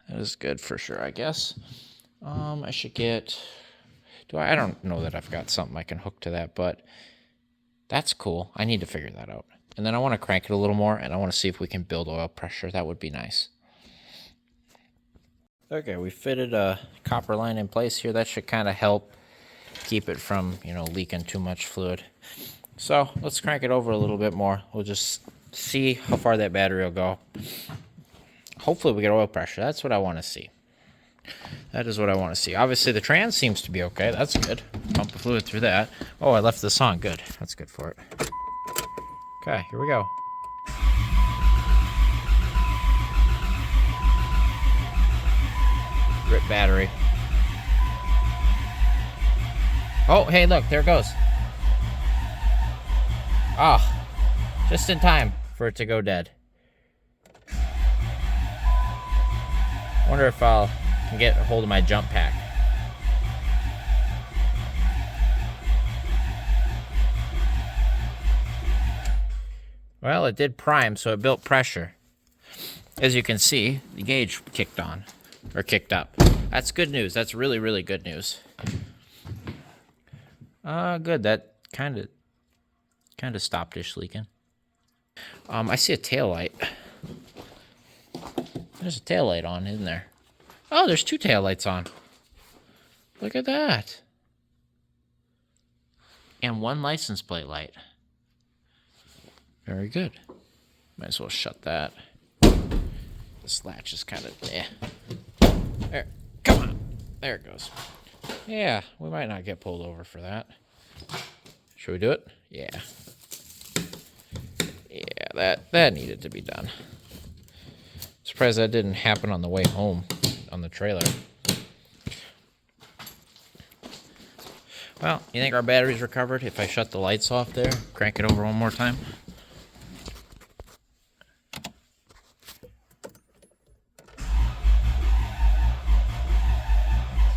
That is good for sure, I guess. I should get... I don't know that I've got something I can hook to that, but that's cool. I need to figure that out. And then I want to crank it a little more, and I want to see if we can build oil pressure. That would be nice. Okay, we fitted a copper line in place here. That should kind of help keep it from, leaking too much fluid. So let's crank it over a little bit more. We'll just see how far that battery will go. Hopefully we get oil pressure. That's what I want to see. That is what I want to see. Obviously the trans seems to be okay. That's good. Pump the fluid through that. Oh, I left this on. Good. That's good for it. Okay, here we go. Rip battery. Oh, hey, look, there it goes. Ah, just in time for it to go dead. Wonder if I'll can get a hold of my jump pack. Well, it did prime, so it built pressure. As you can see, the gauge kicked on, or kicked up. That's good news. That's really, really good news. Good. That kind of stopped ish leaking. I see a tail light. There's a tail light on, isn't there? Oh, there's two tail lights on. Look at that. And one license plate light. Very good. Might as well shut that. This latch is kind of there. Come on. There it goes. Yeah, we might not get pulled over for that. Should we do it? Yeah. Yeah, that needed to be done. Surprised that didn't happen on the way home on the trailer. Well, you think our battery's recovered if I shut the lights off there? Crank it over one more time?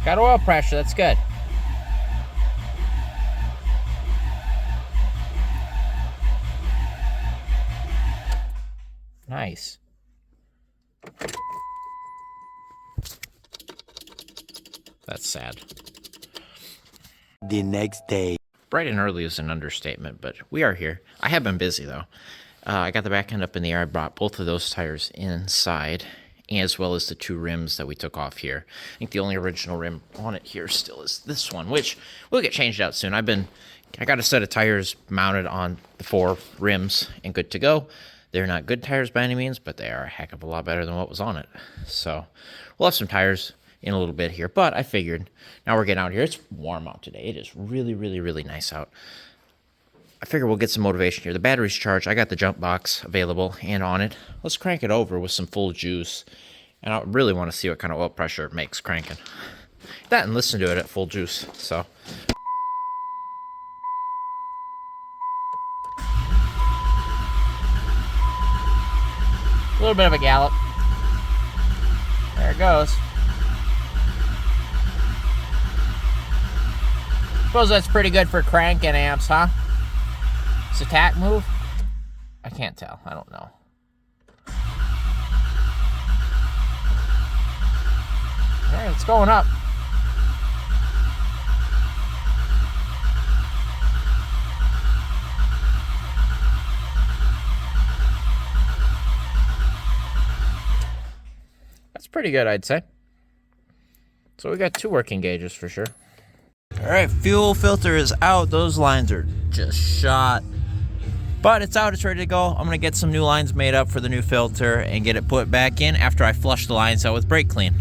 Got oil pressure, that's good. Nice. That's sad. The next day. Bright and early is an understatement, but we are here. I have been busy, though. I got the back end up in the air. I brought both of those tires inside, as well as the two rims that we took off here. I think the only original rim on it here still is this one, which will get changed out soon. I got a set of tires mounted on the four rims and good to go. They're not good tires by any means, but they are a heck of a lot better than what was on it. So we'll have some tires in a little bit here, but I figured now we're getting out here. It's warm out today. It is really, really, really nice out. I figure we'll get some motivation here. The battery's charged. I got the jump box available and on it. Let's crank it over with some full juice. And I really want to see what kind of oil pressure it makes cranking. That and listen to it at full juice. So a little bit of a gallop. There it goes. Suppose that's pretty good for cranking amps, huh? It's a tack move? I can't tell. I don't know. Alright, it's going up. That's pretty good, I'd say. So we got two working gauges for sure. Alright, fuel filter is out. Those lines are just shot. But it's out, it's ready to go. I'm going to get some new lines made up for the new filter and get it put back in after I flush the lines out with brake clean.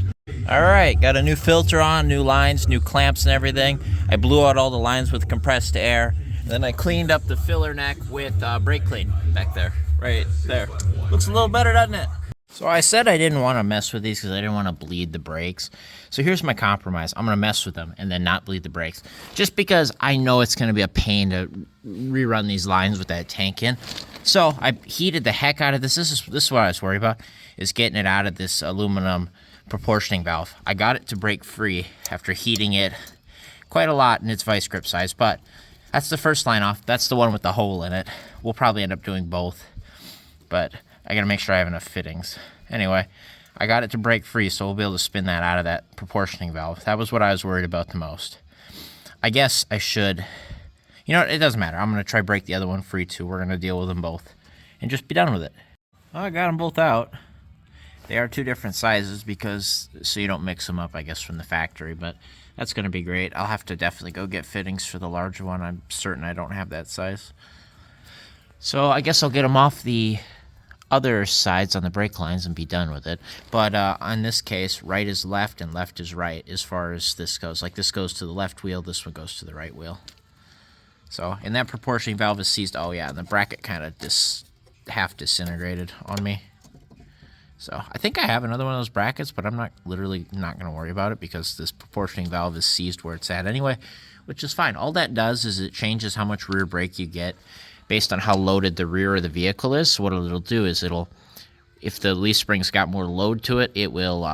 Alright, got a new filter on, new lines, new clamps and everything. I blew out all the lines with compressed air. Then I cleaned up the filler neck with brake clean back there. Right there. Looks a little better, doesn't it? So I said I didn't want to mess with these because I didn't want to bleed the brakes. So here's my compromise. I'm going to mess with them and then not bleed the brakes. Just because I know it's going to be a pain to rerun these lines with that tank in. So I heated the heck out of this. This is what I was worried about, is getting it out of this aluminum proportioning valve. I got it to break free after heating it quite a lot in its vice grip size. But that's the first line off. That's the one with the hole in it. We'll probably end up doing both. But I gotta make sure I have enough fittings. Anyway, I got it to break free, so we'll be able to spin that out of that proportioning valve. That was what I was worried about the most. I guess I should... You know what? It doesn't matter. I'm going to try break the other one free too. We're going to deal with them both and just be done with it. Well, I got them both out. They are 2 different sizes because so you don't mix them up, I guess, from the factory, but that's going to be great. I'll have to definitely go get fittings for the larger one. I'm certain I don't have that size. So I guess I'll get them off the other sides on the brake lines and be done with it. But on this case, right is left and left is right as far as this goes. Like this goes to the left wheel, this one goes to the right wheel. So, and that proportioning valve is seized. Oh yeah, and the bracket kind of half disintegrated on me. So I think I have another one of those brackets, but I'm literally not going to worry about it because this proportioning valve is seized where it's at anyway, which is fine. All that does is it changes how much rear brake you get based on how loaded the rear of the vehicle is. So what it'll do is if the leaf spring's got more load to it, it will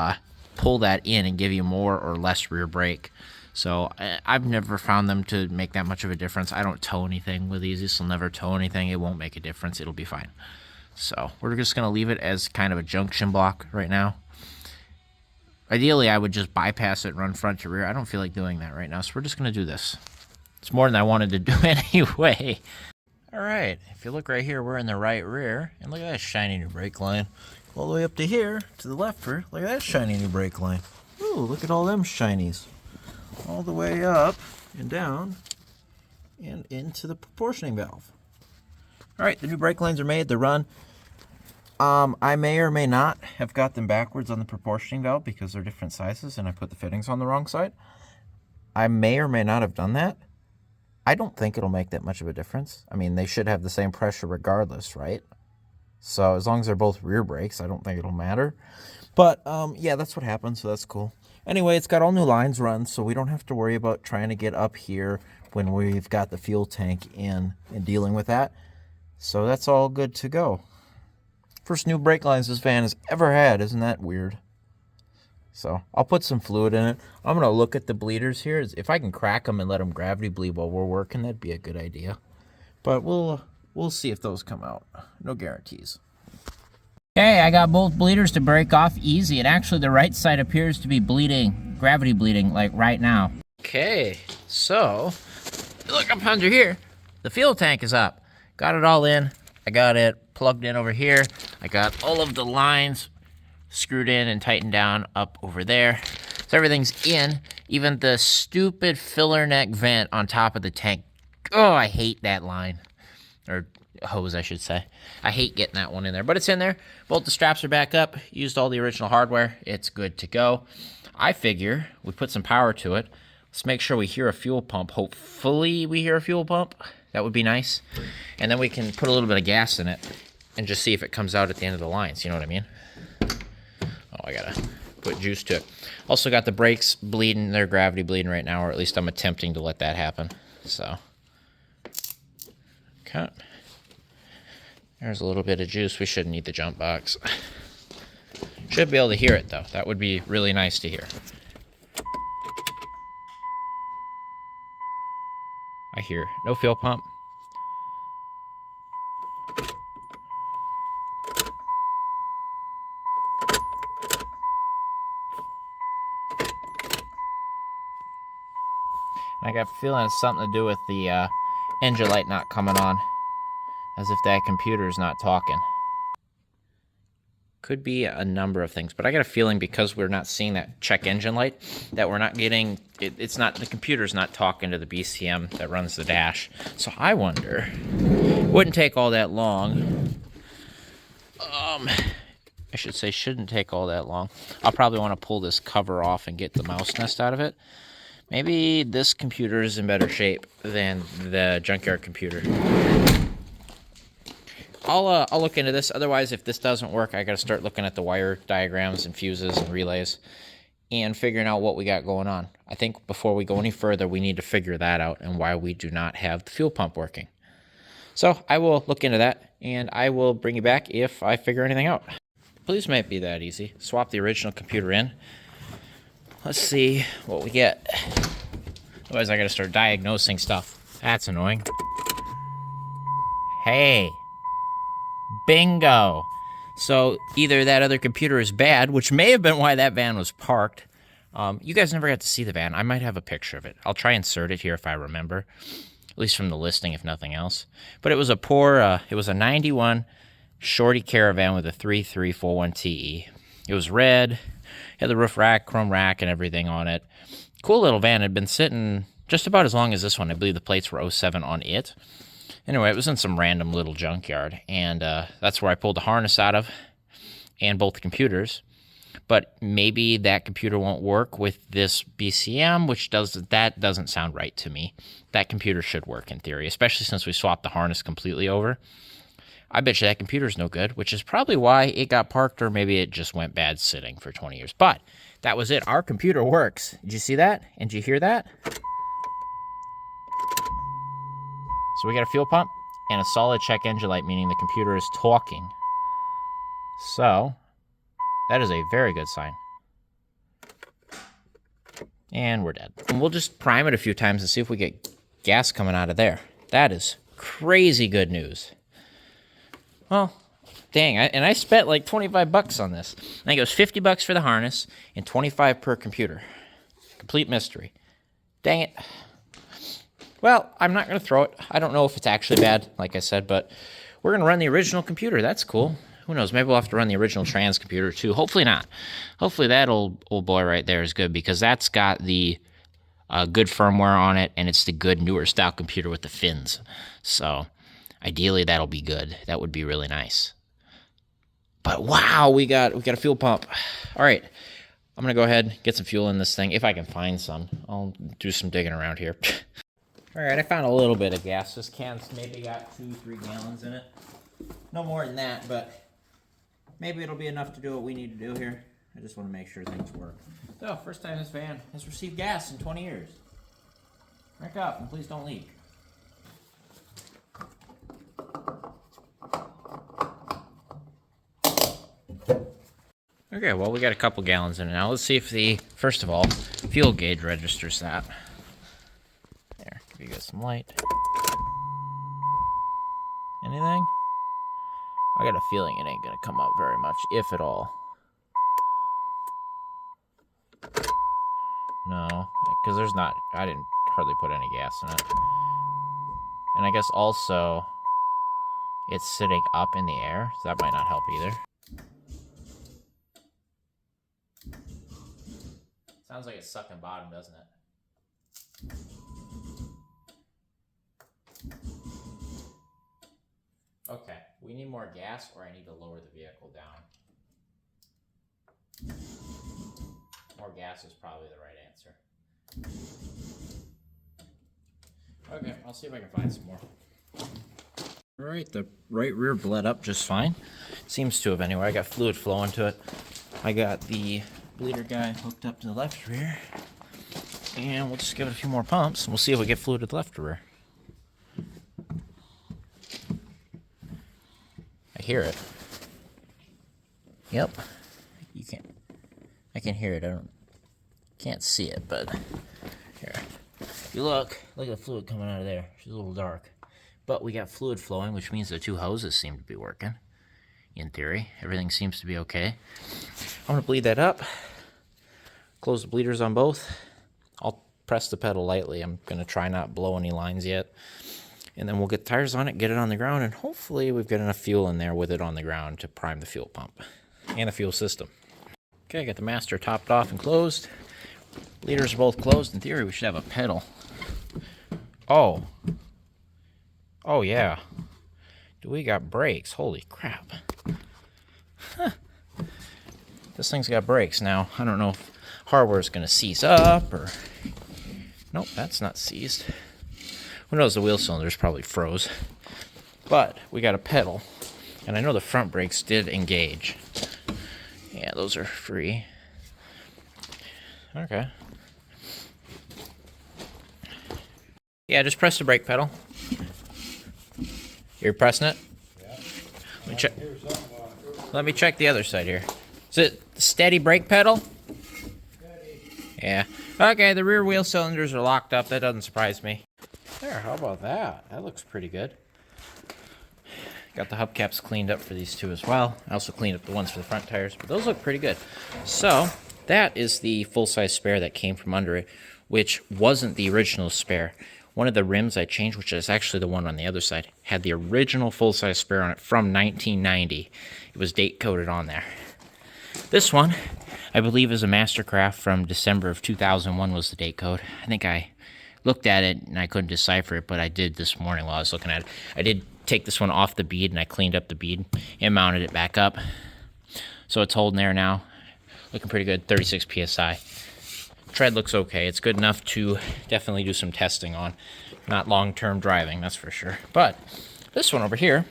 pull that in and give you more or less rear brake. So I've never found them to make that much of a difference. I don't tow anything with these. This will never tow anything. It won't make a difference. It'll be fine. So we're just going to leave it as kind of a junction block right now. Ideally, I would just bypass it, run front to rear. I don't feel like doing that right now, so we're just going to do this. It's more than I wanted to do anyway. All right, if you look right here, we're in the right rear. And look at that shiny new brake line. All the way up to here, to the left rear. Look at that shiny new brake line. Ooh, look at all them shinies. All the way up and down and into the proportioning valve. All right, the new brake lines are made. They're run. I may or may not have got them backwards on the proportioning valve because they're different sizes and I put the fittings on the wrong side. I may or may not have done that. I don't think it'll make that much of a difference. I mean, they should have the same pressure regardless, right? So as long as they're both rear brakes, I don't think it'll matter. But yeah, that's what happened, so that's cool. Anyway, it's got all new lines run, so we don't have to worry about trying to get up here when we've got the fuel tank in and dealing with that. So that's all good to go. First new brake lines this van has ever had. Isn't that weird? So I'll put some fluid in it. I'm going to look at the bleeders here. If I can crack them and let them gravity bleed while we're working, that'd be a good idea. But we'll see if those come out. No guarantees. Okay, I got both bleeders to break off easy. And actually the right side appears to be bleeding, gravity bleeding, like right now. Okay, so look up under here. The fuel tank is up. Got it all in. I got it plugged in over here. I got all of the lines screwed in and tightened down up over there. So everything's in. Even the stupid filler neck vent on top of the tank. Oh, I hate that line. Or hose, I should say. I hate getting that one in there, but it's in there. Both the straps are back up. Used all the original hardware. It's good to go. I figure we put some power to it. Let's make sure we hear a fuel pump. Hopefully we hear a fuel pump. That would be nice. And then we can put a little bit of gas in it and just see if it comes out at the end of the lines. You know what I mean? Oh, I gotta put juice to it. Also got the brakes bleeding. They're gravity bleeding right now, or at least I'm attempting to let that happen. So, okay. There's a little bit of juice. We shouldn't need the jump box. Should be able to hear it, though. That would be really nice to hear. I hear no fuel pump. I got a feeling it's something to do with the engine light not coming on. As if that computer's not talking. Could be a number of things, but I got a feeling because we're not seeing that check engine light, that we're not getting, it's not, the computer's not talking to the BCM that runs the dash. So I wonder, wouldn't take all that long. I should say shouldn't take all that long. I'll probably want to pull this cover off and get the mouse nest out of it. Maybe this computer is in better shape than the junkyard computer. I'll look into this. Otherwise, if this doesn't work, I got to start looking at the wire diagrams and fuses and relays and figuring out what we got going on. I think before we go any further, we need to figure that out and why we do not have the fuel pump working. So I will look into that, and I will bring you back if I figure anything out. Please might be that easy. Swap the original computer in. Let's see what we get. Otherwise, I got to start diagnosing stuff. That's annoying. Hey. Bingo. So either that other computer is bad, which may have been why that van was parked, You guys never got to see the van. I might have a picture of it. I'll try and insert it here if I remember, at least from the listing, if nothing else. But it was a it was a 91 Shorty Caravan with a 3341 TE. It was red, had the roof rack, chrome rack, and everything on it. Cool little van. It had been sitting just about as long as this one. I believe the plates were 07 on it. Anyway, it was in some random little junkyard, and that's where I pulled the harness out of and both the computers. But maybe that computer won't work with this BCM, which doesn't sound right to me. That computer should work in theory, especially since we swapped the harness completely over. I bet you that computer's no good, which is probably why it got parked, or maybe it just went bad sitting for 20 years. But that was it. Our computer works. Did you see that? And did you hear that? So we got a fuel pump and a solid check engine light, meaning the computer is talking. So that is a very good sign. And we're dead. And we'll just prime it a few times and see if we get gas coming out of there. That is crazy good news. Well, dang, and I spent like 25 bucks on this. I think it was 50 bucks for the harness and 25 per computer. Complete mystery. Dang it. Well, I'm not going to throw it. I don't know if it's actually bad, like I said, but we're going to run the original computer. That's cool. Who knows? Maybe we'll have to run the original trans computer too. Hopefully not. Hopefully that old boy right there is good, because that's got the good firmware on it, and it's the good newer style computer with the fins. So ideally that'll be good. That would be really nice. But wow, we got a fuel pump. All right, I'm gonna go ahead and get some fuel in this thing if I can find some. I'll do some digging around here. All right, I found a little bit of gas. This can's maybe got 2-3 gallons in it. No more than that, but maybe it'll be enough to do what we need to do here. I just want to make sure things work. So, first time this van has received gas in 20 years. Crank up and please don't leak. Okay, well, we got a couple gallons in it now. Let's see if first of all, fuel gauge registers that. There, give you guys some light. Anything? I got a feeling it ain't gonna come up very much, if at all. No, because I didn't hardly put any gas in it. And I guess also, it's sitting up in the air, so that might not help either. Sounds like it's sucking bottom, doesn't it? Okay, we need more gas, or I need to lower the vehicle down. More gas is probably the right answer. Okay, I'll see if I can find some more. Alright, the right rear bled up just fine. Seems to have anyway. I got fluid flowing to it. I got the bleeder guy hooked up to the left rear. And we'll just give it a few more pumps, and we'll see if we get fluid to the left rear. I hear it. Yep. I can hear it. Can't see it, but here. If you look at the fluid coming out of there. She's a little dark. But we got fluid flowing, which means the two hoses seem to be working. In theory, everything seems to be okay. I'm gonna bleed that up. Close the bleeders on both. I'll press the pedal lightly. I'm gonna try not blow any lines yet. And then we'll get tires on it, get it on the ground, and hopefully we've got enough fuel in there with it on the ground to prime the fuel pump and the fuel system. Okay, got the master topped off and closed. Bleeders are both closed. In theory, we should have a pedal. Oh yeah. Do we got brakes? Holy crap. Huh. This thing's got brakes now. I don't know if hardware's going to seize up or... Nope, that's not seized. Who knows, the wheel cylinders probably froze. But we got a pedal. And I know the front brakes did engage. Yeah, those are free. Okay. Yeah, just press the brake pedal. You're pressing it? Yeah. Let me check the other side here. Is it steady brake pedal? Steady. Yeah. Okay, the rear wheel cylinders are locked up. That doesn't surprise me. There, how about that? That looks pretty good. Got the hubcaps cleaned up for these two as well. I also cleaned up the ones for the front tires, but those look pretty good. So, That is the full-size spare that came from under it, which wasn't the original spare. One of the rims I changed, which is actually the one on the other side, had the original full-size spare on it from 1990. It was date-coded on there. This one, I believe, is a Mastercraft from December of 2001 was the date code. I think I looked at it and I couldn't decipher it, but I did this morning while I was looking at it. I did take this one off the bead and I cleaned up the bead and mounted it back up. So it's holding there now. Looking pretty good, 36 PSI. Tread looks okay. It's good enough to definitely do some testing on. Not long-term driving, that's for sure. But this one over here,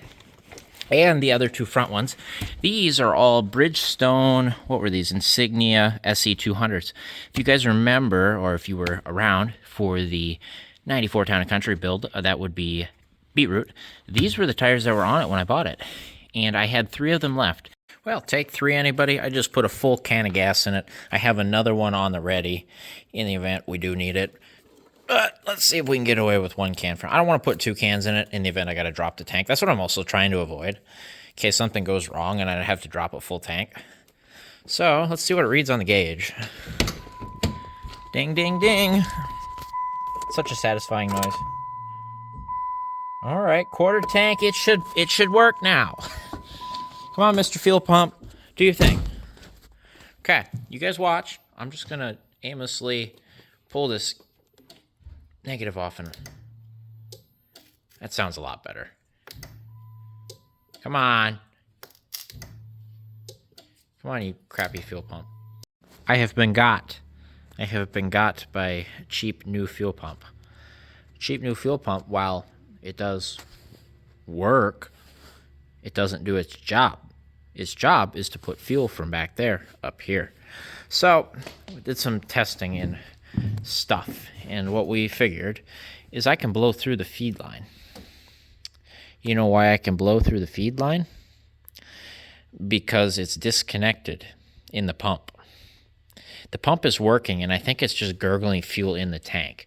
and the other two front ones, these are all Bridgestone, what were these? Insignia SE200s. If you guys remember, or if you were around for the 94 Town & Country build, that would be Beetroot. These were the tires that were on it when I bought it. And I had 3 of them left. Well, take 3, anybody. I just put a full can of gas in it. I have another one on the ready in the event we do need it. But let's see if we can get away with 1 can. I don't want to put 2 cans in it in the event I got to drop the tank. That's what I'm also trying to avoid, in case something goes wrong and I have to drop a full tank. So let's see what it reads on the gauge. Ding, ding, ding. Such a satisfying noise. All right, quarter tank. It should work now. Come on, Mr. Fuel Pump. Do your thing. Okay, you guys watch. I'm just going to aimlessly pull this negative off, and that sounds a lot better. Come on. Come on, you crappy fuel pump. I have been got by a cheap new fuel pump. Cheap new fuel pump, while it does work, it doesn't do its job. Its job is to put fuel from back there up here. So we did some testing and stuff, and what we figured is I can blow through the feed line. You know why I can blow through the feed line? Because it's disconnected in the pump. The pump is working, and I think it's just gurgling fuel in the tank.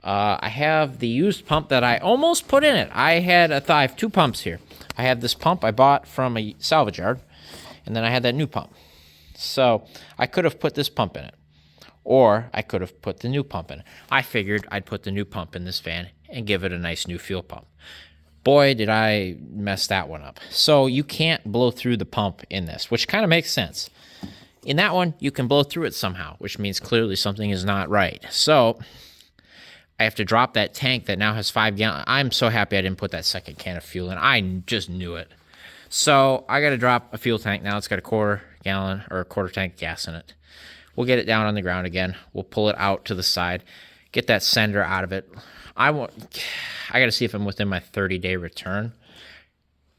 I have the used pump that I almost put in it. I have 2 pumps here. I have this pump I bought from a salvage yard, and then I had that new pump. So I could have put this pump in it, or I could have put the new pump in it. I figured I'd put the new pump in this van and give it a nice new fuel pump. Boy, did I mess that one up. So you can't blow through the pump in this, which kind of makes sense. In that one, you can blow through it somehow, which means clearly something is not right. So I have to drop that tank that now has 5 gallons. I'm so happy I didn't put that second can of fuel in. I just knew it. So I got to drop a fuel tank now. It's got a quarter gallon or a quarter tank of gas in it. We'll get it down on the ground again. We'll pull it out to the side, get that sender out of it. I got to see if I'm within my 30-day return,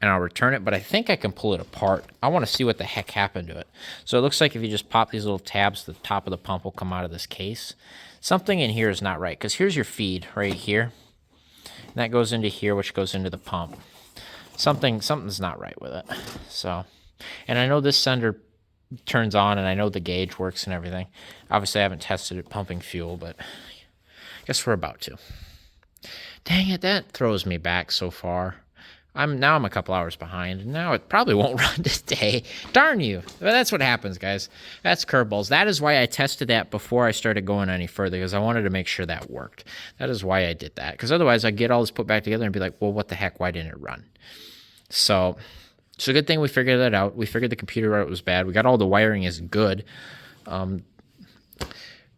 and I'll return it, but I think I can pull it apart. I want to see what the heck happened to it. So it looks like if you just pop these little tabs, the top of the pump will come out of this case. Something in here is not right, because here's your feed right here. And that goes into here, which goes into the pump. Something's not right with it. So, and I know this sender turns on, and I know the gauge works and everything. Obviously, I haven't tested it pumping fuel, but I guess we're about to. Dang it, that throws me back so far. I'm a couple hours behind, and now it probably won't run today. Darn you. But that's what happens, guys. That's curveballs. That is why I tested that before I started going any further, because I wanted to make sure that worked. That is why I did that, because otherwise I'd get all this put back together and be like, well, what the heck? Why didn't it run? So it's a good thing we figured that out. We figured the computer out was bad. We got all the wiring is good.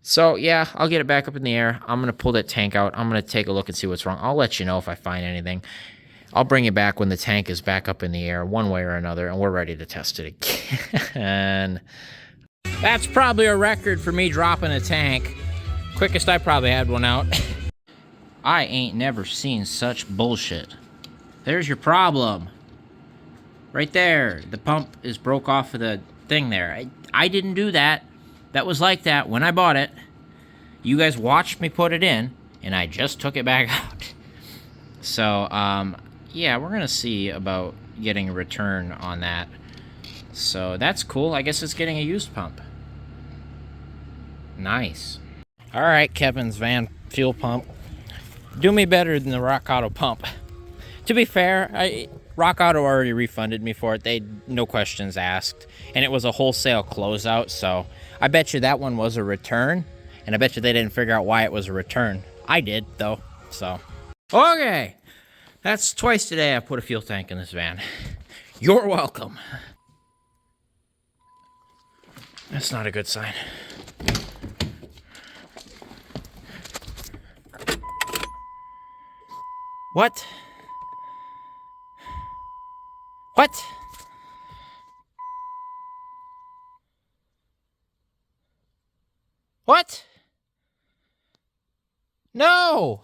So, yeah, I'll get it back up in the air. I'm going to pull that tank out. I'm going to take a look and see what's wrong. I'll let you know if I find anything. I'll bring it back when the tank is back up in the air one way or another, and we're ready to test it again. That's probably a record for me dropping a tank. Quickest I probably had one out. I ain't never seen such bullshit. There's your problem. Right there. The pump is broke off of the thing there. I didn't do that. That was like that when I bought it. You guys watched me put it in, and I just took it back out. So, yeah, we're going to see about getting a return on that. So, that's cool. I guess it's getting a used pump. Nice. All right, Kevin's van fuel pump. Do me better than the Rock Auto pump. To be fair, Rock Auto already refunded me for it. They no questions asked. And it was a wholesale closeout, so I bet you that one was a return. And I bet you they didn't figure out why it was a return. I did, though, so. Okay, that's twice today I put a fuel tank in this van. You're welcome. That's not a good sign. What? What? What? No!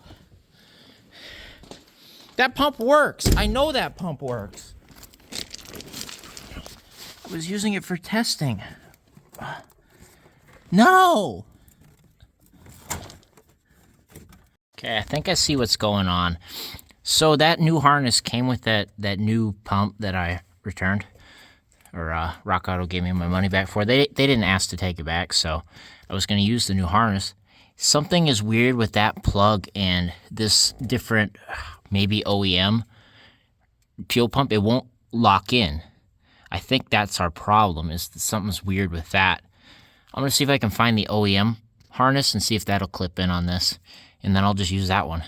That pump works. I know that pump works. I was using it for testing. No! Okay, I think I see what's going on. So that new harness came with that new pump that I returned. Or Rock Auto gave me my money back for. They didn't ask to take it back, so I was going to use the new harness. Something is weird with that plug and this different, maybe OEM fuel pump. It won't lock in. I think that's our problem, is that something's weird with that. I'm going to see if I can find the OEM harness and see if that'll clip in on this. And then I'll just use that one.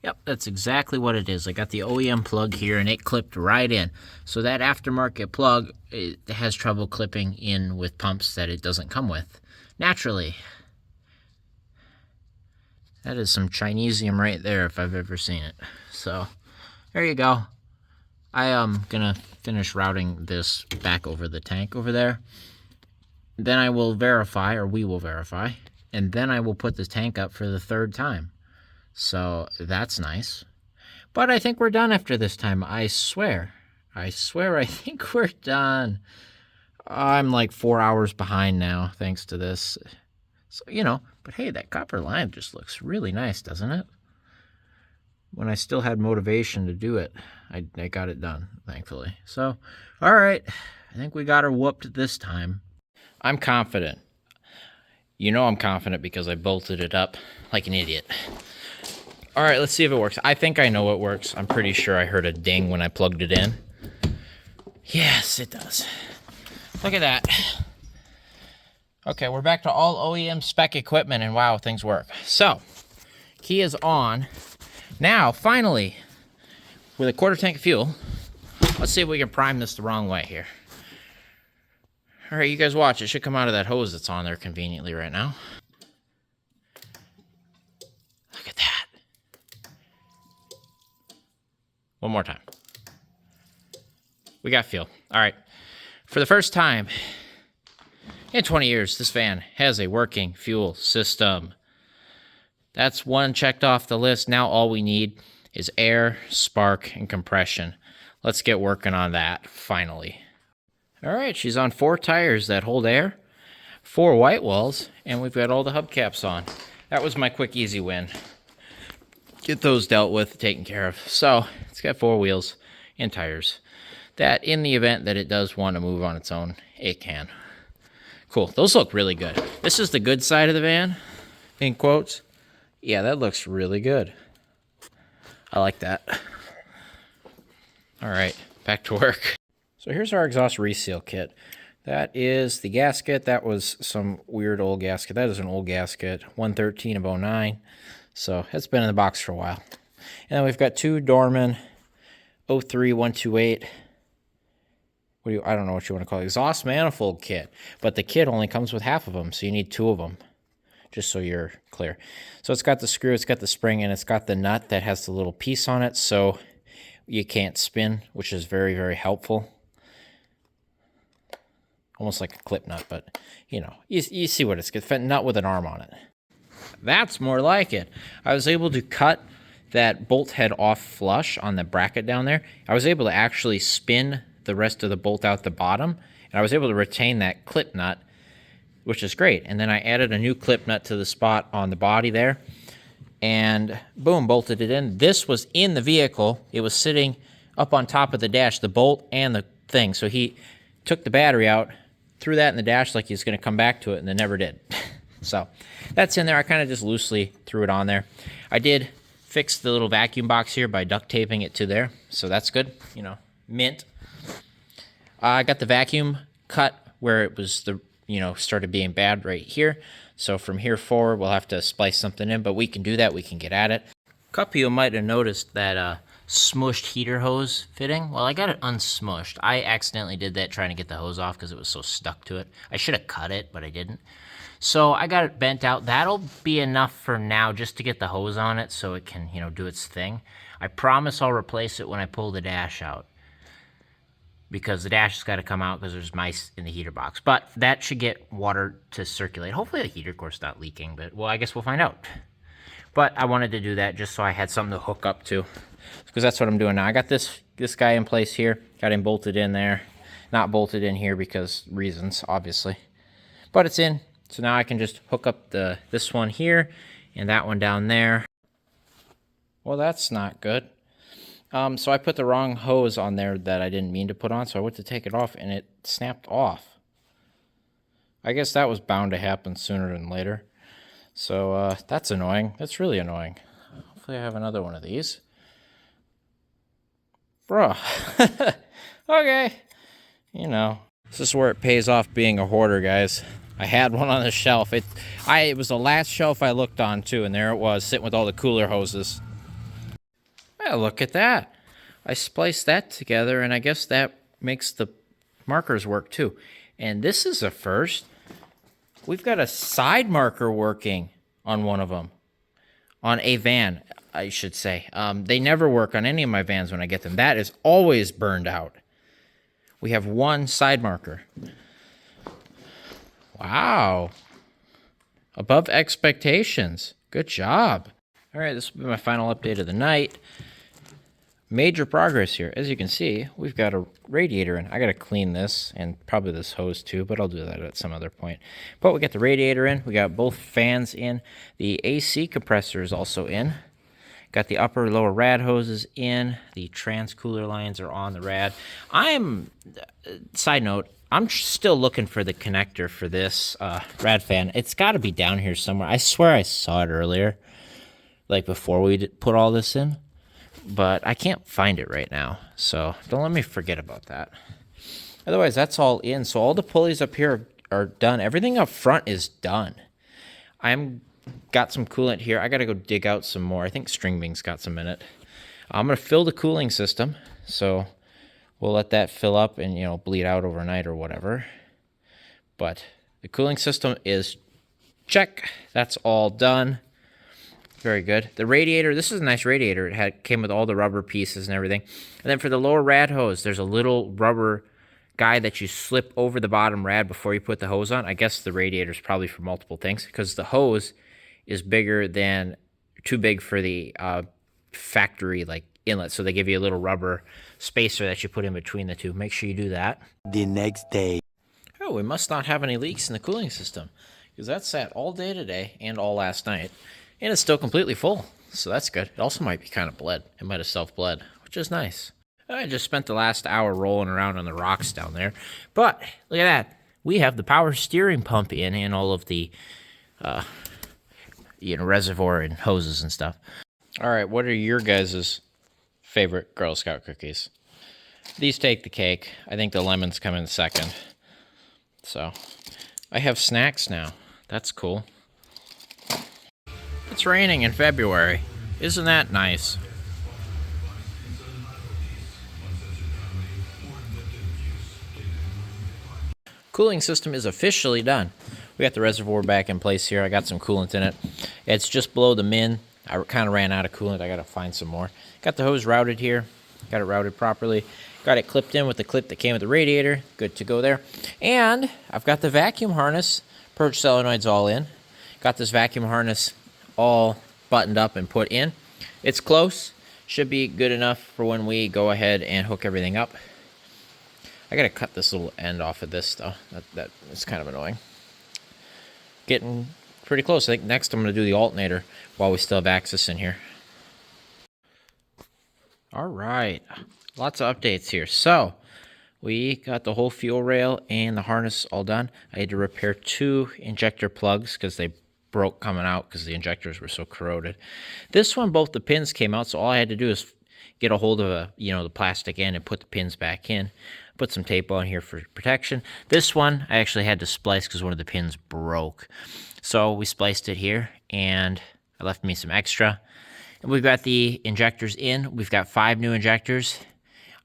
Yep, that's exactly what it is. I got the OEM plug here and it clipped right in. So that aftermarket plug, it has trouble clipping in with pumps that it doesn't come with. Naturally. That is some Chinesium right there if I've ever seen it. So, there you go. I am going to finish routing this back over the tank over there. Then I will verify, or we will verify. And then I will put the tank up for the third time. So that's nice. But I think we're done after this time. I swear I think we're done. I'm like 4 hours behind now, thanks to this. So, you know, but hey, that copper line just looks really nice, doesn't it? When I still had motivation to do it, I got it done, thankfully. So, all right, I think we got her whooped this time. I'm confident. You know I'm confident because I bolted it up like an idiot. All right, let's see if it works. I think I know it works. I'm pretty sure I heard a ding when I plugged it in. Yes, it does. Look at that. Okay, we're back to all OEM spec equipment, and wow, things work. So, key is on. Now, finally, with a quarter tank of fuel, let's see if we can prime this the wrong way here. All right, you guys watch. It should come out of that hose that's on there conveniently right now. Look at that. One more time. We got fuel. All right. For the first time in 20 years, this van has a working fuel system. That's one checked off the list. Now all we need is air, spark, and compression. Let's get working on that, finally. All right, she's on 4 tires that hold air, 4 white walls, and we've got all the hubcaps on. That was my quick, easy win. Get those dealt with, taken care of. So, it's got 4 wheels and tires. That, in the event that it does want to move on its own, it can. Cool, those look really good. This is the good side of the van, in quotes. Yeah, that looks really good. I like that. All right, back to work. So here's our exhaust reseal kit. That is the gasket. That was some weird old gasket. That is an old gasket, 113 of 09. So it's been in the box for a while. And then we've got 2 Dorman 03128. I don't know what you want to call it. Exhaust manifold kit. But the kit only comes with half of them, so you need 2 of them. Just so you're clear. So it's got the screw, it's got the spring, and it's got the nut that has the little piece on it, so you can't spin, which is very, very helpful. Almost like a clip nut, but, you know, you see what it's got. A nut with an arm on it. That's more like it. I was able to cut that bolt head off flush on the bracket down there. I was able to actually spin the rest of the bolt out the bottom, and I was able to retain that clip nut, which is great. And then I added a new clip nut to the spot on the body there, and boom, bolted it in. This was in the vehicle. It was sitting up on top of the dash, the bolt and the thing. So he took the battery out, threw that in the dash like he's going to come back to it, and then never did. So that's in there. I kind of just loosely threw it on there. I did fixed the little vacuum box here by duct taping it to there, so that's good. You know, mint. I got the vacuum cut where it was started being bad right here. So from here forward, we'll have to splice something in, but we can do that. We can get at it. A couple of you might have noticed that smushed heater hose fitting. Well, I got it unsmushed. I accidentally did that trying to get the hose off because it was so stuck to it. I should have cut it, but I didn't. So I got it bent out. That'll be enough for now just to get the hose on it so it can, do its thing. I promise I'll replace it when I pull the dash out, because the dash has got to come out because there's mice in the heater box. But that should get water to circulate. Hopefully the heater core's not leaking, but, well, I guess we'll find out. But I wanted to do that just so I had something to hook up to, because that's what I'm doing now. I got this guy in place here. Got him bolted in there. Not bolted in here because reasons, obviously. But it's in. So now I can just hook up this one here and that one down there. Well, that's not good. So I put the wrong hose on there that I didn't mean to put on, so I went to take it off and it snapped off. I guess that was bound to happen sooner than later. So that's annoying. That's really annoying. Hopefully I have another one of these. Bruh. Okay. This is where it pays off being a hoarder, guys. I had one on the shelf. It was the last shelf I looked on, too, and there it was, sitting with all the cooler hoses. Well, look at that. I spliced that together, and I guess that makes the markers work, too. And this is a first. We've got a side marker working on one of them. On a van, I should say. They never work on any of my vans when I get them. That is always burned out. We have one side marker. Wow. Above expectations. Good job. All right, this will be my final update of the night. Major progress here. As you can see, we've got a radiator in. I got to clean this and probably this hose too, but I'll do that at some other point. But we got the radiator in. We got both fans in. The AC compressor is also in. Got the upper lower rad hoses in. The trans cooler lines are on the rad. Side note, I'm still looking for the connector for this rad fan. It's got to be down here somewhere. I swear I saw it earlier, like before we put all this in, but I can't find it right now. So don't let me forget about that. Otherwise, that's all in. So all the pulleys up here are done. Everything up front is done. Got some coolant here. I got to go dig out some more. I think String Bean's got some in it. I'm going to fill the cooling system. So we'll let that fill up and, bleed out overnight or whatever. But the cooling system is check. That's all done. Very good. The radiator, this is a nice radiator. It came with all the rubber pieces and everything. And then for the lower rad hose, there's a little rubber guy that you slip over the bottom rad before you put the hose on. I guess the radiator is probably for multiple things because the hose is too big for the factory inlet. So they give you a little rubber spacer that you put in between the two. Make sure you do that. The next day. Oh, we must not have any leaks in the cooling system because that sat all day today and all last night. And it's still completely full, so that's good. It also might be kind of bled. It might have self-bled, which is nice. I just spent the last hour rolling around on the rocks down there. But, look at that. We have the power steering pump in and all of the, reservoir and hoses and stuff. All right, what are your guys' favorite Girl Scout cookies? These take the cake. I think the lemons come in second. So, I have snacks now. That's cool. It's raining in February. Isn't that nice? Cooling system is officially done. We got the reservoir back in place here. I got some coolant in it. It's just below the min. I kind of ran out of coolant. I got to find some more. Got the hose routed here. Got it routed properly. Got it clipped in with the clip that came with the radiator. Good to go there. And I've got the vacuum harness. Purge solenoids all in. Got this vacuum harness all buttoned up and put in. It's close. Should be good enough for when we go ahead and hook everything up. I gotta cut this little end off of this though. That is kind of annoying. Getting pretty close. I think next I'm gonna do the alternator while we still have access in here. All right, lots of updates here. So we got the whole fuel rail and the harness all done. I had to repair 2 injector plugs because they broke coming out because the injectors were so corroded. This one, both the pins came out, so all I had to do is get a hold of the plastic end and put the pins back in. Put some tape on here for protection. This one I actually had to splice because one of the pins broke. So we spliced it here, and it left me some extra. And we've got the injectors in. We've got 5 new injectors.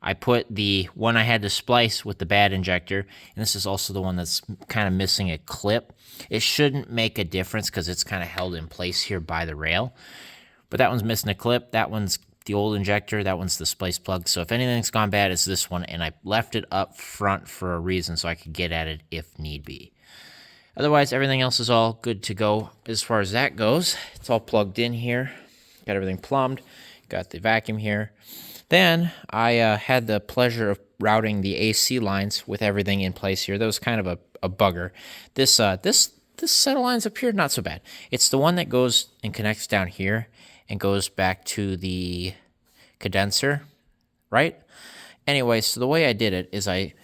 I put the one I had to splice with the bad injector, and this is also the one that's kind of missing a clip. It shouldn't make a difference because it's kind of held in place here by the rail. But that one's missing a clip. That one's the old injector. That one's the splice plug. So if anything's gone bad, it's this one, and I left it up front for a reason so I could get at it if need be. Otherwise, everything else is all good to go as far as that goes. It's all plugged in here. Got everything plumbed. Got the vacuum here. Then I had the pleasure of routing the AC lines with everything in place here. That was kind of a bugger. This set of lines up here, not so bad. It's the one that goes and connects down here and goes back to the condenser, right? Anyway, so the way I did it is I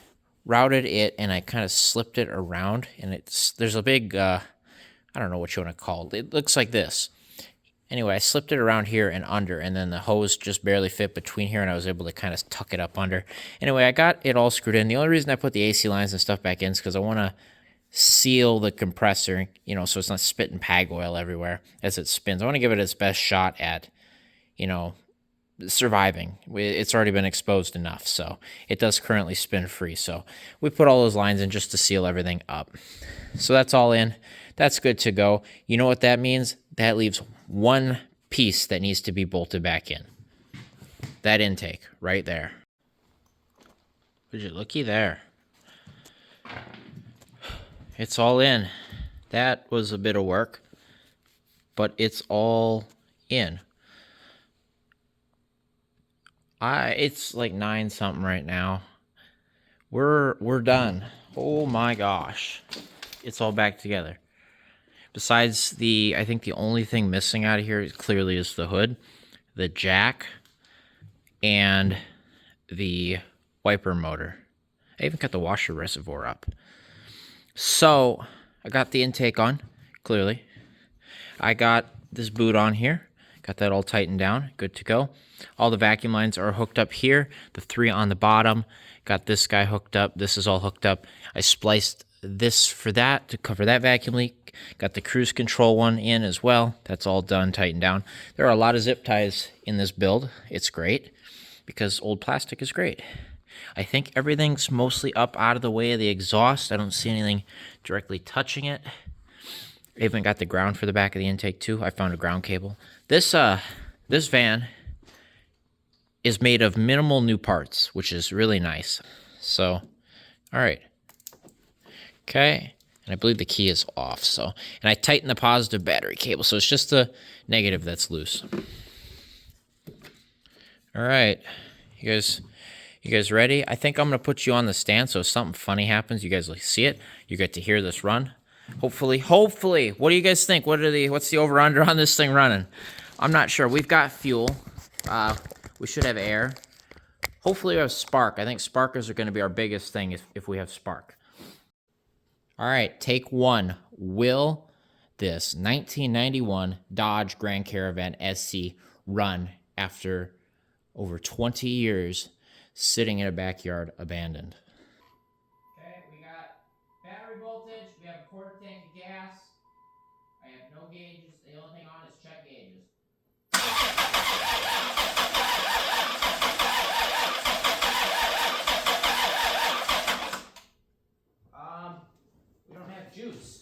routed it and I kind of slipped it around, and there's a big, I don't know what you want to call it. It looks like this. Anyway, I slipped it around here and under, and then the hose just barely fit between here, and I was able to kind of tuck it up under. Anyway, I got it all screwed in. The only reason I put the AC lines and stuff back in is because I want to seal the compressor, so it's not spitting pag oil everywhere as it spins. I want to give it its best shot at, surviving. It's already been exposed enough, so it does currently spin free. So we put all those lines in just to seal everything up. So that's all in. That's good to go. You know what that means? That leaves one piece that needs to be bolted back in. That intake right there. Would you looky there? It's all in. That was a bit of work, but it's all in. It's like 9 something right now. We're done. Oh my gosh. It's all back together. Besides I think the only thing missing out of here clearly is the hood, the jack, and the wiper motor. I even got the washer reservoir up. So I got the intake on, clearly. I got this boot on here. Got that all tightened down, good to go. All the vacuum lines are hooked up here. The 3 on the bottom. Got this guy hooked up. This is all hooked up. I spliced this for that to cover that vacuum leak. Got the cruise control one in as well. That's all done, tightened down. There are a lot of zip ties in this build. It's great because old plastic is great. I think everything's mostly up out of the way of the exhaust. I don't see anything directly touching it. I even got the ground for the back of the intake too. I found a ground cable. This van is made of minimal new parts, which is really nice. So, all right. Okay. And I believe the key is off. So, and I tightened the positive battery cable. So it's just the negative that's loose. All right. You guys ready? I think I'm going to put you on the stand so if something funny happens, you guys will see it. You get to hear this run. Hopefully. What do you guys think? What's the over-under on this thing running? I'm not sure. We've got fuel. We should have air. Hopefully we have spark. I think sparkers are going to be our biggest thing if we have spark. All right, take 1. Will this 1991 Dodge Grand Caravan SC run after over 20 years sitting in a backyard abandoned? Okay, we got battery voltage. We have a quarter tank of gas. I have no gauges. The only thing on is check gauges. We don't have juice.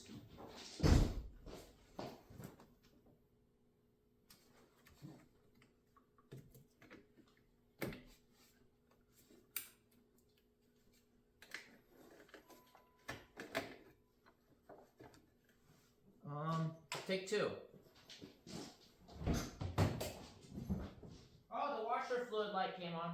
Take 2. Oh, the washer fluid light came on.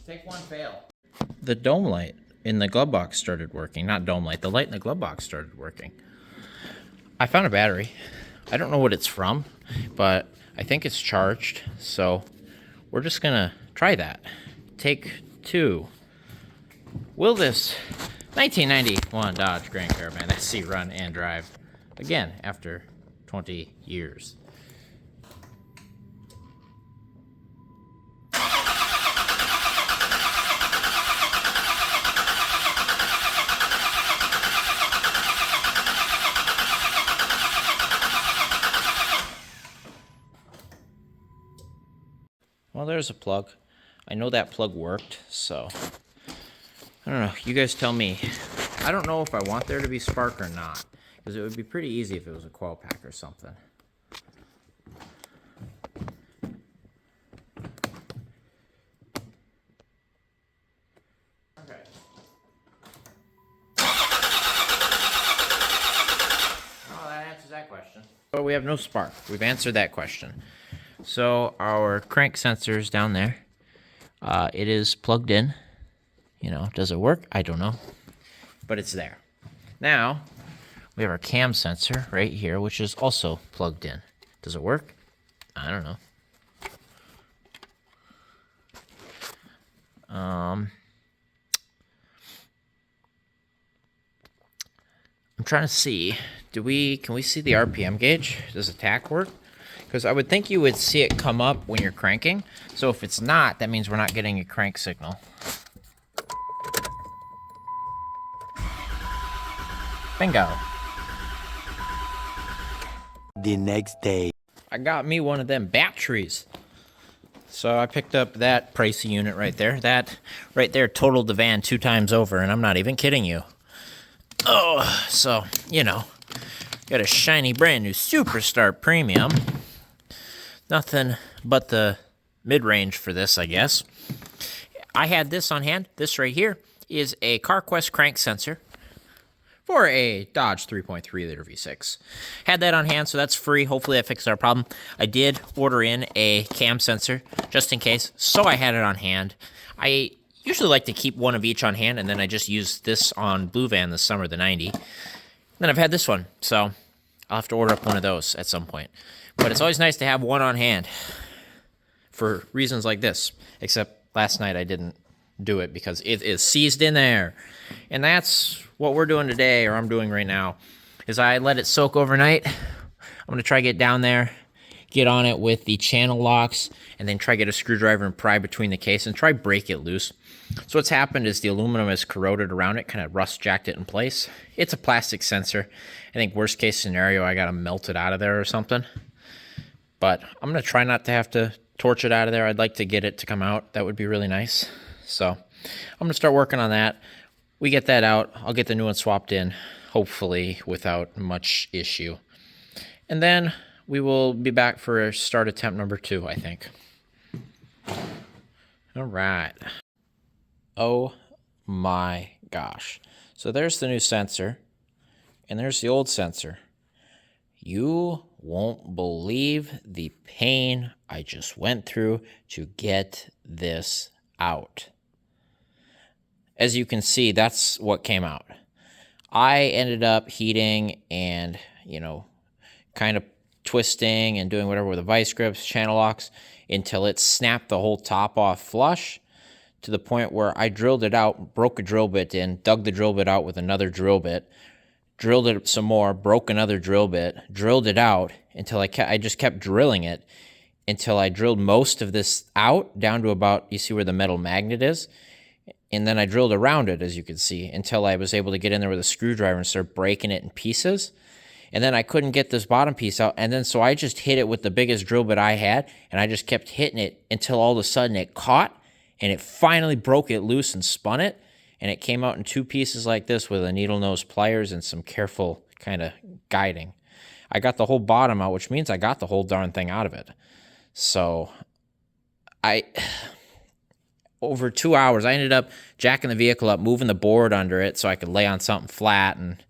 Take one fail. The dome light in the glove box started working. Not dome light, the light in the glove box started working. I found a battery. I don't know what it's from, but I think it's charged. So we're just gonna try that. Take 2. Will this 1991 Dodge Grand Caravan SC run and drive again after 20 years? Well, there's a plug. I know that plug worked, so I don't know. You guys tell me. I don't know if I want there to be spark or not, because it would be pretty easy if it was a coil pack or something. Okay. Oh, that answers that question. So we have no spark. We've answered that question. So our crank sensor's down there. It is plugged in. You know, does it work? I don't know. But it's there. Now, we have our cam sensor right here, which is also plugged in. Does it work? I don't know. I'm trying to see. Can we see the RPM gauge? Does the tach work? Because I would think you would see it come up when you're cranking. So if it's not, that means we're not getting a crank signal. Bingo. The next day. I got me one of them batteries. So I picked up that pricey unit right there. That right there totaled the van 2 times over, and I'm not even kidding you. Oh, so, you know, got a shiny brand new Superstar Premium. Nothing but the mid-range for this, I guess. I had this on hand. This right here is a CarQuest crank sensor for a Dodge 3.3 liter V6. Had that on hand, so that's free. Hopefully that fixed our problem. I did order in a cam sensor just in case, so I had it on hand. I usually like to keep one of each on hand, and then I just use this on Blue Van this summer, the 90. Then I've had this one, so I'll have to order up one of those at some point. But it's always nice to have one on hand for reasons like this. Except last night I didn't do it because it is seized in there. And that's what we're doing today, or I'm doing right now, is I let it soak overnight. I'm going to try to get down there, get on it with the channel locks, and then try to get a screwdriver and pry between the case and try break it loose. So what's happened is the aluminum has corroded around it, kind of rust jacked it in place. It's a plastic sensor. I think worst case scenario, I got to melt it out of there or something. But I'm going to try not to have to torch it out of there. I'd like to get it to come out. That would be really nice. So I'm going to start working on that. We get that out. I'll get the new one swapped in, hopefully without much issue. And then we will be back for start attempt number 2, I think. All right. Oh my gosh. So there's the new sensor, and there's the old sensor. You won't believe the pain I just went through to get this out. As you can see, that's what came out. I ended up heating and, you know, kind of twisting and doing whatever with the vice grips, channel locks, until it snapped the whole top off flush, to the point where I drilled it out, broke a drill bit in, dug the drill bit out with another drill bit, drilled it some more, broke another drill bit, drilled it out until I just kept drilling it until I drilled most of this out down to about, you see where the metal magnet is? And then I drilled around it, as you can see, until I was able to get in there with a screwdriver and start breaking it in pieces. And then I couldn't get this bottom piece out. And then so I just hit it with the biggest drill bit I had, and I just kept hitting it until all of a sudden it caught, and it finally broke it loose and spun it. And it came out in 2 pieces like this with a needle nose pliers and some careful kind of guiding. I got the whole bottom out, which means I got the whole darn thing out of it. So over 2 hours, I ended up jacking the vehicle up, moving the board under it so I could lay on something flat. And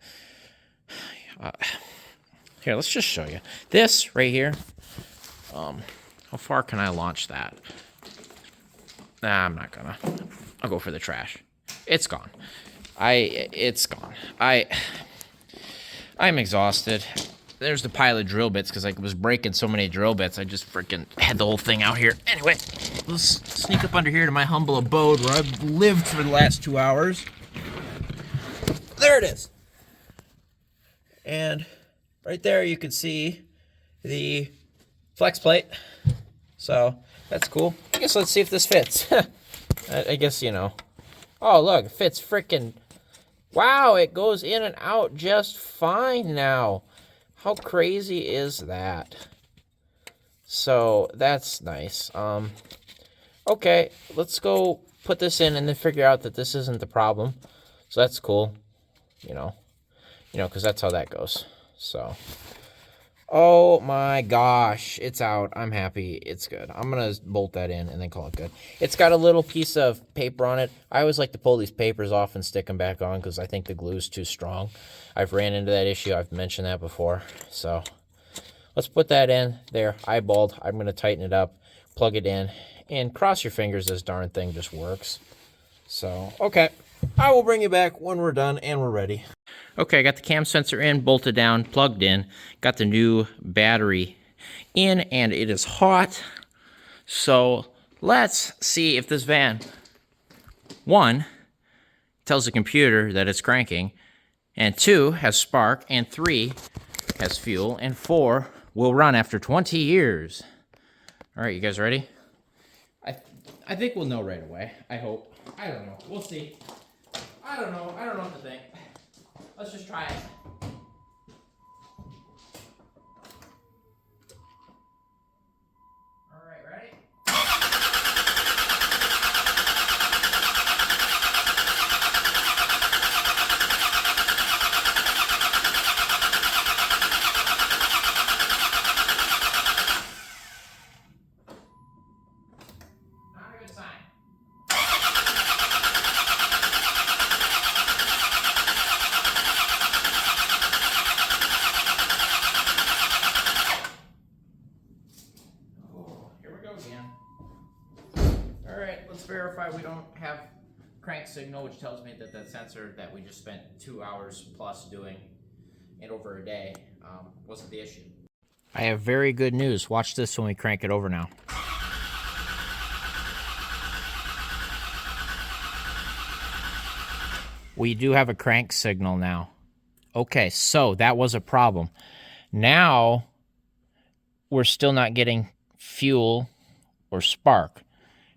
here, let's just show you. This right here, how far can I launch that? Nah, I'm not gonna. I'll go for the trash. It's gone. It's gone. I'm exhausted. There's the pile of drill bits because I was breaking so many drill bits. I just freaking had the whole thing out here. Anyway, let's sneak up under here to my humble abode where I've lived for the last 2 hours. There it is. And right there you can see the flex plate. So that's cool. I guess let's see if this fits. I guess, you know. Oh, look, it fits freaking. Wow, it goes in and out just fine now. How crazy is that? So that's nice. Okay, let's go put this in and then figure out that this isn't the problem. So that's cool. You know, because that's how that goes. So, oh my gosh, it's out. I'm happy. It's good. I'm going to bolt that in and then call it good. It's got a little piece of paper on it. I always like to pull these papers off and stick them back on because I think the glue's too strong. I've ran into that issue. I've mentioned that before. So let's put that in there, eyeballed. I'm going to tighten it up, plug it in, and cross your fingers this darn thing just works. So, okay. I will bring you back when we're done and we're ready. Okay, I got the cam sensor in, bolted down, plugged in. Got the new battery in, and it is hot. So let's see if this van, 1, tells the computer that it's cranking, and 2, has spark, and 3, has fuel, and 4, will run after 20 years. All right, you guys ready? I think we'll know right away. I hope. I don't know. We'll see. I don't know what to think. Let's just try it. All right, ready? Not a good sign. Verify we don't have crank signal, which tells me that that sensor that we just spent 2 hours plus doing it over a day wasn't the issue. I have very good news. Watch this when we crank it over now. We do have a crank signal now. Okay, so that was a problem. Now we're still not getting fuel or spark.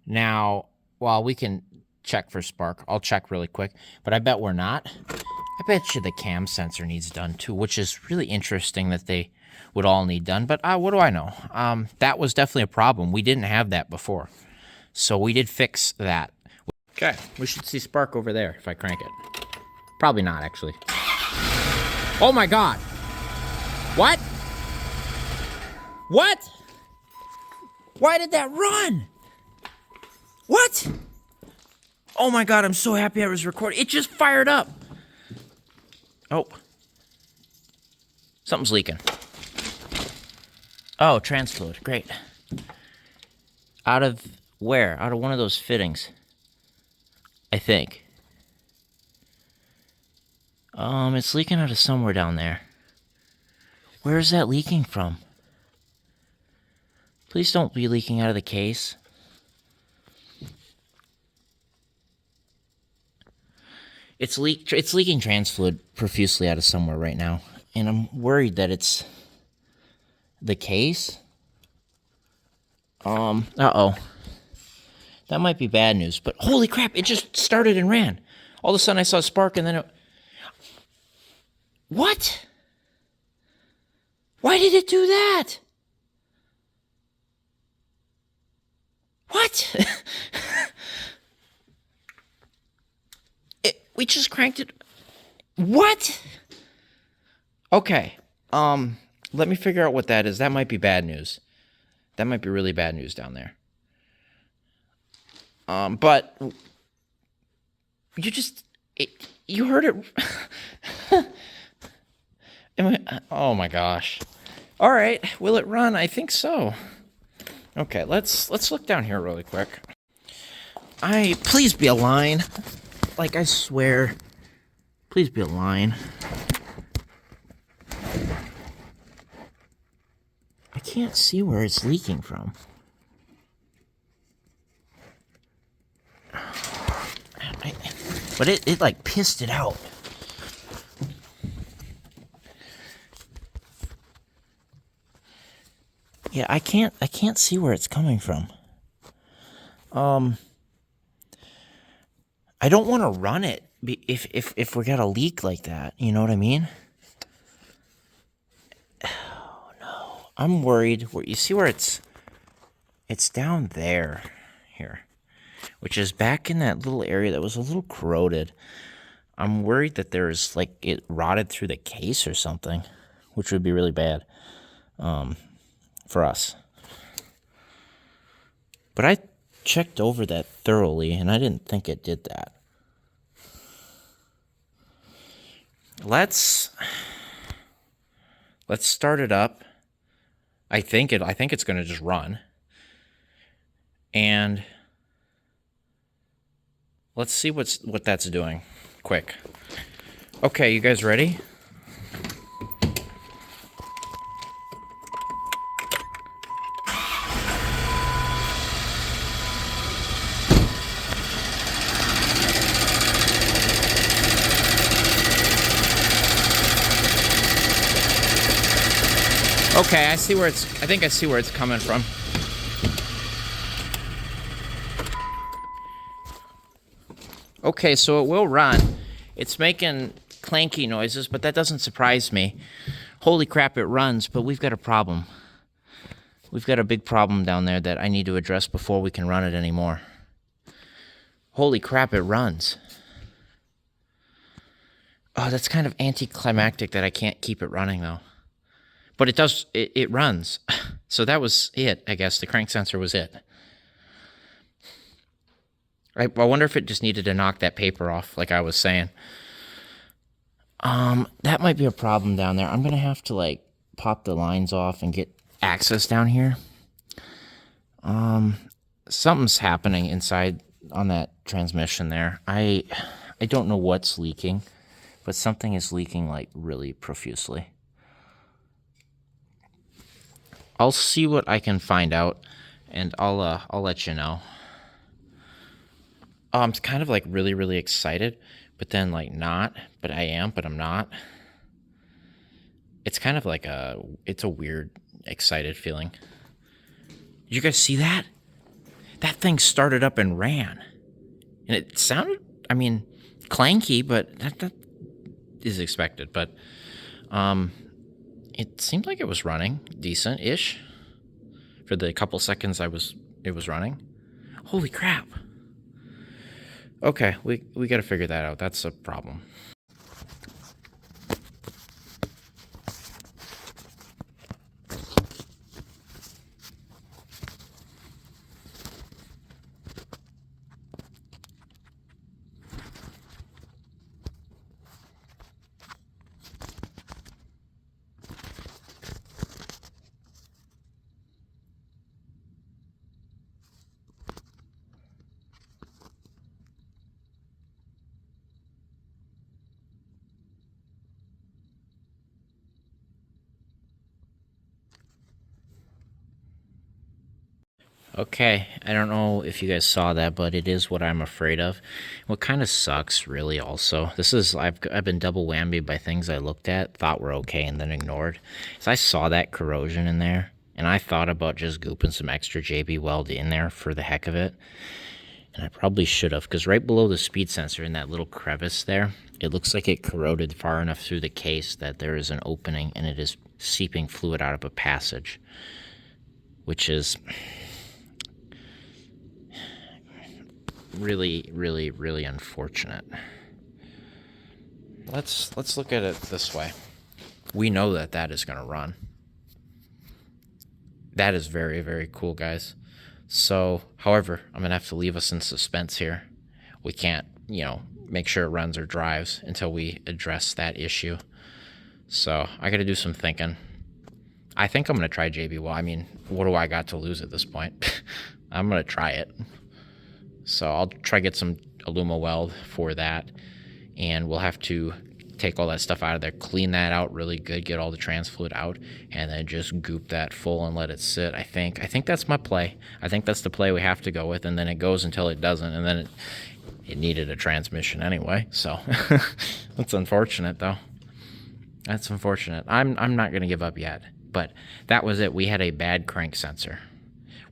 Now, well, we can check for spark. I'll check really quick, but I bet we're not. I bet you the cam sensor needs done too, which is really interesting that they would all need done, but what do I know? That was definitely a problem. We didn't have that before, so we did fix that. Okay, we should see spark over there if I crank it. Probably not, actually. Oh my God. What? What? Why did that run? What? Oh my God, I'm so happy I was recording. It just fired up. Oh. Something's leaking. Oh, trans fluid. Great. Out of where? Out of one of those fittings. I think. It's leaking out of somewhere down there. Where is that leaking from? Please don't be leaking out of the case. It's leaking trans fluid profusely out of somewhere right now, and I'm worried that it's the case. Uh-oh. That might be bad news, but holy crap, it just started and ran. All of a sudden I saw a spark and then it... What? Why did it do that? What? We just cranked it. What? Okay. Let me figure out what that is. That might be bad news. That might be really bad news down there. But you heard it. Oh my gosh. All right. Will it run? I think so. Okay, let's look down here really quick. Please be a line. Like, I swear. Please be a line. I can't see where it's leaking from. But it like pissed it out. Yeah, I can't see where it's coming from. I don't want to run it if we got a leak like that. You know what I mean? Oh no, I'm worried. You see where it's down there, here, which is back in that little area that was a little corroded. I'm worried that there's like it rotted through the case or something, which would be really bad, for us. But I checked over that thoroughly, and I didn't think it did that. Let's start it up. I think it's going to just run. And let's see what that's doing. Quick. Okay, you guys ready? Okay, I think I see where it's coming from. Okay, so it will run. It's making clanky noises, but that doesn't surprise me. Holy crap, it runs, but we've got a problem. We've got a big problem down there that I need to address before we can run it anymore. Holy crap, it runs. Oh, that's kind of anticlimactic that I can't keep it running, though. But it does, it runs. So that was it, I guess. The crank sensor was it. I wonder if it just needed to knock that paper off, like I was saying. That might be a problem down there. I'm going to have to, like, pop the lines off and get access down here. Something's happening inside on that transmission there. I don't know what's leaking, but something is leaking, like, really profusely. I'll see what I can find out, and I'll let you know. I'm kind of like really, really excited, but then like not, but I am, but I'm not. It's kind of like it's a weird, excited feeling. Did you guys see that? That thing started up and ran. And it sounded, I mean, clanky, but that is expected. But it seemed like it was running decent-ish for the couple seconds it was running. Holy crap. Okay, we got to figure that out. That's a problem. Okay, I don't know if you guys saw that, but it is what I'm afraid of. What kind of sucks, really, also, I've been double whammied by things I looked at, thought were okay, and then ignored. So I saw that corrosion in there, and I thought about just gooping some extra JB Weld in there for the heck of it. And I probably should have, because right below the speed sensor in that little crevice there, it looks like it corroded far enough through the case that there is an opening, and it is seeping fluid out of a passage, which is really, really, really unfortunate. Let's look at it this way. We know that is going to run. That is very, very cool, guys. So, however, I'm going to have to leave us in suspense here. We can't, make sure it runs or drives until we address that issue. So, I got to do some thinking. I think I'm going to try JB Weld. I mean, what do I got to lose at this point? I'm going to try it. So I'll try to get some Aluma weld for that. And we'll have to take all that stuff out of there, clean that out really good, get all the trans fluid out, and then just goop that full and let it sit. I think that's my play. I think that's the play we have to go with, and then it goes until it doesn't, and then it needed a transmission anyway, so that's unfortunate though. That's unfortunate. I'm not gonna give up yet, but that was it. We had a bad crank sensor.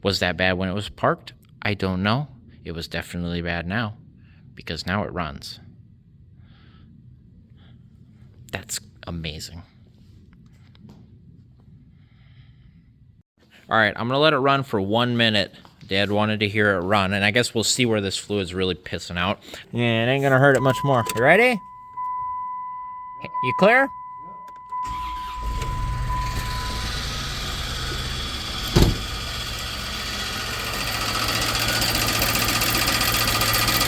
Was that bad when it was parked? I don't know. It was definitely bad now, because now it runs. That's amazing. All right, I'm gonna let it run for 1 minute. Dad wanted to hear it run, and I guess we'll see where this fluid's really pissing out. Yeah, it ain't gonna hurt it much more. You ready? You clear?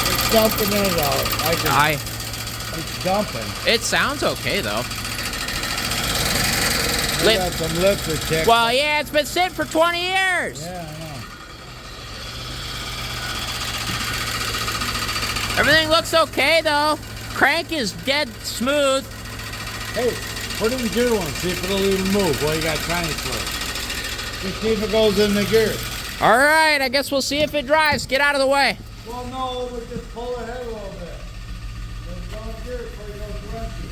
It's dumping it out. It's dumping. It sounds okay though. We got some lips to check. Well, yeah, it's been sitting for 20 years. Yeah, I know. Everything looks okay though. Crank is dead smooth. Hey, put it in gear one, see if it'll even move. Well, you got tiny flow. Just see if it goes in the gear. All right, I guess we'll see if it drives. Get out of the way. Well, no, we just pull it ahead a little bit. It's on gear before it goes rusty.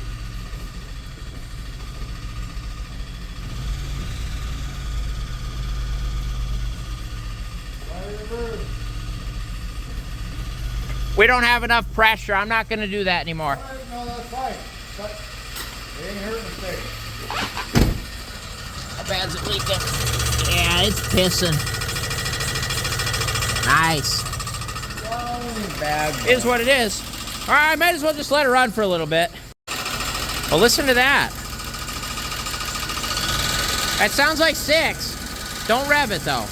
We don't have enough pressure. I'm not gonna do that anymore. All right, no, that's fine. But it ain't hurting the thing. How bad's it leaking? Yeah, it's pissing. Nice. Well, it ain't bad. Is what it is. All right, might as well just let it run for a little bit. Well, listen to that. That sounds like 6. Don't rev it though.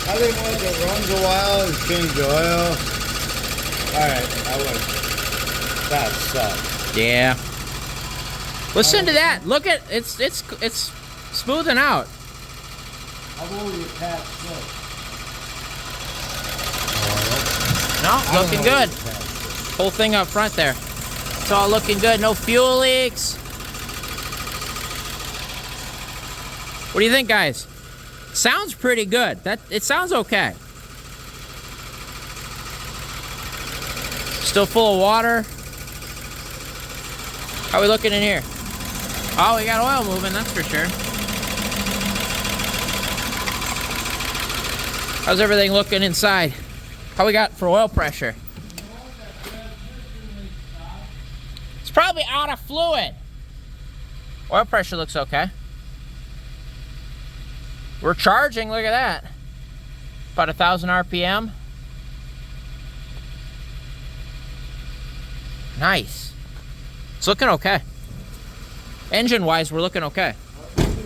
I think once it runs a while, you change the oil. Alright, I would. That sucks. Yeah. Listen to that. Look at it's smoothing out. How old are you past six? No, looking good. Whole thing up front there. It's all looking good. No fuel leaks. What do you think, guys? Sounds pretty good. It sounds okay. Still full of water. How are we looking in here? Oh, we got oil moving, that's for sure. How's everything looking inside? How we got for oil pressure? It's probably out of fluid. Oil pressure looks okay. We're charging, look at that. About 1,000 RPM. Nice. It's looking okay. Engine-wise, we're looking okay. It's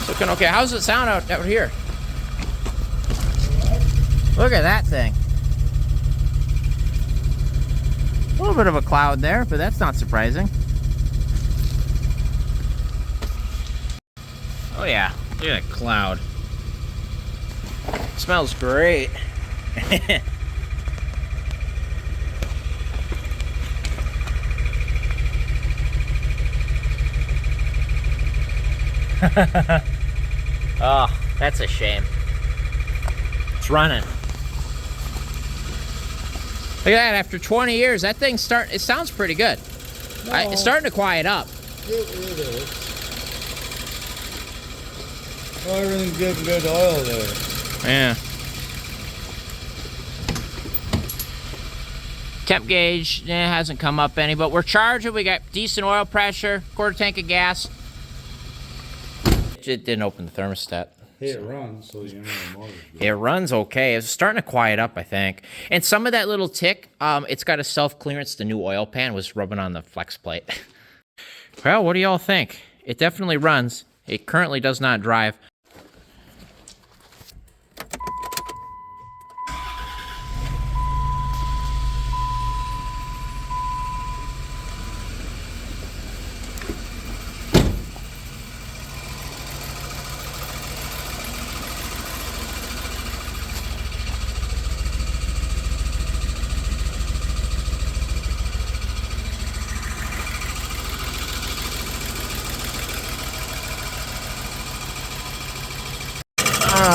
looking okay. How's it sound out here? Look at that thing. A little bit of a cloud there, but that's not surprising. Oh yeah, look at that cloud. It smells great. Oh, that's a shame. It's running. Look at that, after 20 years, that thing it sounds pretty good. No. It's starting to quiet up. It is. Well, everything's getting good oil there. Yeah. Temp gauge, hasn't come up any, but we're charging. We got decent oil pressure, quarter tank of gas. It didn't open the thermostat. Hey, it runs, so you know the motor's good. It runs okay. It's starting to quiet up, I think. And some of that little tick, it's got a self-clearance. The new oil pan was rubbing on the flex plate. Well, what do y'all think? It definitely runs. It currently does not drive.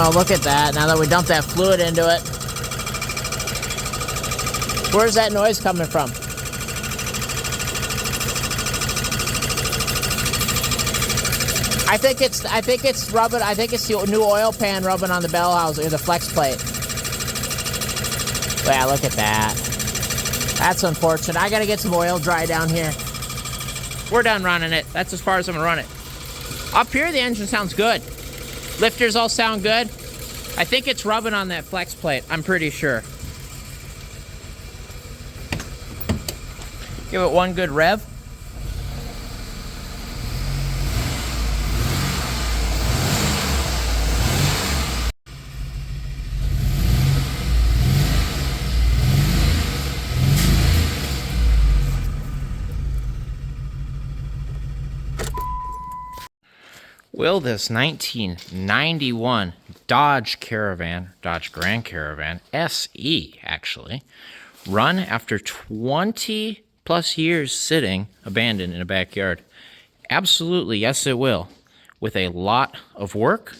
Oh, look at that. Now that we dumped that fluid into it. Where's that noise coming from? I think it's rubbing. I think it's the new oil pan rubbing on the bell housing or the flex plate. Yeah, look at that. That's unfortunate. I gotta get some oil dry down here. We're done running it. That's as far as I'm gonna run it. Up here, the engine sounds good. Lifters all sound good. I think it's rubbing on that flex plate. I'm pretty sure. Give it one good rev. Will this 1991 Dodge Grand Caravan, SE actually, run after 20 plus years sitting abandoned in a backyard? Absolutely, yes it will. With a lot of work,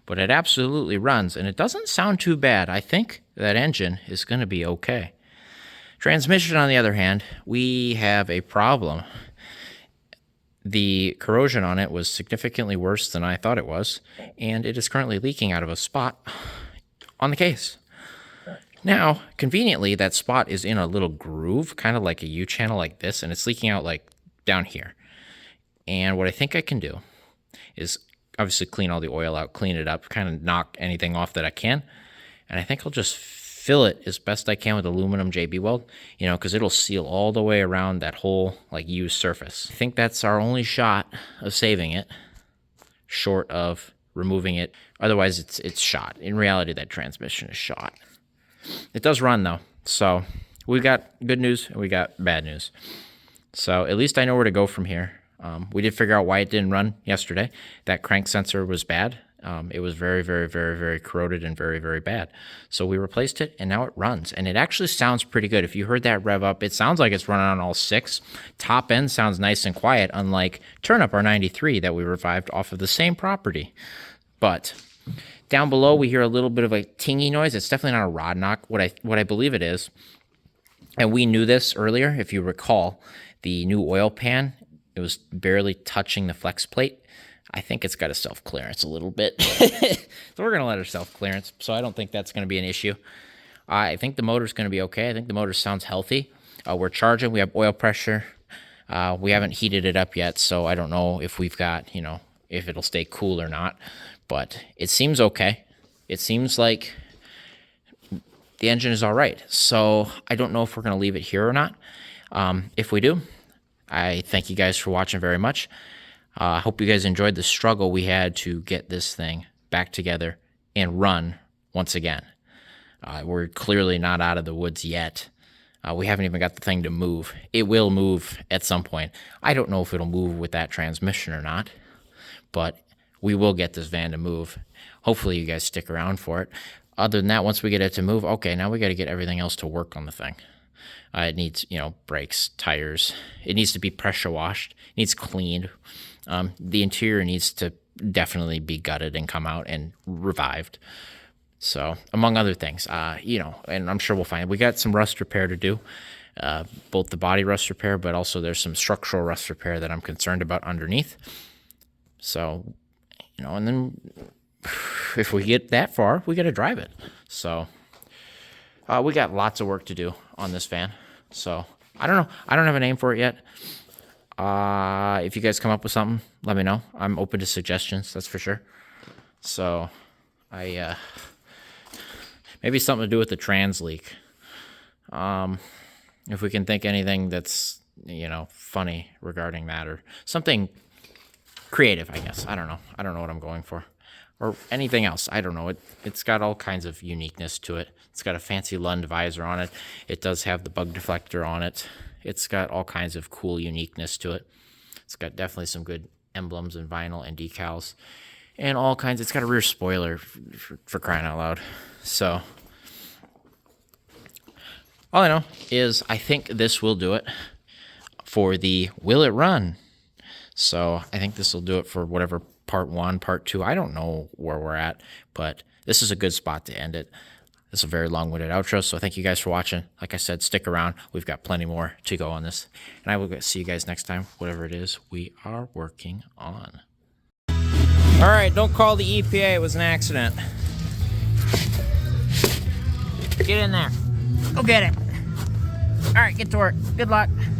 but it absolutely runs, and it doesn't sound too bad. I think that engine is going to be okay. Transmission, on the other hand, we have a problem. The corrosion on it was significantly worse than I thought it was, and it is currently leaking out of a spot on the case. Now, conveniently, that spot is in a little groove, kind of like a U-channel like this, and it's leaking out like down here. And what I think I can do is obviously clean all the oil out, clean it up, kind of knock anything off that I can, and I think I'll just fill it as best I can with aluminum JB weld, you know, because it'll seal all the way around that whole like used surface. I think that's our only shot of saving it, short of removing it. Otherwise, it's shot. In reality, that transmission is shot. It does run though, so we got good news and we got bad news. So at least I know where to go from here. We did figure out why it didn't run yesterday. That crank sensor was bad. It was very, very, very, very corroded and very, very bad. So we replaced it, and now it runs. And it actually sounds pretty good. If you heard that rev up, it sounds like it's running on all six. Top end sounds nice and quiet, unlike Turnup R93 that we revived off of the same property. But down below, we hear a little bit of a tingy noise. It's definitely not a rod knock. What I believe it is, and we knew this earlier, if you recall, the new oil pan, it was barely touching the flex plate. I think it's got a self-clearance a little bit. So we're going to let her self-clearance. So I don't think that's going to be an issue. I think the motor's going to be okay. I think the motor sounds healthy. We're charging. We have oil pressure. We haven't heated it up yet, so I don't know if we've got, you know, if it'll stay cool or not. But it seems okay. It seems like the engine is all right. So I don't know if we're going to leave it here or not. If we do, I thank you guys for watching very much. I hope you guys enjoyed the struggle we had to get this thing back together and run once again. We're clearly not out of the woods yet. We haven't even got the thing to move. It will move at some point. I don't know if it'll move with that transmission or not, but we will get this van to move. Hopefully you guys stick around for it. Other than that, once we get it to move, okay, now we got to get everything else to work on the thing. It needs, you know, brakes, tires. It needs to be pressure washed. It needs cleaned. The interior needs to definitely be gutted and come out and revived. So, among other things, you know, and I'm sure we'll find, we got some rust repair to do, both the body rust repair, but also there's some structural rust repair that I'm concerned about underneath. So, you know, and then if we get that far, we got to drive it. So, we got lots of work to do on this van. So, I don't know. I don't have a name for it yet. If you guys come up with something, let me know. I'm open to suggestions, that's for sure. So, maybe something to do with the trans leak. If we can think anything that's, you know, funny regarding that, or something creative, I guess. I don't know. I don't know what I'm going for. Or anything else. I don't know. It's got all kinds of uniqueness to it. It's got a fancy Lund visor on it. It does have the bug deflector on it. It's got all kinds of cool uniqueness to it. It's got definitely some good emblems and vinyl and decals. And all kinds. It's got a rear spoiler for crying out loud. So, all I know is I think this will do it for the Will It Run? So I think this will do it for whatever part 1, part 2. I don't know where we're at, but this is a good spot to end it. This is a very long-winded outro, so thank you guys for watching. Like I said, stick around. We've got plenty more to go on this. And I will see you guys next time, whatever it is we are working on. All right, don't call the EPA. It was an accident. Get in there. Go get it. All right, get to work. Good luck.